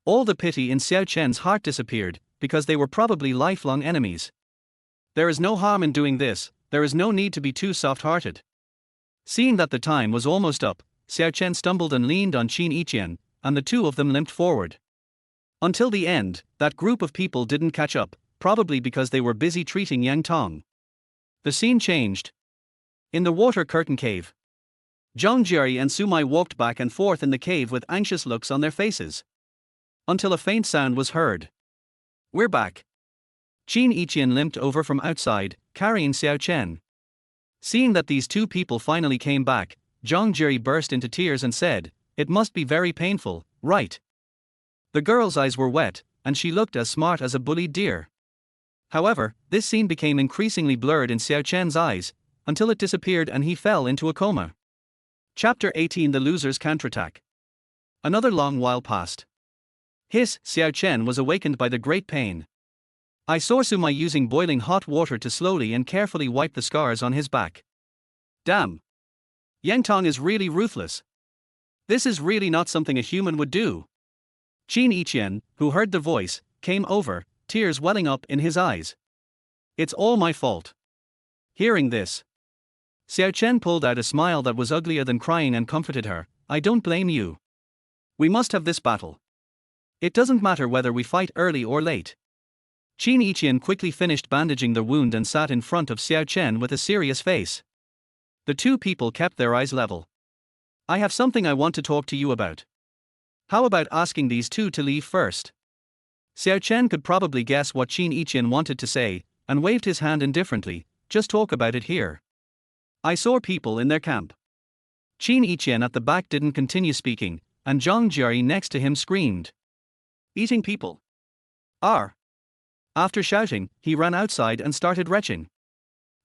All the pity in Xiao Chen's heart disappeared, because they were probably lifelong enemies. There is no harm in doing this, there is no need to be too soft-hearted. Seeing that the time was almost up, Xiao Chen stumbled and leaned on Qin Yiqian, and the two of them limped forward. Until the end, that group of people didn't catch up, probably because they were busy treating Yang Tong. The scene changed. In the water curtain cave, Zhang Jie and Su Mai walked back and forth in the cave with anxious looks on their faces. Until a faint sound was heard. We're back. Qin Yiqian limped over from outside, carrying Xiao Chen. Seeing that these two people finally came back, Zhang Jie burst into tears and said, it must be very painful, right? The girl's eyes were wet, and she looked as smart as a bullied deer. However, this scene became increasingly blurred in Xiao Chen's eyes, until it disappeared and he fell into a coma. Chapter 18: The Loser's Counterattack. Another long while passed. Xiao Chen was awakened by the great pain. I saw Su Mai using boiling hot water to slowly and carefully wipe the scars on his back. Damn! Yang Tong is really ruthless. This is really not something a human would do. Qin Yiqian, who heard the voice, came over, tears welling up in his eyes. It's all my fault. Hearing this, Xiao Chen pulled out a smile that was uglier than crying and comforted her. I don't blame you. We must have this battle. It doesn't matter whether we fight early or late. Qin Yiqian quickly finished bandaging the wound and sat in front of Xiao Chen with a serious face. The two people kept their eyes level. I have something I want to talk to you about. How about asking these two to leave first? Xiao Chen could probably guess what Qin Yiqian wanted to say, and waved his hand indifferently. Just talk about it here. I saw people in their camp. Qin Yiqian at the back didn't continue speaking, and Zhang Jiari next to him screamed. Eating people. R. After shouting, he ran outside and started retching.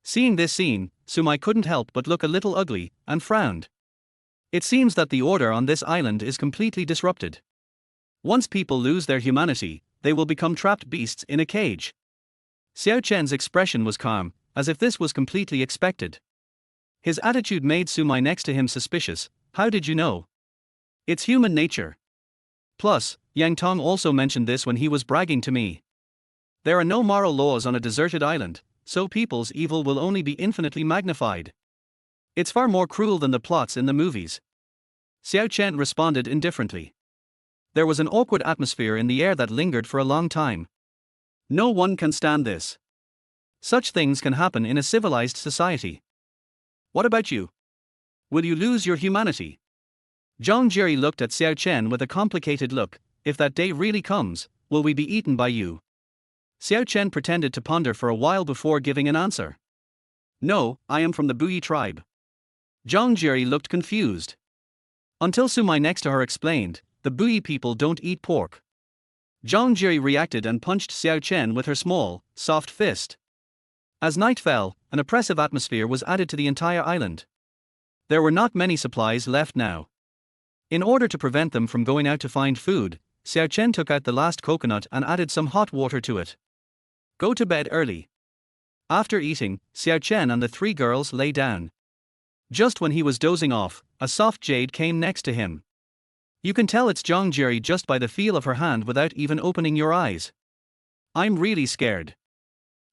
Seeing this scene, Sumai couldn't help but look a little ugly, and frowned. It seems that the order on this island is completely disrupted. Once people lose their humanity, they will become trapped beasts in a cage. Xiao Chen's expression was calm, as if this was completely expected. His attitude made Sumai next to him suspicious. How did you know? It's human nature. Plus, Yang Tong also mentioned this when he was bragging to me. There are no moral laws on a deserted island, so people's evil will only be infinitely magnified. It's far more cruel than the plots in the movies. Xiao Chen responded indifferently. There was an awkward atmosphere in the air that lingered for a long time. No one can stand this. Such things can happen in a civilized society. What about you? Will you lose your humanity? Zhang Jiri looked at Xiao Chen with a complicated look. If that day really comes, will we be eaten by you? Xiao Chen pretended to ponder for a while before giving an answer. No, I am from the Buyi tribe. Zhang Jiri looked confused. Until Sumai next to her explained, the Buyi people don't eat pork. Zhang Jiri reacted and punched Xiao Chen with her small, soft fist. As night fell, an oppressive atmosphere was added to the entire island. There were not many supplies left now. In order to prevent them from going out to find food, Xiao Chen took out the last coconut and added some hot water to it. Go to bed early. After eating, Xiao Chen and the three girls lay down. Just when he was dozing off, a soft jade came next to him. You can tell it's Zhang Jiri just by the feel of her hand without even opening your eyes. I'm really scared.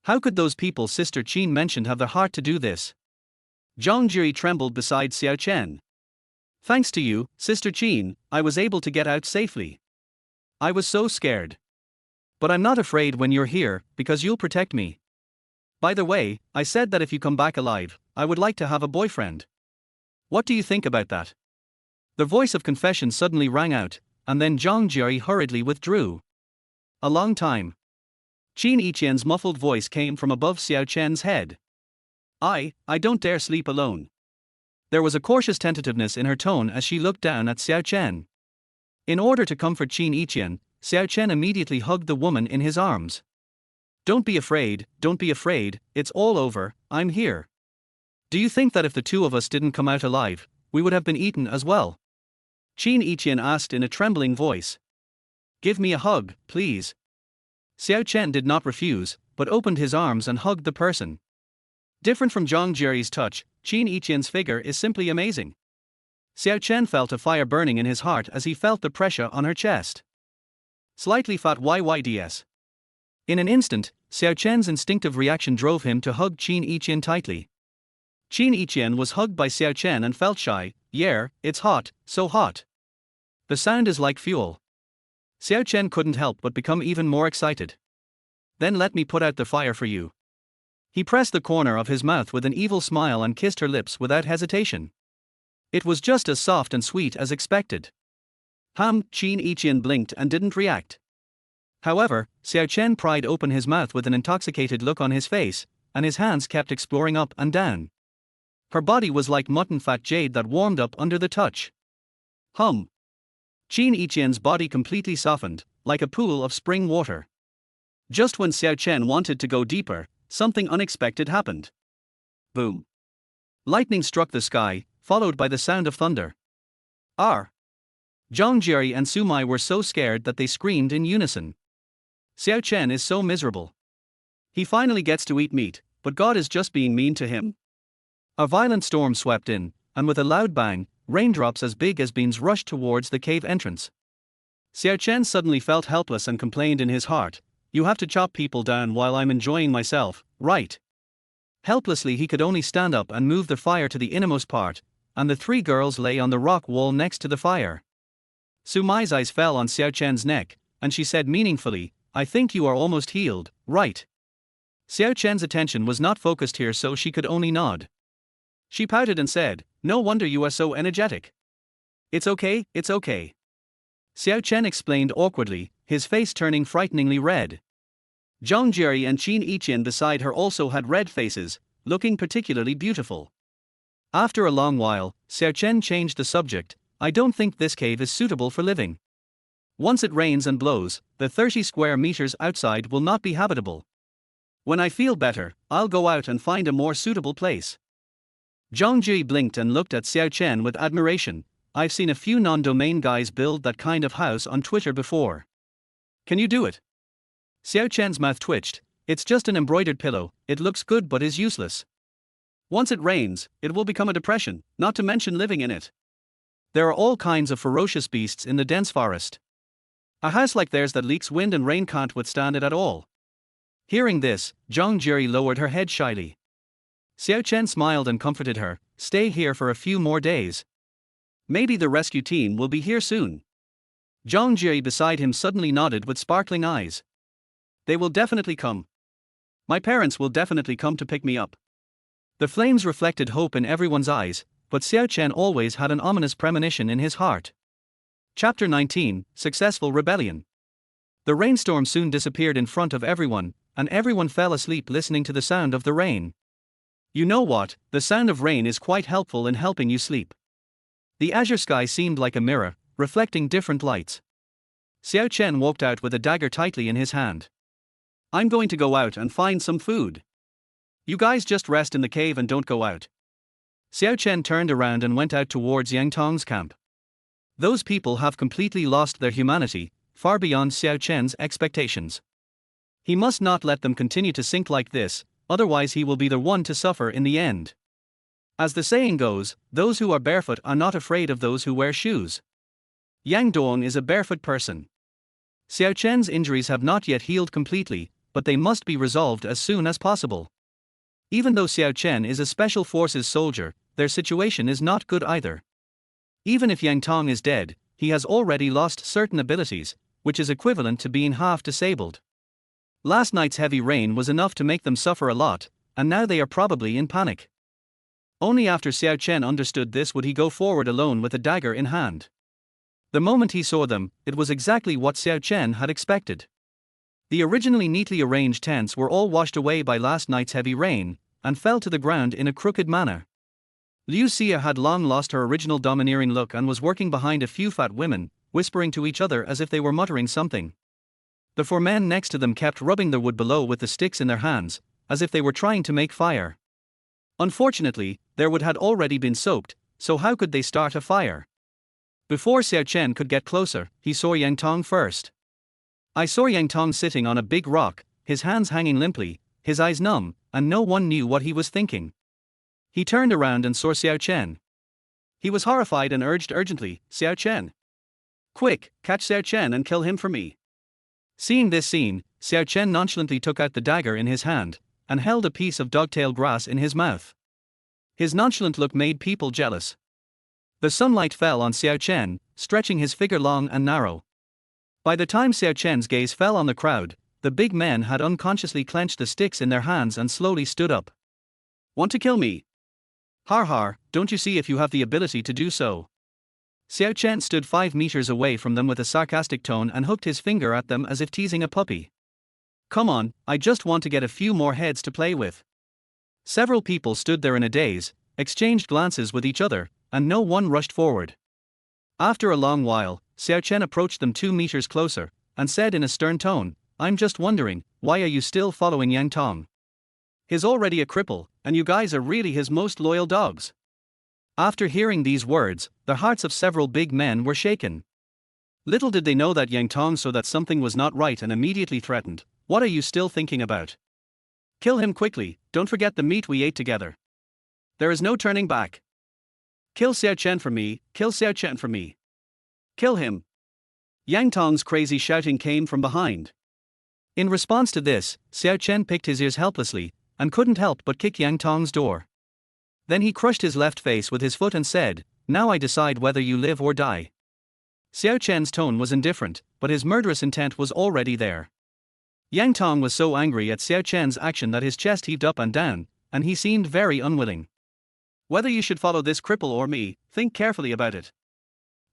How could those people Sister Qin mentioned have the heart to do this? Zhang Jiri trembled beside Xiao Chen. Thanks to you, Sister Qin, I was able to get out safely. I was so scared. But I'm not afraid when you're here, because you'll protect me. By the way, I said that if you come back alive, I would like to have a boyfriend. What do you think about that? The voice of confession suddenly rang out, and then Zhang Jiri hurriedly withdrew. A long time. Qin Yiqian's muffled voice came from above Xiao Chen's head. I don't dare sleep alone. There was a cautious tentativeness in her tone as she looked down at Xiao Chen. In order to comfort Qin Yiqian, Xiao Chen immediately hugged the woman in his arms. Don't be afraid, it's all over, I'm here. Do you think that if the two of us didn't come out alive, we would have been eaten as well? Qin Yiqian asked in a trembling voice. Give me a hug, please. Xiao Chen did not refuse, but opened his arms and hugged the person. Different from Zhang Jiri's touch, Qin Yiqian's figure is simply amazing. Xiao Chen felt a fire burning in his heart as he felt the pressure on her chest. Slightly fat YYDS. In an instant, Xiao Chen's instinctive reaction drove him to hug Qin Yiqian tightly. Qin Yiqian was hugged by Xiao Chen and felt shy. Yeah, it's hot, so hot. The sound is like fuel. Xiao Chen couldn't help but become even more excited. Then let me put out the fire for you. He pressed the corner of his mouth with an evil smile and kissed her lips without hesitation. It was just as soft and sweet as expected. Qin Yiqian blinked and didn't react. However, Xiao Chen pried open his mouth with an intoxicated look on his face, and his hands kept exploring up and down. Her body was like mutton fat jade that warmed up under the touch. Qin Yiqian's body completely softened, like a pool of spring water. Just when Xiao Chen wanted to go deeper, something unexpected happened. Boom. Lightning struck the sky, followed by the sound of thunder. Zhang Jiri and Sumai were so scared that they screamed in unison. Xiao Chen is so miserable. He finally gets to eat meat, but God is just being mean to him. A violent storm swept in, and with a loud bang, raindrops as big as beans rushed towards the cave entrance. Xiao Chen suddenly felt helpless and complained in his heart, "You have to chop people down while I'm enjoying myself, right?" Helplessly he could only stand up and move the fire to the innermost part, and the three girls lay on the rock wall next to the fire. Su Mai's eyes fell on Xiao Chen's neck, and she said meaningfully, "I think you are almost healed, right?" Xiao Chen's attention was not focused here, so she could only nod. She pouted and said, "No wonder you are so energetic. It's okay, it's okay." Xiao Chen explained awkwardly, his face turning frighteningly red. Zhang Jie and Qin Yiqian beside her also had red faces, looking particularly beautiful. After a long while, Xiao Chen changed the subject. "I don't think this cave is suitable for living. Once it rains and blows, the 30 square meters outside will not be habitable. When I feel better, I'll go out and find a more suitable place." Zhang Jie blinked and looked at Xiao Chen with admiration. "I've seen a few non-domain guys build that kind of house on Twitter before. Can you do it?" Xiao Chen's mouth twitched. "It's just an embroidered pillow, it looks good but is useless. Once it rains, it will become a depression, not to mention living in it. There are all kinds of ferocious beasts in the dense forest. A house like theirs that leaks wind and rain can't withstand it at all." Hearing this, Zhang Jie lowered her head shyly. Xiao Chen smiled and comforted her, "Stay here for a few more days. Maybe the rescue team will be here soon." Zhang Jie beside him suddenly nodded with sparkling eyes. "They will definitely come. My parents will definitely come to pick me up." The flames reflected hope in everyone's eyes, but Xiao Chen always had an ominous premonition in his heart. Chapter 19, Successful Rebellion. The rainstorm soon disappeared in front of everyone, and everyone fell asleep listening to the sound of the rain. You know what, the sound of rain is quite helpful in helping you sleep. The azure sky seemed like a mirror, reflecting different lights. Xiao Chen walked out with a dagger tightly in his hand. "I'm going to go out and find some food. You guys just rest in the cave and don't go out." Xiao Chen turned around and went out towards Yang Tong's camp. Those people have completely lost their humanity, far beyond Xiao Chen's expectations. He must not let them continue to sink like this, otherwise he will be the one to suffer in the end. As the saying goes, those who are barefoot are not afraid of those who wear shoes. Yang Dong is a barefoot person. Xiao Chen's injuries have not yet healed completely, but they must be resolved as soon as possible. Even though Xiao Chen is a special forces soldier, their situation is not good either. Even if Yang Tong is dead, he has already lost certain abilities, which is equivalent to being half disabled. Last night's heavy rain was enough to make them suffer a lot, and now they are probably in panic. Only after Xiao Chen understood this would he go forward alone with a dagger in hand. The moment he saw them, it was exactly what Xiao Chen had expected. The originally neatly arranged tents were all washed away by last night's heavy rain, and fell to the ground in a crooked manner. Liu Siya had long lost her original domineering look and was working behind a few fat women, whispering to each other as if they were muttering something. The four men next to them kept rubbing the wood below with the sticks in their hands, as if they were trying to make fire. Unfortunately, their wood had already been soaked, so how could they start a fire? Before Xiao Chen could get closer, he saw Yang Tong first. I saw Yang Tong sitting on a big rock, his hands hanging limply, his eyes numb, and no one knew what he was thinking. He turned around and saw Xiao Chen. He was horrified and urged urgently, "Xiao Chen! Quick, catch Xiao Chen and kill him for me." Seeing this scene, Xiao Chen nonchalantly took out the dagger in his hand, and held a piece of dogtail grass in his mouth. His nonchalant look made people jealous. The sunlight fell on Xiao Chen, stretching his figure long and narrow. By the time Xiao Chen's gaze fell on the crowd, the big men had unconsciously clenched the sticks in their hands and slowly stood up. "Want to kill me? Har har, don't you see if you have the ability to do so?" Xiao Chen stood 5 meters away from them with a sarcastic tone and hooked his finger at them as if teasing a puppy. "Come on, I just want to get a few more heads to play with." Several people stood there in a daze, exchanged glances with each other, and no one rushed forward. After a long while, Xiao Chen approached them 2 meters closer, and said in a stern tone, "I'm just wondering, why are you still following Yang Tong? He's already a cripple, and you guys are really his most loyal dogs." After hearing these words, the hearts of several big men were shaken. Little did they know that Yang Tong saw that something was not right and immediately threatened, "What are you still thinking about? Kill him quickly, don't forget the meat we ate together. There is no turning back." Kill Xiao Chen for me, kill Xiao Chen for me. Kill him. Yang Tong's crazy shouting came from behind. In response to this, Xiao Chen picked his ears helplessly, and couldn't help but kick Yang Tong's door. Then he crushed his left face with his foot and said, "Now I decide whether you live or die." Xiao Chen's tone was indifferent, but his murderous intent was already there. Yang Tong was so angry at Xiao Chen's action that his chest heaved up and down, and he seemed very unwilling. "Whether you should follow this cripple or me, think carefully about it."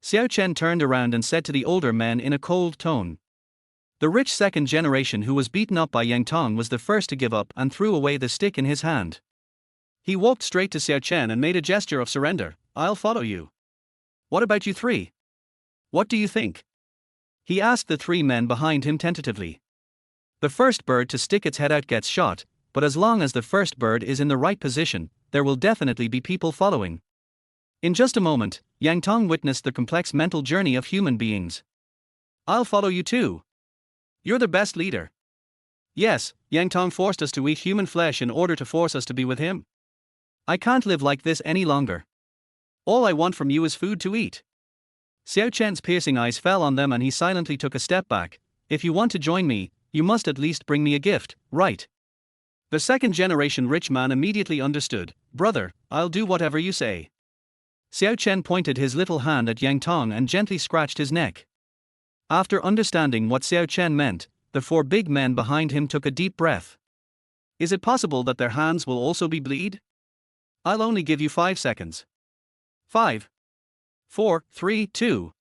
Xiao Chen turned around and said to the older men in a cold tone. The rich second generation who was beaten up by Yang Tong was the first to give up and threw away the stick in his hand. He walked straight to Xiao Chen and made a gesture of surrender. "I'll follow you. What about you three? What do you think?" He asked the three men behind him tentatively. "The first bird to stick its head out gets shot, but as long as the first bird is in the right position, there will definitely be people following." In just a moment, Yang Tong witnessed the complex mental journey of human beings. "I'll follow you too. You're the best leader." "Yes, Yang Tong forced us to eat human flesh in order to force us to be with him. I can't live like this any longer. All I want from you is food to eat." Xiao Chen's piercing eyes fell on them and he silently took a step back. "If you want to join me, you must at least bring me a gift, right?" The second generation rich man immediately understood. "Brother, I'll do whatever you say." Xiao Chen pointed his little hand at Yang Tong and gently scratched his neck. After understanding what Xiao Chen meant, the four big men behind him took a deep breath. "Is it possible that their hands will also be bleed? I'll only give you 5 seconds. 5, 4, 3, 2.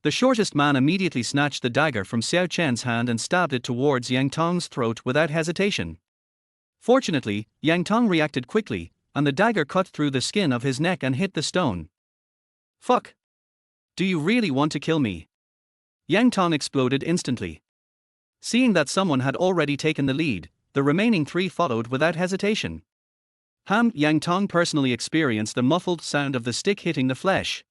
The shortest man immediately snatched the dagger from Xiao Chen's hand and stabbed it towards Yang Tong's throat without hesitation. Fortunately, Yang Tong reacted quickly, and the dagger cut through the skin of his neck and hit the stone. "Fuck! Do you really want to kill me?" Yang Tong exploded instantly. Seeing that someone had already taken the lead, the remaining three followed without hesitation. Yang Tong personally experienced the muffled sound of the stick hitting the flesh.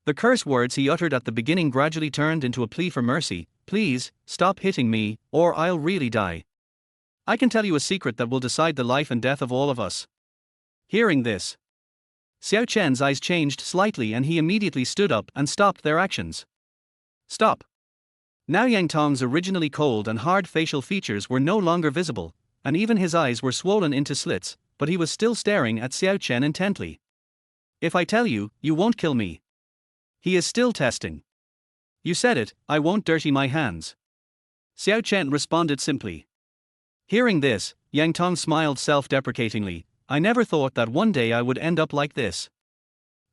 The curse words he uttered at the beginning gradually turned into a plea for mercy. "Please, stop hitting me, or I'll really die. I can tell you a secret that will decide the life and death of all of us." Hearing this, Xiao Chen's eyes changed slightly and he immediately stood up and stopped their actions. "Stop." Now Yang Tong's originally cold and hard facial features were no longer visible, and even his eyes were swollen into slits, but he was still staring at Xiao Chen intently. "If I tell you, you won't kill me." He is still testing. "You said it, I won't dirty my hands." Xiao Chen responded simply. Hearing this, Yang Tong smiled self-deprecatingly. "I never thought that one day I would end up like this."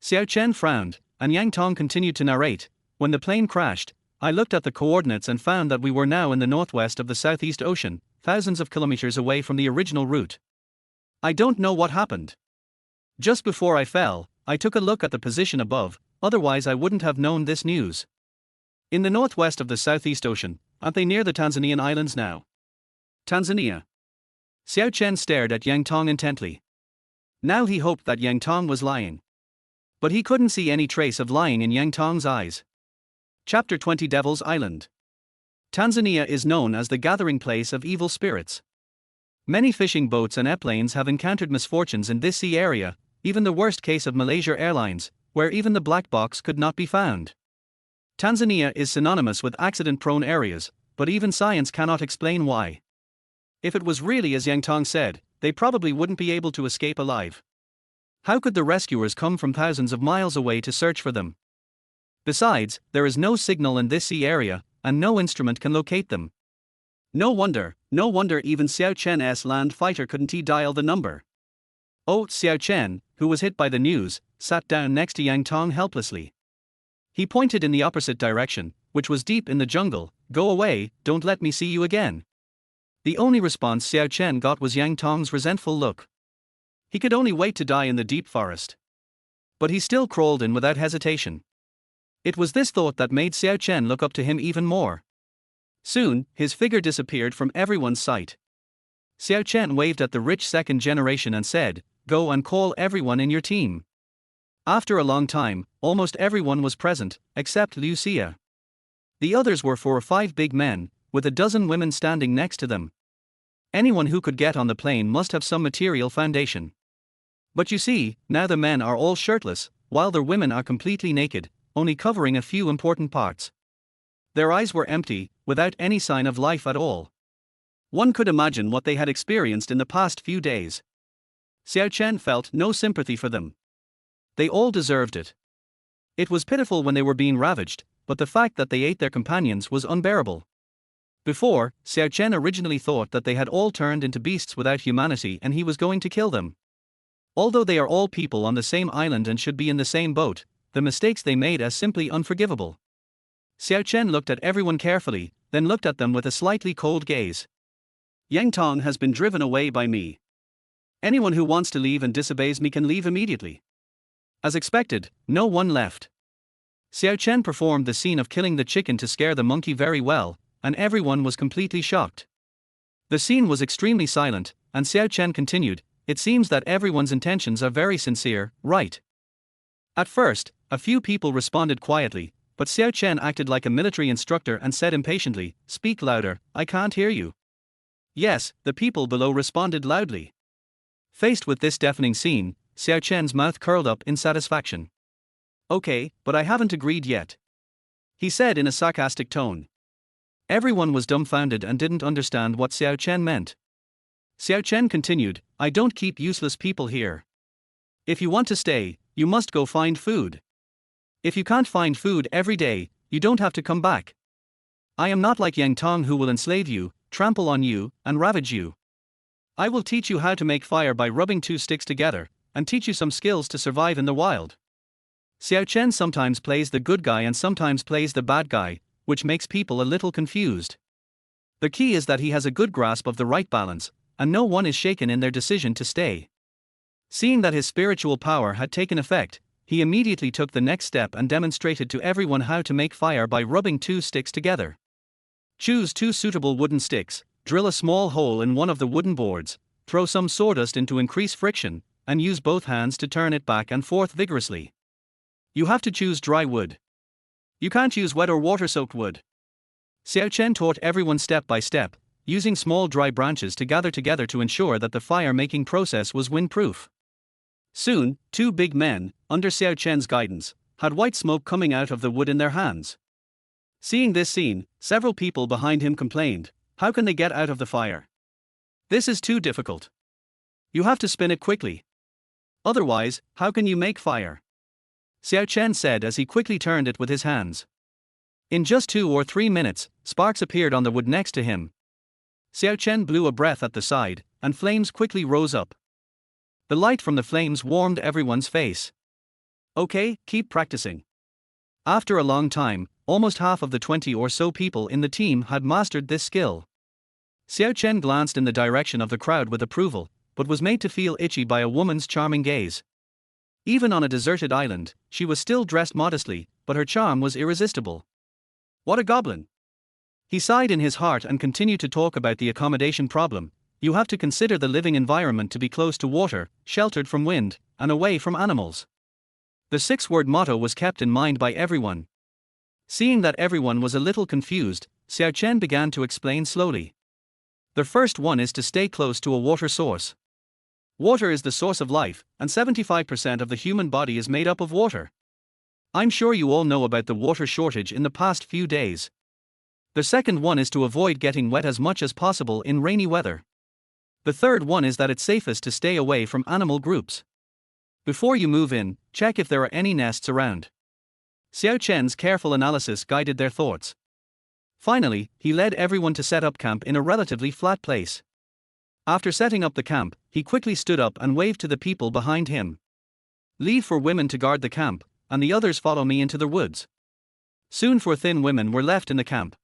Xiao Chen frowned, and Yang Tong continued to narrate. "When the plane crashed, I looked at the coordinates and found that we were now in the northwest of the Southeast Ocean, thousands of kilometers away from the original route. I don't know what happened. Just before I fell, I took a look at the position above, otherwise I wouldn't have known this news. In the northwest of the Southeast Ocean, aren't they near the Tanzanian islands now?" "Tanzania?" Xiao Chen stared at Yang Tong intently. Now he hoped that Yang Tong was lying. But he couldn't see any trace of lying in Yang Tong's eyes. Chapter 20 Devil's Island. Tanzania is known as the gathering place of evil spirits. Many fishing boats and airplanes have encountered misfortunes in this sea area, even the worst case of Malaysia Airlines, where even the black box could not be found. Tanzania is synonymous with accident-prone areas, but even science cannot explain why. If it was really as Yang Tong said, they probably wouldn't be able to escape alive. How could the rescuers come from thousands of miles away to search for them? Besides, there is no signal in this sea area, and no instrument can locate them. No wonder even Xiao Chen's land fighter couldn't dial the number. Oh, Xiao Chen, who was hit by the news, sat down next to Yang Tong helplessly. He pointed in the opposite direction, which was deep in the jungle. "Go away, don't let me see you again." The only response Xiao Chen got was Yang Tong's resentful look. He could only wait to die in the deep forest. But he still crawled in without hesitation. It was this thought that made Xiao Chen look up to him even more. Soon, his figure disappeared from everyone's sight. Xiao Chen waved at the rich second generation and said, "Go and call everyone in your team." After a long time, almost everyone was present, except Liu Siya. The others were 4 or 5 big men, with a dozen women standing next to them. Anyone who could get on the plane must have some material foundation. But you see, now the men are all shirtless, while their women are completely naked, only covering a few important parts. Their eyes were empty, without any sign of life at all. One could imagine what they had experienced in the past few days. Xiao Chen felt no sympathy for them. They all deserved it. It was pitiful when they were being ravaged, but the fact that they ate their companions was unbearable. Before, Xiao Chen originally thought that they had all turned into beasts without humanity and he was going to kill them. Although they are all people on the same island and should be in the same boat, the mistakes they made are simply unforgivable. Xiao Chen looked at everyone carefully, then looked at them with a slightly cold gaze. Yang Tong has been driven away by me. Anyone who wants to leave and disobeys me can leave immediately. As expected, no one left. Xiao Chen performed the scene of killing the chicken to scare the monkey very well, and everyone was completely shocked. The scene was extremely silent, and Xiao Chen continued, "It seems that everyone's intentions are very sincere, right?" At first, a few people responded quietly, but Xiao Chen acted like a military instructor and said impatiently, "Speak louder, I can't hear you." Yes, the people below responded loudly. Faced with this deafening scene, Xiao Chen's mouth curled up in satisfaction. "Okay, but I haven't agreed yet," he said in a sarcastic tone. Everyone was dumbfounded and didn't understand what Xiao Chen meant. Xiao Chen continued, "I don't keep useless people here. If you want to stay, you must go find food. If you can't find food every day, you don't have to come back. I am not like Yang Tong who will enslave you, trample on you, and ravage you. I will teach you how to make fire by rubbing two sticks together, and teach you some skills to survive in the wild." Xiao Chen sometimes plays the good guy and sometimes plays the bad guy, which makes people a little confused. The key is that he has a good grasp of the right balance, and no one is shaken in their decision to stay. Seeing that his spiritual power had taken effect, he immediately took the next step and demonstrated to everyone how to make fire by rubbing two sticks together. Choose two suitable wooden sticks, drill a small hole in one of the wooden boards, throw some sawdust in to increase friction, and use both hands to turn it back and forth vigorously. You have to choose dry wood. You can't use wet or water-soaked wood. Xiao Chen taught everyone step by step, using small dry branches to gather together to ensure that the fire-making process was wind-proof. Soon, two big men, under Xiao Chen's guidance, had white smoke coming out of the wood in their hands. Seeing this scene, several people behind him complained, "How can they get out of the fire? This is too difficult. You have to spin it quickly. Otherwise, how can you make fire?" Xiao Chen said as he quickly turned it with his hands. In just 2 or 3 minutes, sparks appeared on the wood next to him. Xiao Chen blew a breath at the side, and flames quickly rose up. The light from the flames warmed everyone's face. "Okay, keep practicing." After a long time, almost half of the 20 or so people in the team had mastered this skill. Xiao Chen glanced in the direction of the crowd with approval, but was made to feel itchy by a woman's charming gaze. Even on a deserted island, she was still dressed modestly, but her charm was irresistible. What a goblin! He sighed in his heart and continued to talk about the accommodation problem. You have to consider the living environment to be close to water, sheltered from wind, and away from animals. The 6-word motto was kept in mind by everyone. Seeing that everyone was a little confused, Xiao Chen began to explain slowly. The first one is to stay close to a water source. Water is the source of life, and 75% of the human body is made up of water. I'm sure you all know about the water shortage in the past few days. The second one is to avoid getting wet as much as possible in rainy weather. The third one is that it's safest to stay away from animal groups. Before you move in, check if there are any nests around. Xiao Chen's careful analysis guided their thoughts. Finally, he led everyone to set up camp in a relatively flat place. After setting up the camp, he quickly stood up and waved to the people behind him. "Leave for women to guard the camp, and the others follow me into the woods." Soon 4 thin women were left in the camp.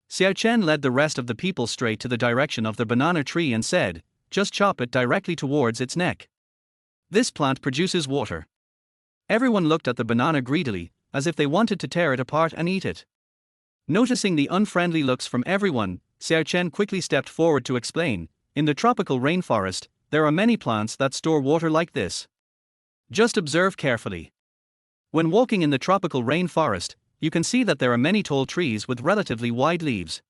Xiao Chen led the rest of the people straight to the direction of the banana tree and said, "Just chop it directly towards its neck. This plant produces water." Everyone looked at the banana greedily, as if they wanted to tear it apart and eat it. Noticing the unfriendly looks from everyone, Xiao Chen quickly stepped forward to explain, "In the tropical rainforest, there are many plants that store water like this. Just observe carefully. When walking in the tropical rainforest, you can see that there are many tall trees with relatively wide leaves.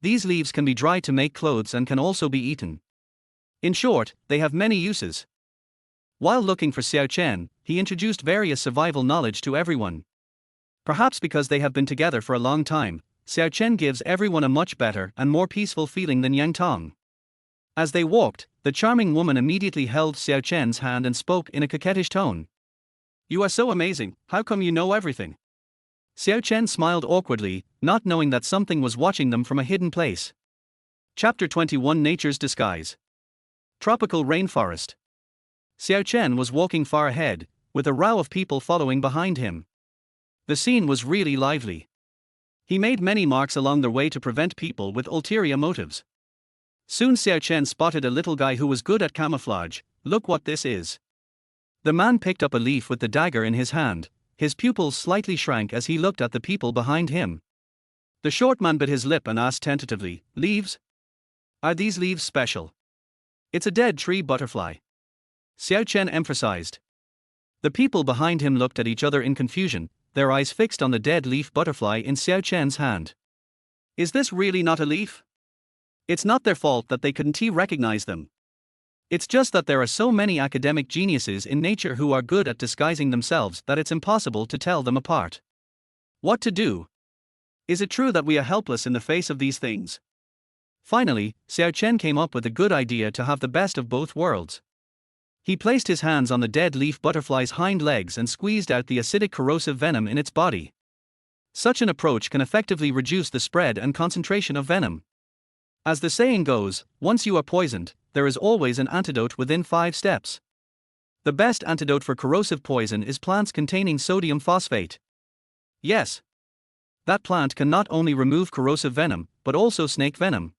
These leaves can be dried to make clothes and can also be eaten. In short, they have many uses. While looking for Xiao Chen, he introduced various survival knowledge to everyone. Perhaps because they have been together for a long time, Xiao Chen gives everyone a much better and more peaceful feeling than Yang Tong. As they walked, the charming woman immediately held Xiao Chen's hand and spoke in a coquettish tone. "You are so amazing, how come you know everything?" Xiao Chen smiled awkwardly, not knowing that something was watching them from a hidden place. Chapter 21 Nature's Disguise. Tropical Rainforest. Xiao Chen was walking far ahead, with a row of people following behind him. The scene was really lively. He made many marks along their way to prevent people with ulterior motives. Soon Xiao Chen spotted a little guy who was good at camouflage. "Look what this is." The man picked up a leaf with the dagger in his hand. His pupils slightly shrank as he looked at the people behind him. The short man bit his lip and asked tentatively, "Leaves? Are these leaves special?" "It's a dead tree butterfly," Xiao Chen emphasized. The people behind him looked at each other in confusion, their eyes fixed on the dead leaf butterfly in Xiao Chen's hand. Is this really not a leaf? It's not their fault that they couldn't recognize them. It's just that there are so many academic geniuses in nature who are good at disguising themselves that it's impossible to tell them apart. What to do? Is it true that we are helpless in the face of these things? Finally, Xiao Chen came up with a good idea to have the best of both worlds. He placed his hands on the dead leaf butterfly's hind legs and squeezed out the acidic corrosive venom in its body. Such an approach can effectively reduce the spread and concentration of venom. As the saying goes, once you are poisoned, there is always an antidote within 5 steps. The best antidote for corrosive poison is plants containing sodium phosphate. Yes. That plant can not only remove corrosive venom, but also snake venom.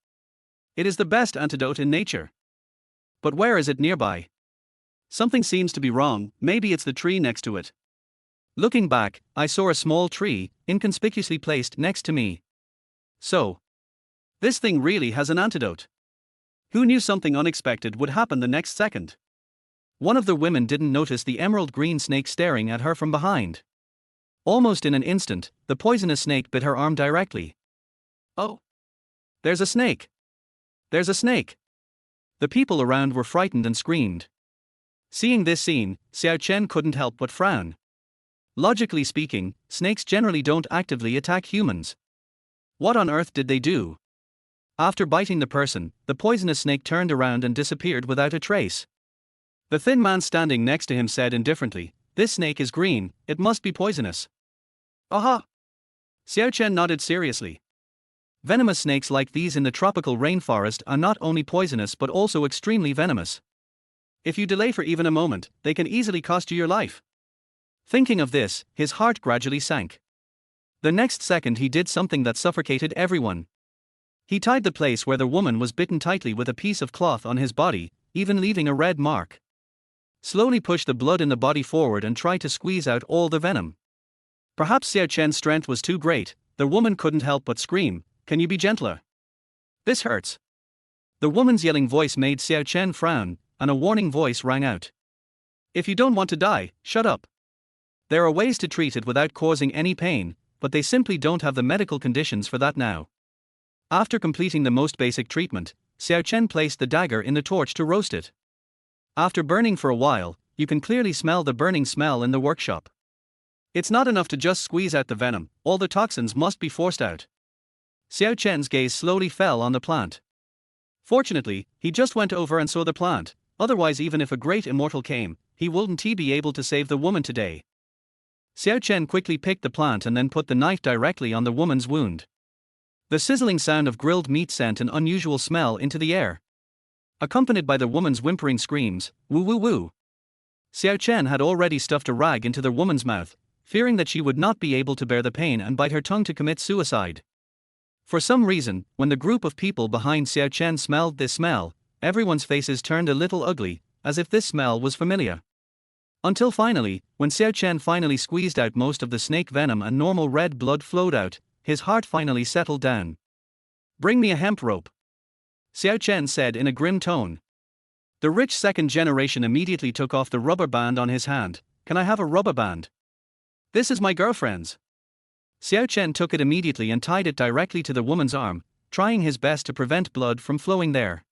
It is the best antidote in nature. But where is it nearby? Something seems to be wrong, maybe it's the tree next to it. Looking back, I saw a small tree, inconspicuously placed next to me. So, this thing really has an antidote. Who knew something unexpected would happen the next second? One of the women didn't notice the emerald green snake staring at her from behind. Almost in an instant, the poisonous snake bit her arm directly. "Oh! There's a snake! There's a snake!" The people around were frightened and screamed. Seeing this scene, Xiao Chen couldn't help but frown. Logically speaking, snakes generally don't actively attack humans. What on earth did they do? After biting the person, the poisonous snake turned around and disappeared without a trace. The thin man standing next to him said indifferently, "This snake is green, it must be poisonous." "Aha!" Xiao Chen nodded seriously. Venomous snakes like these in the tropical rainforest are not only poisonous but also extremely venomous. If you delay for even a moment, they can easily cost you your life. Thinking of this, his heart gradually sank. The next second he did something that suffocated everyone. He tied the place where the woman was bitten tightly with a piece of cloth on his body, even leaving a red mark. Slowly pushed the blood in the body forward and tried to squeeze out all the venom. Perhaps Xiao Chen's strength was too great, the woman couldn't help but scream, "Can you be gentler? This hurts." The woman's yelling voice made Xiao Chen frown, and a warning voice rang out. "If you don't want to die, shut up. There are ways to treat it without causing any pain, but they simply don't have the medical conditions for that now." After completing the most basic treatment, Xiao Chen placed the dagger in the torch to roast it. After burning for a while, you can clearly smell the burning smell in the workshop. It's not enough to just squeeze out the venom, all the toxins must be forced out. Xiao Chen's gaze slowly fell on the plant. Fortunately, he just went over and saw the plant, otherwise even if a great immortal came, he wouldn't be able to save the woman today. Xiao Chen quickly picked the plant and then put the knife directly on the woman's wound. The sizzling sound of grilled meat sent an unusual smell into the air, accompanied by the woman's whimpering screams, "Woo woo woo." Xiao Chen had already stuffed a rag into the woman's mouth, fearing that she would not be able to bear the pain and bite her tongue to commit suicide. For some reason, when the group of people behind Xiao Chen smelled this smell, everyone's faces turned a little ugly, as if this smell was familiar. Until finally, when Xiao Chen finally squeezed out most of the snake venom and normal red blood flowed out, his heart finally settled down. "Bring me a hemp rope," Xiao Chen said in a grim tone. The rich second generation immediately took off the rubber band on his hand. "Can I have a rubber band? This is my girlfriend's." Xiao Chen took it immediately and tied it directly to the woman's arm, trying his best to prevent blood from flowing there.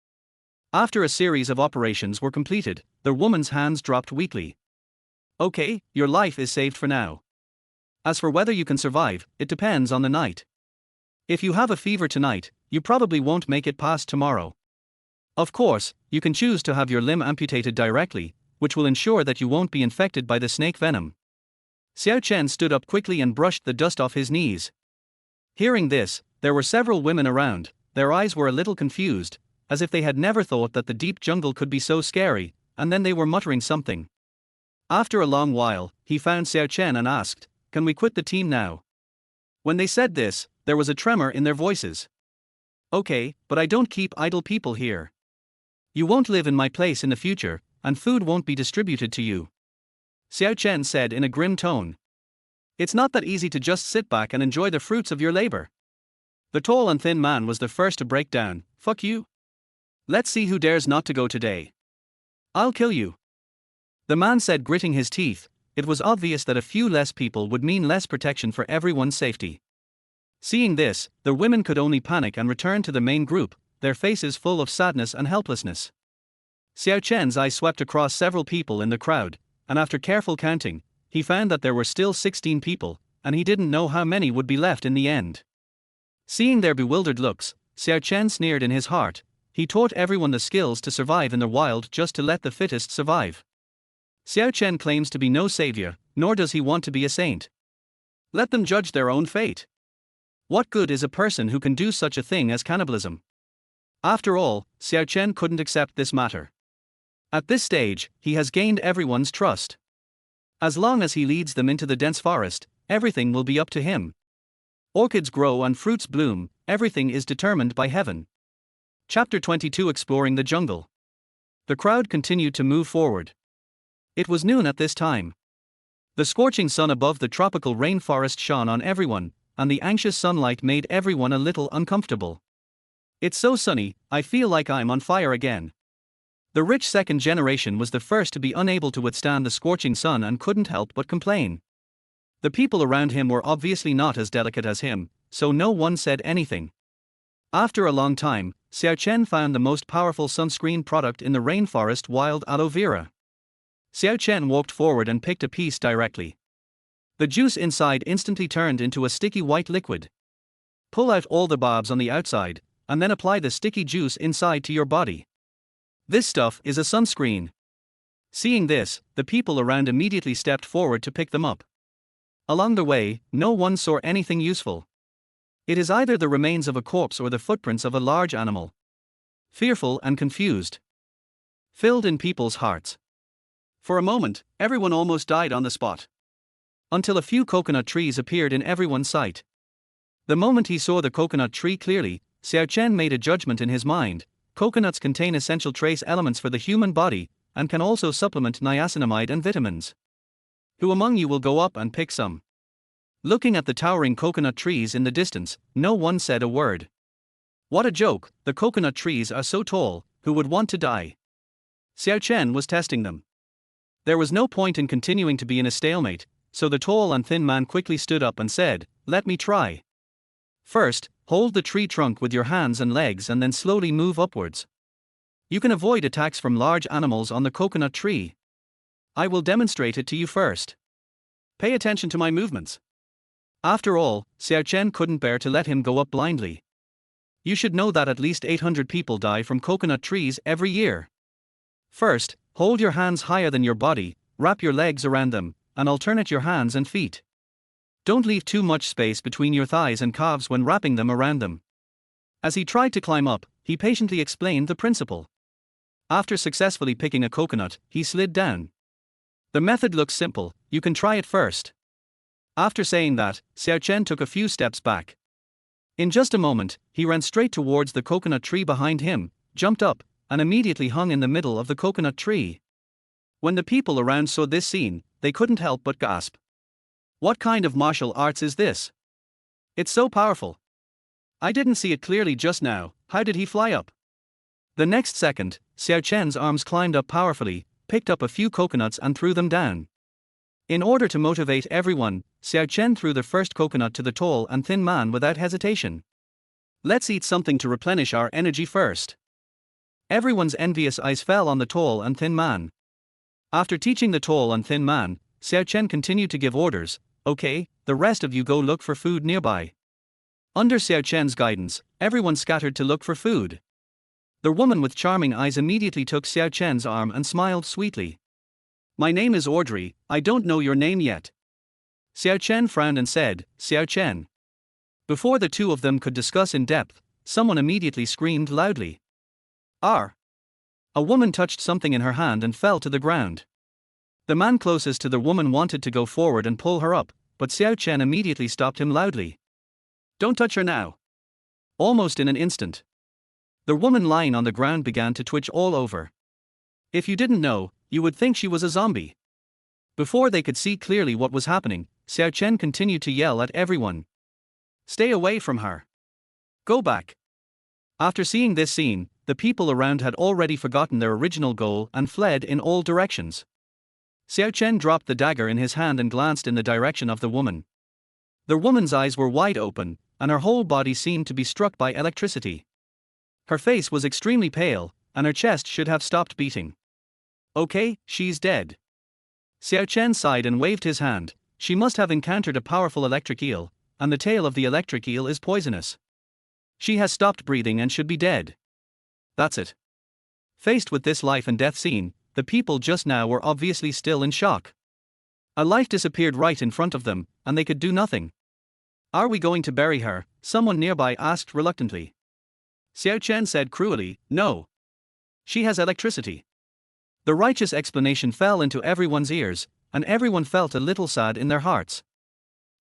After a series of operations were completed, the woman's hands dropped weakly. Okay, your life is saved for now. As for whether you can survive, it depends on the night. If you have a fever tonight, you probably won't make it past tomorrow. Of course, you can choose to have your limb amputated directly, which will ensure that you won't be infected by the snake venom. Xiao Chen stood up quickly and brushed the dust off his knees. Hearing this, there were several women around. Their eyes were a little confused, as if they had never thought that the deep jungle could be so scary, and then they were muttering something. After a long while, he found Xiao Chen and asked, "Can we quit the team now?" When they said this, there was a tremor in their voices. "Okay, but I don't keep idle people here. You won't live in my place in the future, and food won't be distributed to you," Xiao Chen said in a grim tone. "It's not that easy to just sit back and enjoy the fruits of your labor." The tall and thin man was the first to break down. "Fuck you. Let's see who dares not to go today. I'll kill you," the man said, gritting his teeth. It was obvious that a few less people would mean less protection for everyone's safety. Seeing this, the women could only panic and return to the main group, their faces full of sadness and helplessness. Xiao Chen's eye swept across several people in the crowd, and after careful counting, he found that there were still 16 people, and he didn't know how many would be left in the end. Seeing their bewildered looks, Xiao Chen sneered in his heart. He taught everyone the skills to survive in the wild just to let the fittest survive. Xiao Chen claims to be no savior, nor does he want to be a saint. Let them judge their own fate. What good is a person who can do such a thing as cannibalism? After all, Xiao Chen couldn't accept this matter. At this stage, he has gained everyone's trust. As long as he leads them into the dense forest, everything will be up to him. Orchids grow and fruits bloom, everything is determined by heaven. Chapter 22, Exploring the Jungle. The crowd continued to move forward. It was noon at this time. The scorching sun above the tropical rainforest shone on everyone, and the anxious sunlight made everyone a little uncomfortable. "It's so sunny, I feel like I'm on fire again." The rich second generation was the first to be unable to withstand the scorching sun and couldn't help but complain. The people around him were obviously not as delicate as him, so no one said anything. After a long time, Xiao Chen found the most powerful sunscreen product in the rainforest, wild aloe vera. Xiao Chen walked forward and picked a piece directly. The juice inside instantly turned into a sticky white liquid. Pull out all the barbs on the outside, and then apply the sticky juice inside to your body. This stuff is a sunscreen. Seeing this, the people around immediately stepped forward to pick them up. Along the way, no one saw anything useful. It is either the remains of a corpse or the footprints of a large animal. Fearful and confused filled in people's hearts. For a moment, everyone almost died on the spot. Until a few coconut trees appeared in everyone's sight. The moment he saw the coconut tree clearly, Xiao Chen made a judgment in his mind. Coconuts contain essential trace elements for the human body, and can also supplement niacinamide and vitamins. Who among you will go up and pick some? Looking at the towering coconut trees in the distance, no one said a word. What a joke, the coconut trees are so tall, who would want to die? Xiao Chen was testing them. There was no point in continuing to be in a stalemate, so the tall and thin man quickly stood up and said, "Let me try. First, hold the tree trunk with your hands and legs and then slowly move upwards. You can avoid attacks from large animals on the coconut tree. I will demonstrate it to you first. Pay attention to my movements." After all, Xiao Chen couldn't bear to let him go up blindly. You should know that at least 800 people die from coconut trees every year. First, hold your hands higher than your body, wrap your legs around them, and alternate your hands and feet. Don't leave too much space between your thighs and calves when wrapping them around them. As he tried to climb up, he patiently explained the principle. After successfully picking a coconut, he slid down. The method looks simple, you can try it first. After saying that, Xiao Chen took a few steps back. In just a moment, he ran straight towards the coconut tree behind him, jumped up, and immediately hung in the middle of the coconut tree. When the people around saw this scene, they couldn't help but gasp. What kind of martial arts is this? It's so powerful. I didn't see it clearly just now, how did he fly up? The next second, Xiao Chen's arms climbed up powerfully, picked up a few coconuts and threw them down. In order to motivate everyone, Xiao Chen threw the first coconut to the tall and thin man without hesitation. Let's eat something to replenish our energy first. Everyone's envious eyes fell on the tall and thin man. After teaching the tall and thin man, Xiao Chen continued to give orders. Okay, the rest of you go look for food nearby. Under Xiao Chen's guidance, everyone scattered to look for food. The woman with charming eyes immediately took Xiao Chen's arm and smiled sweetly. My name is Audrey, I don't know your name yet. Xiao Chen frowned and said, Xiao Chen. Before the two of them could discuss in depth, someone immediately screamed loudly. R. A woman touched something in her hand and fell to the ground. The man closest to the woman wanted to go forward and pull her up, but Xiao Chen immediately stopped him loudly. Don't touch her now. Almost in an instant, the woman lying on the ground began to twitch all over. If you didn't know, you would think she was a zombie. Before they could see clearly what was happening, Xiao Chen continued to yell at everyone. Stay away from her. Go back. After seeing this scene, the people around had already forgotten their original goal and fled in all directions. Xiao Chen dropped the dagger in his hand and glanced in the direction of the woman. The woman's eyes were wide open, and her whole body seemed to be struck by electricity. Her face was extremely pale, and her chest should have stopped beating. Okay, she's dead. Xiao Chen sighed and waved his hand. She must have encountered a powerful electric eel, and the tail of the electric eel is poisonous. She has stopped breathing and should be dead. That's it. Faced with this life and death scene, the people just now were obviously still in shock. A life disappeared right in front of them, and they could do nothing. Are we going to bury her? Someone nearby asked reluctantly. Xiao Chen said cruelly, no. She has electricity. The righteous explanation fell into everyone's ears, and everyone felt a little sad in their hearts.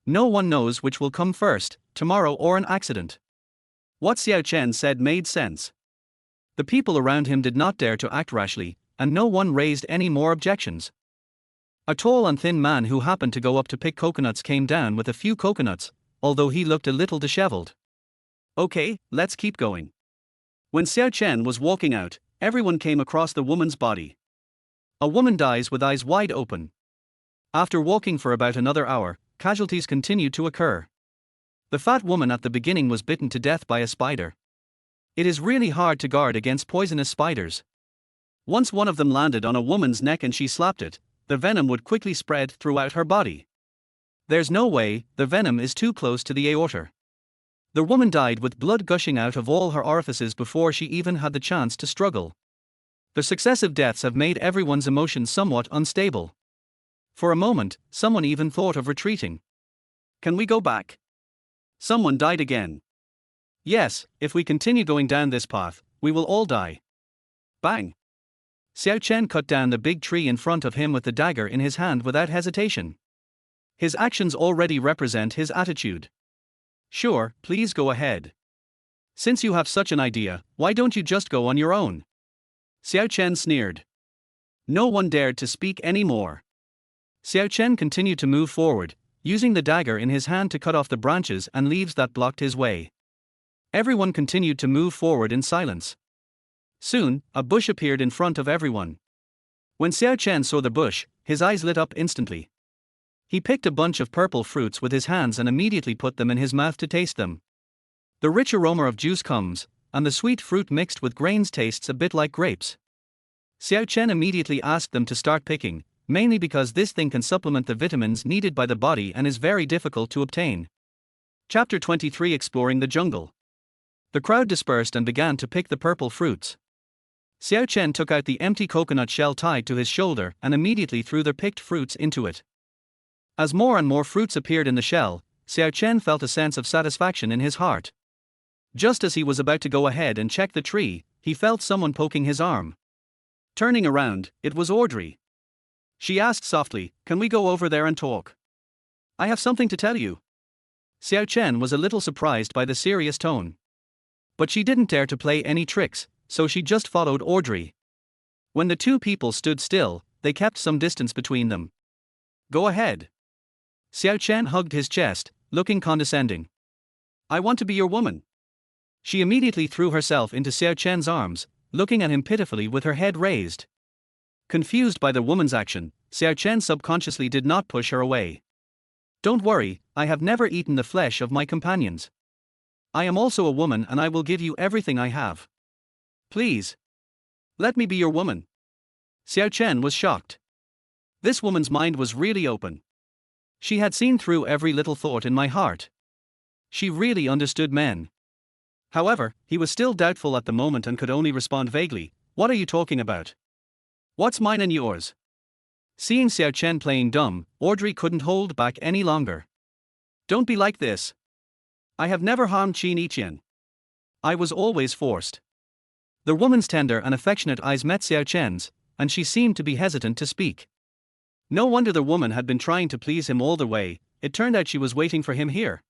No one knows which will come first, tomorrow or an accident. What Xiao Chen said made sense. The people around him did not dare to act rashly, and no one raised any more objections. A tall and thin man who happened to go up to pick coconuts came down with a few coconuts, although he looked a little disheveled. Okay, let's keep going. When Xiao Chen was walking out, everyone came across the woman's body. A woman dies with eyes wide open. After walking for about another hour, casualties continued to occur. The fat woman at the beginning was bitten to death by a spider. It is really hard to guard against poisonous spiders. Once one of them landed on a woman's neck and she slapped it, the venom would quickly spread throughout her body. There's no way, the venom is too close to the aorta. The woman died with blood gushing out of all her orifices before she even had the chance to struggle. The successive deaths have made everyone's emotions somewhat unstable. For a moment, someone even thought of retreating. Can we go back? Someone died again. Yes, if we continue going down this path, we will all die. Bang! Xiao Chen cut down the big tree in front of him with the dagger in his hand without hesitation. His actions already represent his attitude. Sure, please go ahead. Since you have such an idea, why don't you just go on your own? Xiao Chen sneered. No one dared to speak any more. Xiao Chen continued to move forward, using the dagger in his hand to cut off the branches and leaves that blocked his way. Everyone continued to move forward in silence. Soon, a bush appeared in front of everyone. When Xiao Chen saw the bush, his eyes lit up instantly. He picked a bunch of purple fruits with his hands and immediately put them in his mouth to taste them. The rich aroma of juice comes, and the sweet fruit mixed with grains tastes a bit like grapes. Xiao Chen immediately asked them to start picking, mainly because this thing can supplement the vitamins needed by the body and is very difficult to obtain. Chapter 23 Exploring the Jungle. The crowd dispersed and began to pick the purple fruits. Xiao Chen took out the empty coconut shell tied to his shoulder and immediately threw the picked fruits into it. As more and more fruits appeared in the shell, Xiao Chen felt a sense of satisfaction in his heart. Just as he was about to go ahead and check the tree, he felt someone poking his arm. Turning around, it was Audrey. She asked softly, "Can we go over there and talk? I have something to tell you." Xiao Chen was a little surprised by the serious tone. But she didn't dare to play any tricks, so she just followed Audrey. When the two people stood still, they kept some distance between them. Go ahead. Xiao Chen hugged his chest, looking condescending. I want to be your woman. She immediately threw herself into Xiao Chen's arms, looking at him pitifully with her head raised. Confused by the woman's action, Xiao Chen subconsciously did not push her away. Don't worry, I have never eaten the flesh of my companions. I am also a woman and I will give you everything I have. Please. Let me be your woman. Xiao Chen was shocked. This woman's mind was really open. She had seen through every little thought in my heart. She really understood men. However, he was still doubtful at the moment and could only respond vaguely, "What are you talking about? What's mine and yours?" Seeing Xiao Chen playing dumb, Audrey couldn't hold back any longer. "Don't be like this. I have never harmed Qin Yiqian. I was always forced." The woman's tender and affectionate eyes met Xiao Chen's, and she seemed to be hesitant to speak. No wonder the woman had been trying to please him all the way. It turned out she was waiting for him here.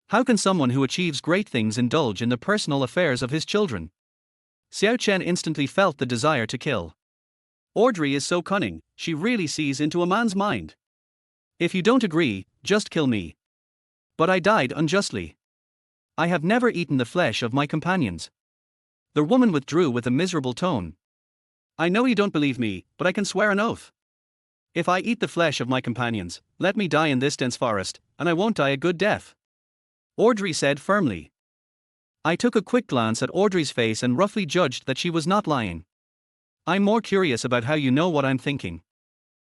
How can someone who achieves great things indulge in the personal affairs of his children? Xiao Chen instantly felt the desire to kill. Audrey is so cunning, she really sees into a man's mind. "If you don't agree, just kill me. But I died unjustly. I have never eaten the flesh of my companions." The woman withdrew with a miserable tone. "I know you don't believe me, but I can swear an oath. If I eat the flesh of my companions, let me die in this dense forest, and I won't die a good death," Audrey said firmly. I took a quick glance at Audrey's face and roughly judged that she was not lying. "I'm more curious about how you know what I'm thinking."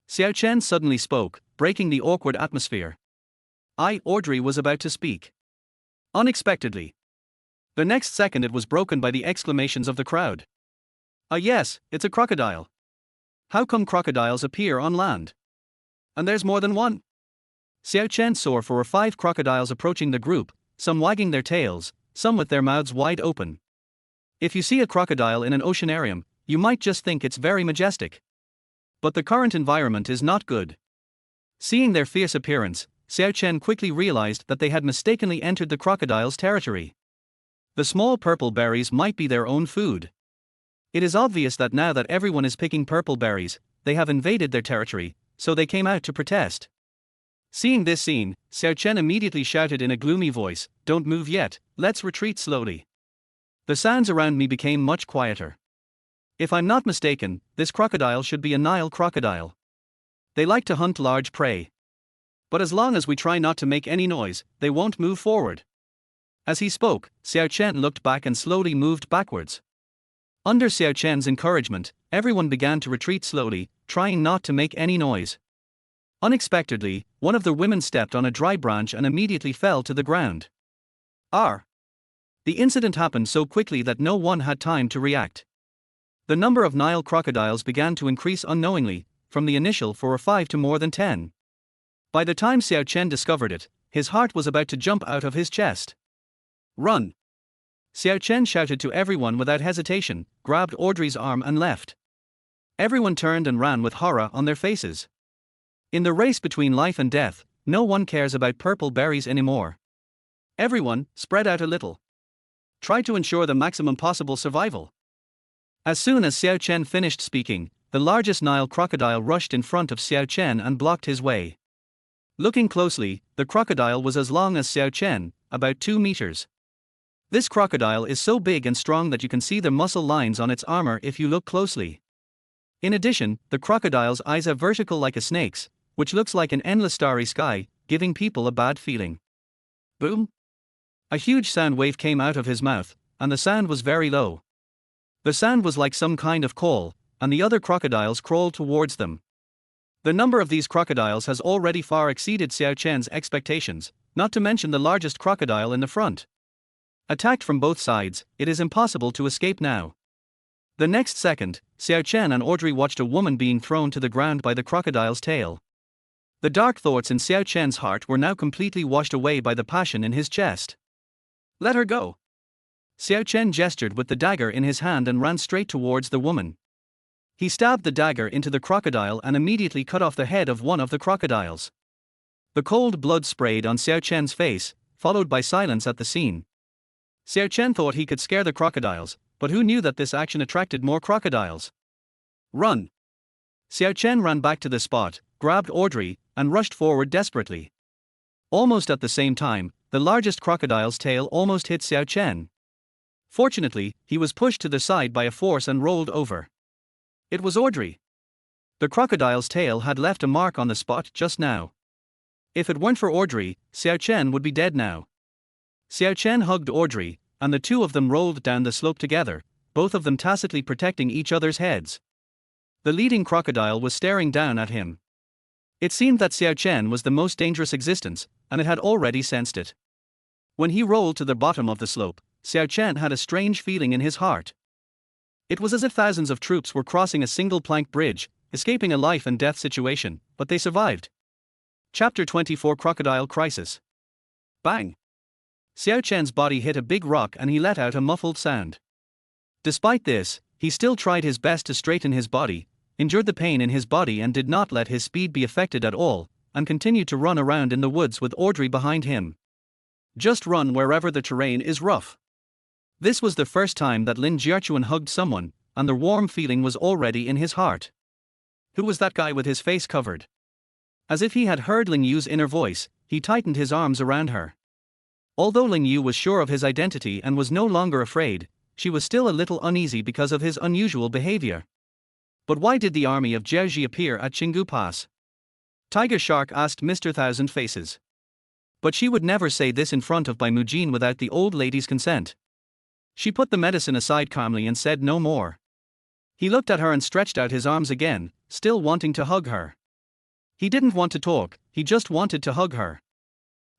Xiao Chen suddenly spoke, breaking the awkward atmosphere. Audrey was about to speak. Unexpectedly. The next second it was broken by the exclamations of the crowd. Yes, it's a crocodile. How come crocodiles appear on land? And there's more than one?" Xiao Chen saw 4 or 5 crocodiles approaching the group, some wagging their tails, some with their mouths wide open. If you see a crocodile in an oceanarium, you might just think it's very majestic. But the current environment is not good. Seeing their fierce appearance, Xiao Chen quickly realized that they had mistakenly entered the crocodile's territory. The small purple berries might be their own food. It is obvious that now that everyone is picking purple berries, they have invaded their territory, so they came out to protest. Seeing this scene, Xiao Chen immediately shouted in a gloomy voice, "Don't move yet, let's retreat slowly." The sounds around me became much quieter. If I'm not mistaken, this crocodile should be a Nile crocodile. They like to hunt large prey. But as long as we try not to make any noise, they won't move forward. As he spoke, Xiao Chen looked back and slowly moved backwards. Under Xiao Chen's encouragement, everyone began to retreat slowly, trying not to make any noise. Unexpectedly, one of the women stepped on a dry branch and immediately fell to the ground. The incident happened so quickly that no one had time to react. The number of Nile crocodiles began to increase unknowingly, from the initial 4 or 5 to more than 10. By the time Xiao Chen discovered it, his heart was about to jump out of his chest. "Run!" Xiao Chen shouted to everyone without hesitation, grabbed Audrey's arm and left. Everyone turned and ran with horror on their faces. In the race between life and death, no one cares about purple berries anymore. Everyone, spread out a little. Try to ensure the maximum possible survival. As soon as Xiao Chen finished speaking, the largest Nile crocodile rushed in front of Xiao Chen and blocked his way. Looking closely, the crocodile was as long as Xiao Chen, about 2 meters. This crocodile is so big and strong that you can see the muscle lines on its armor if you look closely. In addition, the crocodile's eyes are vertical like a snake's, which looks like an endless starry sky, giving people a bad feeling. Boom! A huge sound wave came out of his mouth, and the sound was very low. The sound was like some kind of call, and the other crocodiles crawled towards them. The number of these crocodiles has already far exceeded Xiao Chen's expectations, not to mention the largest crocodile in the front. Attacked from both sides, it is impossible to escape now. The next second, Xiao Chen and Audrey watched a woman being thrown to the ground by the crocodile's tail. The dark thoughts in Xiao Chen's heart were now completely washed away by the passion in his chest. "Let her go." Xiao Chen gestured with the dagger in his hand and ran straight towards the woman. He stabbed the dagger into the crocodile and immediately cut off the head of one of the crocodiles. The cold blood sprayed on Xiao Chen's face, followed by silence at the scene. Xiao Chen thought he could scare the crocodiles, but who knew that this action attracted more crocodiles? "Run!" Xiao Chen ran back to the spot, grabbed Audrey, and rushed forward desperately. Almost at the same time, the largest crocodile's tail almost hit Xiao Chen. Fortunately, he was pushed to the side by a force and rolled over. It was Audrey. The crocodile's tail had left a mark on the spot just now. If it weren't for Audrey, Xiao Chen would be dead now. Xiao Chen hugged Audrey, and the two of them rolled down the slope together, both of them tacitly protecting each other's heads. The leading crocodile was staring down at him. It seemed that Xiao Chen was the most dangerous existence, and it had already sensed it. When he rolled to the bottom of the slope, Xiao Chen had a strange feeling in his heart. It was as if thousands of troops were crossing a single plank bridge, escaping a life and death situation, but they survived. Chapter 24 Crocodile Crisis. Bang! Xiao Chen's body hit a big rock and he let out a muffled sound. Despite this, he still tried his best to straighten his body, endured the pain in his body and did not let his speed be affected at all, and continued to run around in the woods with Audrey behind him. Just run wherever the terrain is rough. This was the first time that Lin Jiachuan hugged someone, and the warm feeling was already in his heart. Who was that guy with his face covered? As if he had heard Ling Yu's inner voice, he tightened his arms around her. Although Ling Yu was sure of his identity and was no longer afraid, she was still a little uneasy because of his unusual behavior. But why did the army of Jiaoji appear at Qinggu Pass? Tiger Shark asked Mr. Thousand Faces. But she would never say this in front of Bai Mujin without the old lady's consent. She put the medicine aside calmly and said no more. He looked at her and stretched out his arms again, still wanting to hug her. He didn't want to talk, he just wanted to hug her.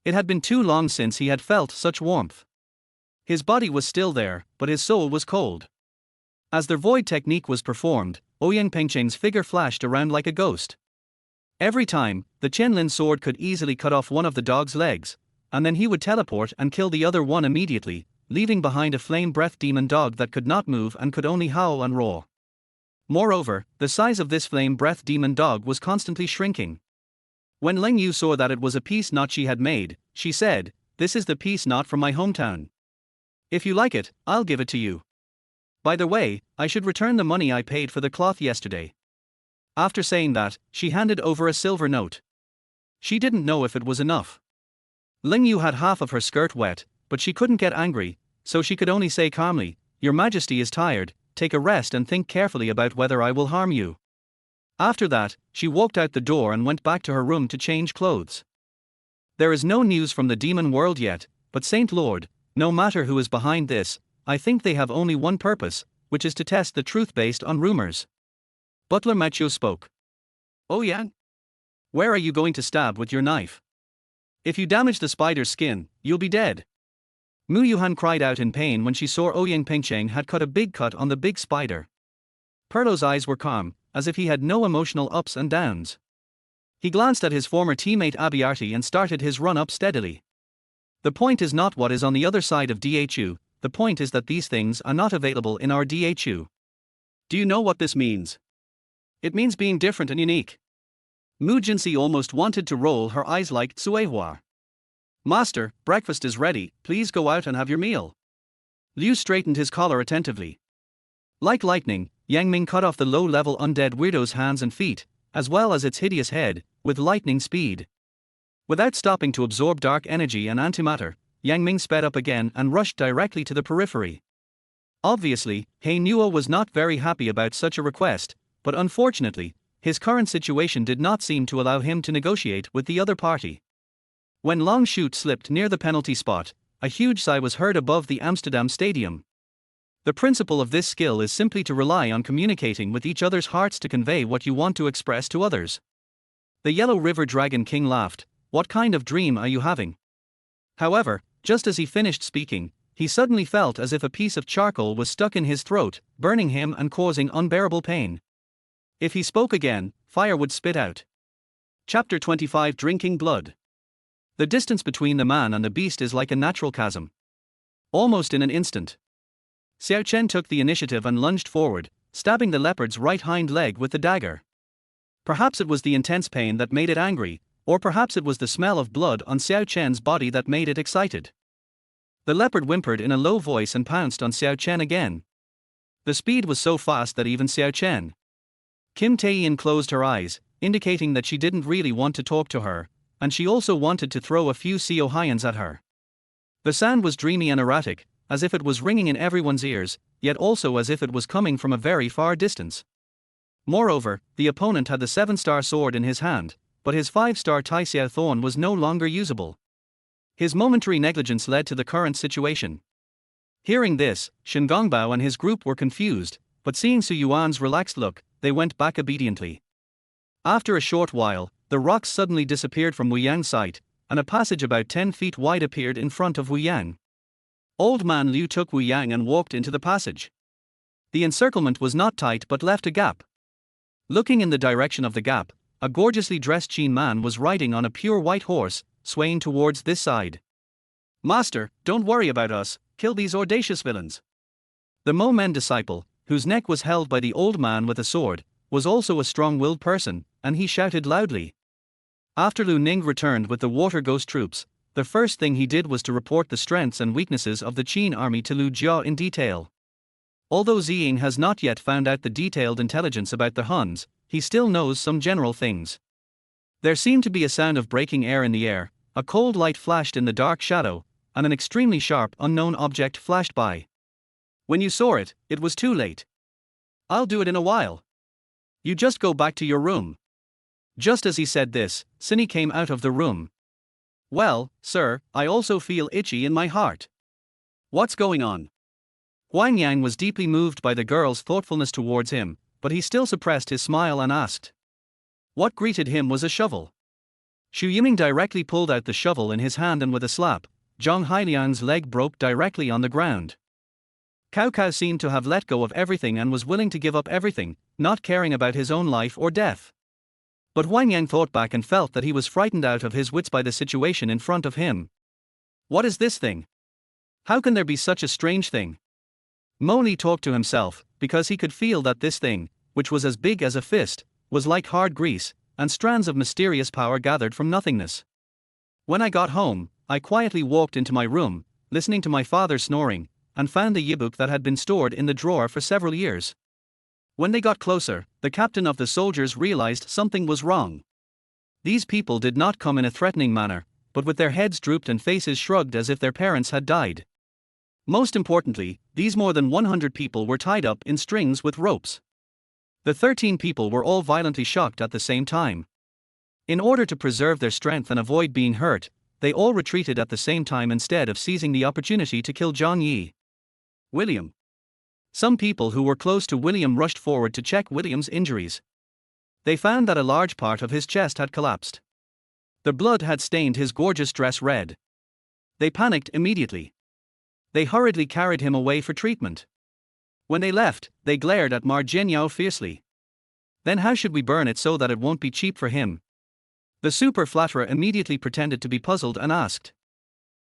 It had been too long since he had felt such warmth. His body was still there, but his soul was cold. As their void technique was performed, Ouyang Pengcheng's figure flashed around like a ghost. Every time, the Qianlin sword could easily cut off one of the dog's legs, and then he would teleport and kill the other one immediately, leaving behind a flame breath demon dog that could not move and could only howl and roar. Moreover, the size of this flame breath demon dog was constantly shrinking. When Ling Yu saw that it was a peace knot she had made, she said, "This is the peace knot from my hometown. If you like it, I'll give it to you. By the way, I should return the money I paid for the cloth yesterday." After saying that, she handed over a silver note. She didn't know if it was enough. Ling Yu had half of her skirt wet, but she couldn't get angry, so she could only say calmly, "Your Majesty is tired, take a rest and think carefully about whether I will harm you." After that, she walked out the door and went back to her room to change clothes. There is no news from the demon world yet, but Saint Lord, no matter who is behind this, I think they have only one purpose, which is to test the truth based on rumors. Butler Macho spoke. "Oh yeah? Where are you going to stab with your knife? If you damage the spider's skin, you'll be dead." Mu Yuhan cried out in pain when she saw Ouyang Pengcheng had cut a big cut on the big spider. Perlo's eyes were calm, as if he had no emotional ups and downs. He glanced at his former teammate Abiarti and started his run up steadily. The point is not what is on the other side of DHU, the point is that these things are not available in our DHU. Do you know what this means? It means being different and unique. Mu Jinsi almost wanted to roll her eyes like Tsuehua. "Master, breakfast is ready, please go out and have your meal." Liu straightened his collar attentively. Like lightning, Yang Ming cut off the low-level undead weirdo's hands and feet, as well as its hideous head, with lightning speed. Without stopping to absorb dark energy and antimatter, Yang Ming sped up again and rushed directly to the periphery. Obviously, He Nuo was not very happy about such a request, but unfortunately, his current situation did not seem to allow him to negotiate with the other party. When Long Shoot slipped near the penalty spot, a huge sigh was heard above the Amsterdam Stadium. The principle of this skill is simply to rely on communicating with each other's hearts to convey what you want to express to others. The Yellow River Dragon King laughed. "What kind of dream are you having?" However, just as he finished speaking, he suddenly felt as if a piece of charcoal was stuck in his throat, burning him and causing unbearable pain. If he spoke again, fire would spit out. Chapter 25 Drinking Blood. The distance between the man and the beast is like a natural chasm. Almost in an instant, Xiao Chen took the initiative and lunged forward, stabbing the leopard's right hind leg with the dagger. Perhaps it was the intense pain that made it angry, or perhaps it was the smell of blood on Xiao Chen's body that made it excited. The leopard whimpered in a low voice and pounced on Xiao Chen again. The speed was so fast that even Xiao Chen. Kim Taeyin closed her eyes, indicating that she didn't really want to talk to her, and she also wanted to throw a few Seo Hyans at her. The sound was dreamy and erratic, as if it was ringing in everyone's ears, yet also as if it was coming from a very far distance. Moreover, the opponent had the 7-star sword in his hand, but his 5-star Tai Xiao Thorn was no longer usable. His momentary negligence led to the current situation. Hearing this, Shen Gongbao and his group were confused, but seeing Su Yuan's relaxed look, they went back obediently. After a short while, the rocks suddenly disappeared from Wu Yang's sight, and a passage about 10 feet wide appeared in front of Wu Yang. Old man Liu took Wu Yang and walked into the passage. The encirclement was not tight but left a gap. Looking in the direction of the gap, a gorgeously dressed Qin man was riding on a pure white horse, swaying towards this side. "Master, don't worry about us, kill these audacious villains." The Mo Men disciple, whose neck was held by the old man with a sword, was also a strong-willed person, and he shouted loudly. After Lu Ning returned with the Water Ghost troops, the first thing he did was to report the strengths and weaknesses of the Qin army to Lu Jia in detail. Although Ziying has not yet found out the detailed intelligence about the Huns, he still knows some general things. There seemed to be a sound of breaking air in the air, a cold light flashed in the dark shadow, and an extremely sharp unknown object flashed by. When you saw it, it was too late. "I'll do it in a while. You just go back to your room." Just as he said this, Cinny came out of the room. "Well, sir, I also feel itchy in my heart. What's going on?" Huang Yang was deeply moved by the girl's thoughtfulness towards him, but he still suppressed his smile and asked. What greeted him was a shovel. Xu Yiming directly pulled out the shovel in his hand, and with a slap, Zhang Hailian's leg broke directly on the ground. Cao Cao seemed to have let go of everything and was willing to give up everything, not caring about his own life or death. But Huang Yang thought back and felt that he was frightened out of his wits by the situation in front of him. What is this thing? How can there be such a strange thing? Mo Li talked to himself, because he could feel that this thing, which was as big as a fist, was like hard grease, and strands of mysterious power gathered from nothingness. When I got home, I quietly walked into my room, listening to my father snoring, and found the yearbook that had been stored in the drawer for several years. When they got closer, the captain of the soldiers realized something was wrong. These people did not come in a threatening manner, but with their heads drooped and faces shrugged as if their parents had died. Most importantly, these more than 100 people were tied up in strings with ropes. The 13 people were all violently shocked at the same time. In order to preserve their strength and avoid being hurt, they all retreated at the same time instead of seizing the opportunity to kill Zhang Yi. William. Some people who were close to William rushed forward to check William's injuries. They found that a large part of his chest had collapsed. The blood had stained his gorgeous dress red. They panicked immediately. They hurriedly carried him away for treatment. When they left, they glared at Ma Jianyao fiercely. Then how should we burn it so that it won't be cheap for him? The super flatterer immediately pretended to be puzzled and asked.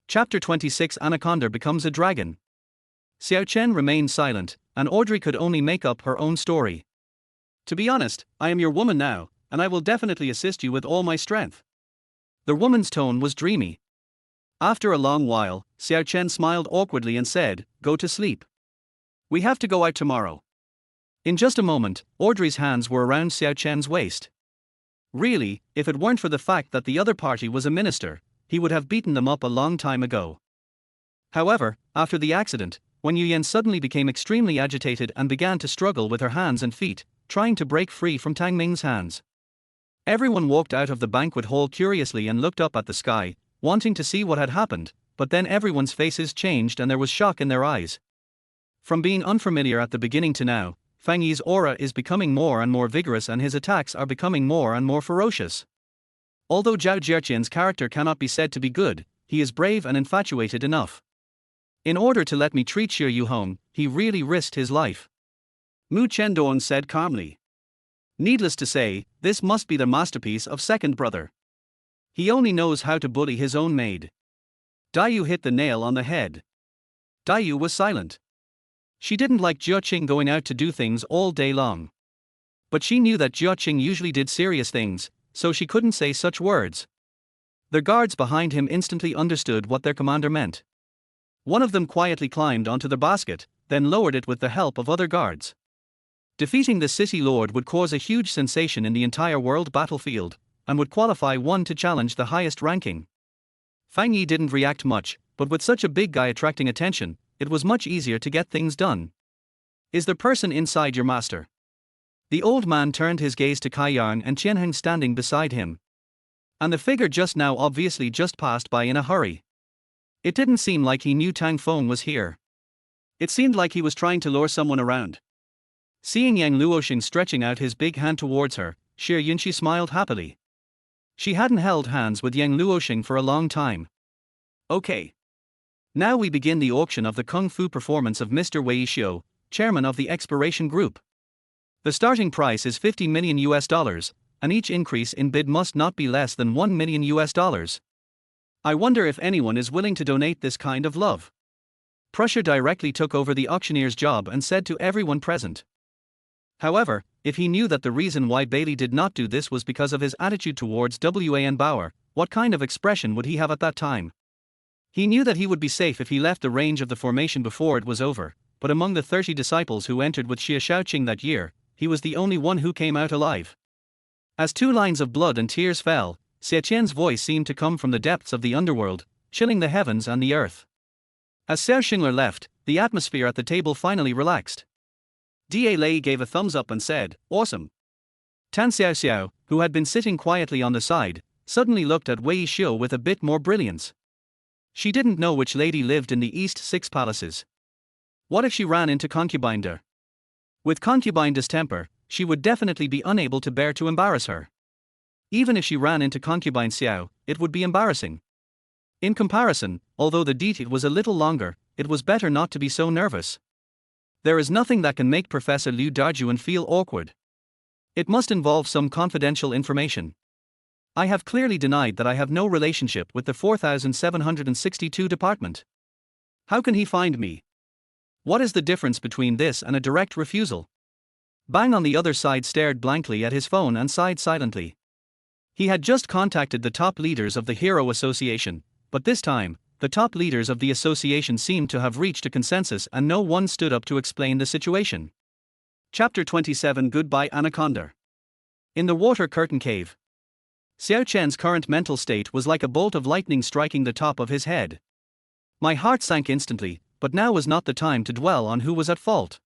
Chapter 26 Anaconda becomes a dragon. Xiao Chen remained silent, and Audrey could only make up her own story. To be honest, I am your woman now, and I will definitely assist you with all my strength. The woman's tone was dreamy. After a long while, Xiao Chen smiled awkwardly and said, "Go to sleep. We have to go out tomorrow." In just a moment, Audrey's hands were around Xiao Chen's waist. Really, if it weren't for the fact that the other party was a minister, he would have beaten them up a long time ago. However, after the accident, when Yu Yan suddenly became extremely agitated and began to struggle with her hands and feet, trying to break free from Tang Ming's hands. Everyone walked out of the banquet hall curiously and looked up at the sky, wanting to see what had happened, but then everyone's faces changed and there was shock in their eyes. From being unfamiliar at the beginning to now, Fang Yi's aura is becoming more and more vigorous and his attacks are becoming more and more ferocious. Although Zhao Jieqian's character cannot be said to be good, he is brave and infatuated enough. In order to let me treat Xie Yu home, he really risked his life. Mu Chendong said calmly. Needless to say, this must be the masterpiece of second brother. He only knows how to bully his own maid. Daiyu hit the nail on the head. Daiyu was silent. She didn't like Jia going out to do things all day long. But she knew that Jia usually did serious things, so she couldn't say such words. The guards behind him instantly understood what their commander meant. One of them quietly climbed onto the basket, then lowered it with the help of other guards. Defeating the city lord would cause a huge sensation in the entire world battlefield, and would qualify one to challenge the highest ranking. Fang Yi didn't react much, but with such a big guy attracting attention, it was much easier to get things done. Is the person inside your master? The old man turned his gaze to Kai Yang and Qianheng standing beside him. And the figure just now obviously just passed by in a hurry. It didn't seem like he knew Tang Feng was here. It seemed like he was trying to lure someone around. Seeing Yang Luoxing stretching out his big hand towards her, Xie Yunqi smiled happily. She hadn't held hands with Yang Luoxing for a long time. Okay. Now we begin the auction of the Kung Fu performance of Mr. Wei Xiu, chairman of the Exploration Group. The starting price is $50 million, and each increase in bid must not be less than $1 million. I wonder if anyone is willing to donate this kind of love. Prussia directly took over the auctioneer's job and said to everyone present. However, if he knew that the reason why Bailey did not do this was because of his attitude towards Wan Bauer, what kind of expression would he have at that time? He knew that he would be safe if he left the range of the formation before it was over, but among the 30 disciples who entered with Xiao Chen that year, he was the only one who came out alive. As 2 lines of blood and tears fell, Xiao Chen's voice seemed to come from the depths of the underworld, chilling the heavens and the earth. As Xiao Xingler left, the atmosphere at the table finally relaxed. Da Lei gave a thumbs up and said, "Awesome." Tan Xiao, who had been sitting quietly on the side, suddenly looked at Wei Xiu with a bit more brilliance. She didn't know which lady lived in the East 6 palaces. What if she ran into concubine De? With concubine De's temper, she would definitely be unable to bear to embarrass her. Even if she ran into concubine Xiao, it would be embarrassing. In comparison, although the date was a little longer, it was better not to be so nervous. There is nothing that can make Professor Liu Dajuan feel awkward. It must involve some confidential information. I have clearly denied that I have no relationship with the 4762 department. How can he find me? What is the difference between this and a direct refusal? Bang on the other side stared blankly at his phone and sighed silently. He had just contacted the top leaders of the Hero Association, but this time, the top leaders of the association seemed to have reached a consensus and no one stood up to explain the situation. Chapter 27 Goodbye Anaconda. In the water curtain cave. Xiao Chen's current mental state was like a bolt of lightning striking the top of his head. My heart sank instantly, but now was not the time to dwell on who was at fault.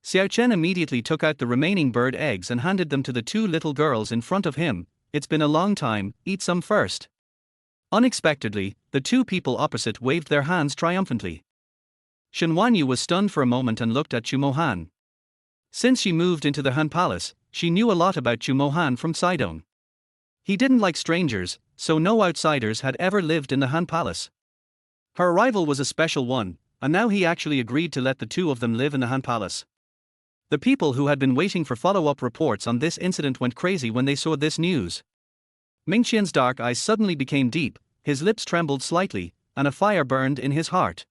Xiao Chen immediately took out the remaining bird eggs and handed them to the 2 little girls in front of him. "It's been a long time, eat some first." Unexpectedly, the 2 people opposite waved their hands triumphantly. Shen Wanyu was stunned for a moment and looked at Chu Mohan. Since she moved into the Han Palace, she knew a lot about Chu Mohan from Sidong. He didn't like strangers, so no outsiders had ever lived in the Han Palace. Her arrival was a special one, and now he actually agreed to let the 2 of them live in the Han Palace. The people who had been waiting for follow-up reports on this incident went crazy when they saw this news. Ming Qian's dark eyes suddenly became deep, his lips trembled slightly, and a fire burned in his heart.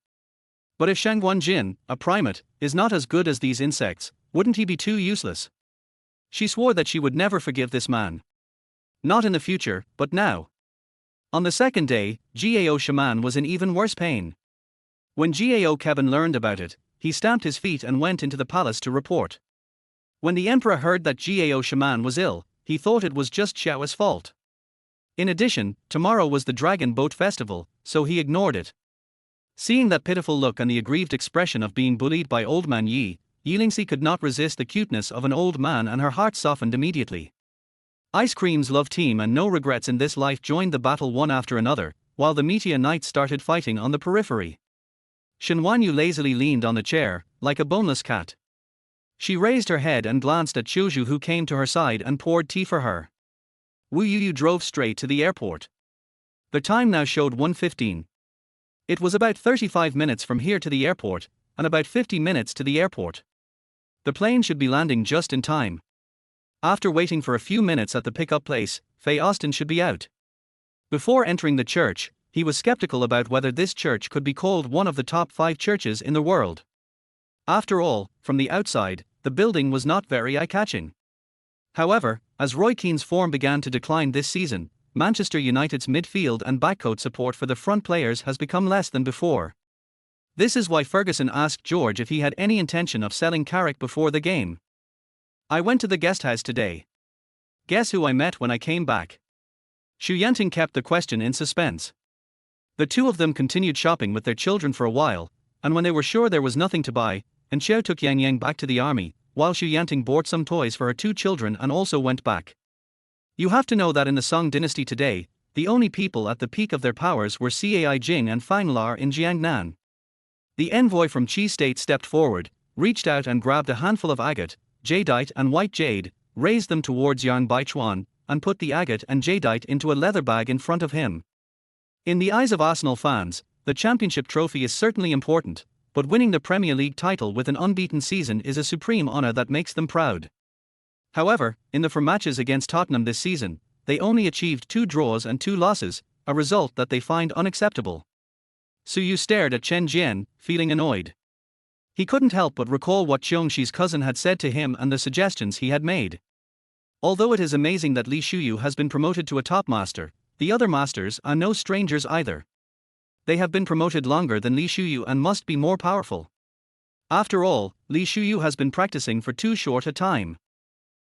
But if Shang Guanjin, a primate, is not as good as these insects, wouldn't he be too useless? She swore that she would never forgive this man. Not in the future, but now. On the second day, Gao Shaman was in even worse pain. When Gao Kevin learned about it, he stamped his feet and went into the palace to report. When the emperor heard that Gao Shaman was ill, he thought it was just Xiao's fault. In addition, tomorrow was the Dragon Boat Festival, so he ignored it. Seeing that pitiful look and the aggrieved expression of being bullied by Old Man Yi, Yilingxi could not resist the cuteness of an old man and her heart softened immediately. Ice Cream's love team and no regrets in this life joined the battle one after another, while the Meteor Knights started fighting on the periphery. Shen Wanyu lazily leaned on the chair, like a boneless cat. She raised her head and glanced at Qiuzhu, who came to her side and poured tea for her. Wu Yuyu drove straight to the airport. The time now showed 1:15. It was about 35 minutes from here to the airport, and about 50 minutes to the airport. The plane should be landing just in time. After waiting for a few minutes at the pickup place, Faye Austin should be out. Before entering the church, he was skeptical about whether this church could be called one of the top 5 churches in the world. After all, from the outside, the building was not very eye-catching. However, as Roy Keane's form began to decline this season, Manchester United's midfield and backcourt support for the front players has become less than before. This is why Ferguson asked George if he had any intention of selling Carrick before the game. "I went to the guest house today. Guess who I met when I came back?" Xu Yanting kept the question in suspense. The 2 of them continued shopping with their children for a while, and when they were sure there was nothing to buy, and Xiao took Yang Yang back to the army, while Xu Yanting bought some toys for her 2 children and also went back. You have to know that in the Song dynasty today, the only people at the peak of their powers were Cai Jing and Fang Lar in Jiangnan. The envoy from Qi State stepped forward, reached out and grabbed a handful of agate, jadeite and white jade, raised them towards Yang Baichuan, and put the agate and jadeite into a leather bag in front of him. In the eyes of Arsenal fans, the championship trophy is certainly important, but winning the Premier League title with an unbeaten season is a supreme honour that makes them proud. However, in the 4 matches against Tottenham this season, they only achieved 2 draws and 2 losses, a result that they find unacceptable. Su Yu stared at Chen Jian, feeling annoyed. He couldn't help but recall what Xiongxi's cousin had said to him and the suggestions he had made. Although it is amazing that Li Shuyu has been promoted to a top master, the other masters are no strangers either. They have been promoted longer than Li Shuyu and must be more powerful. After all, Li Shuyu has been practicing for too short a time.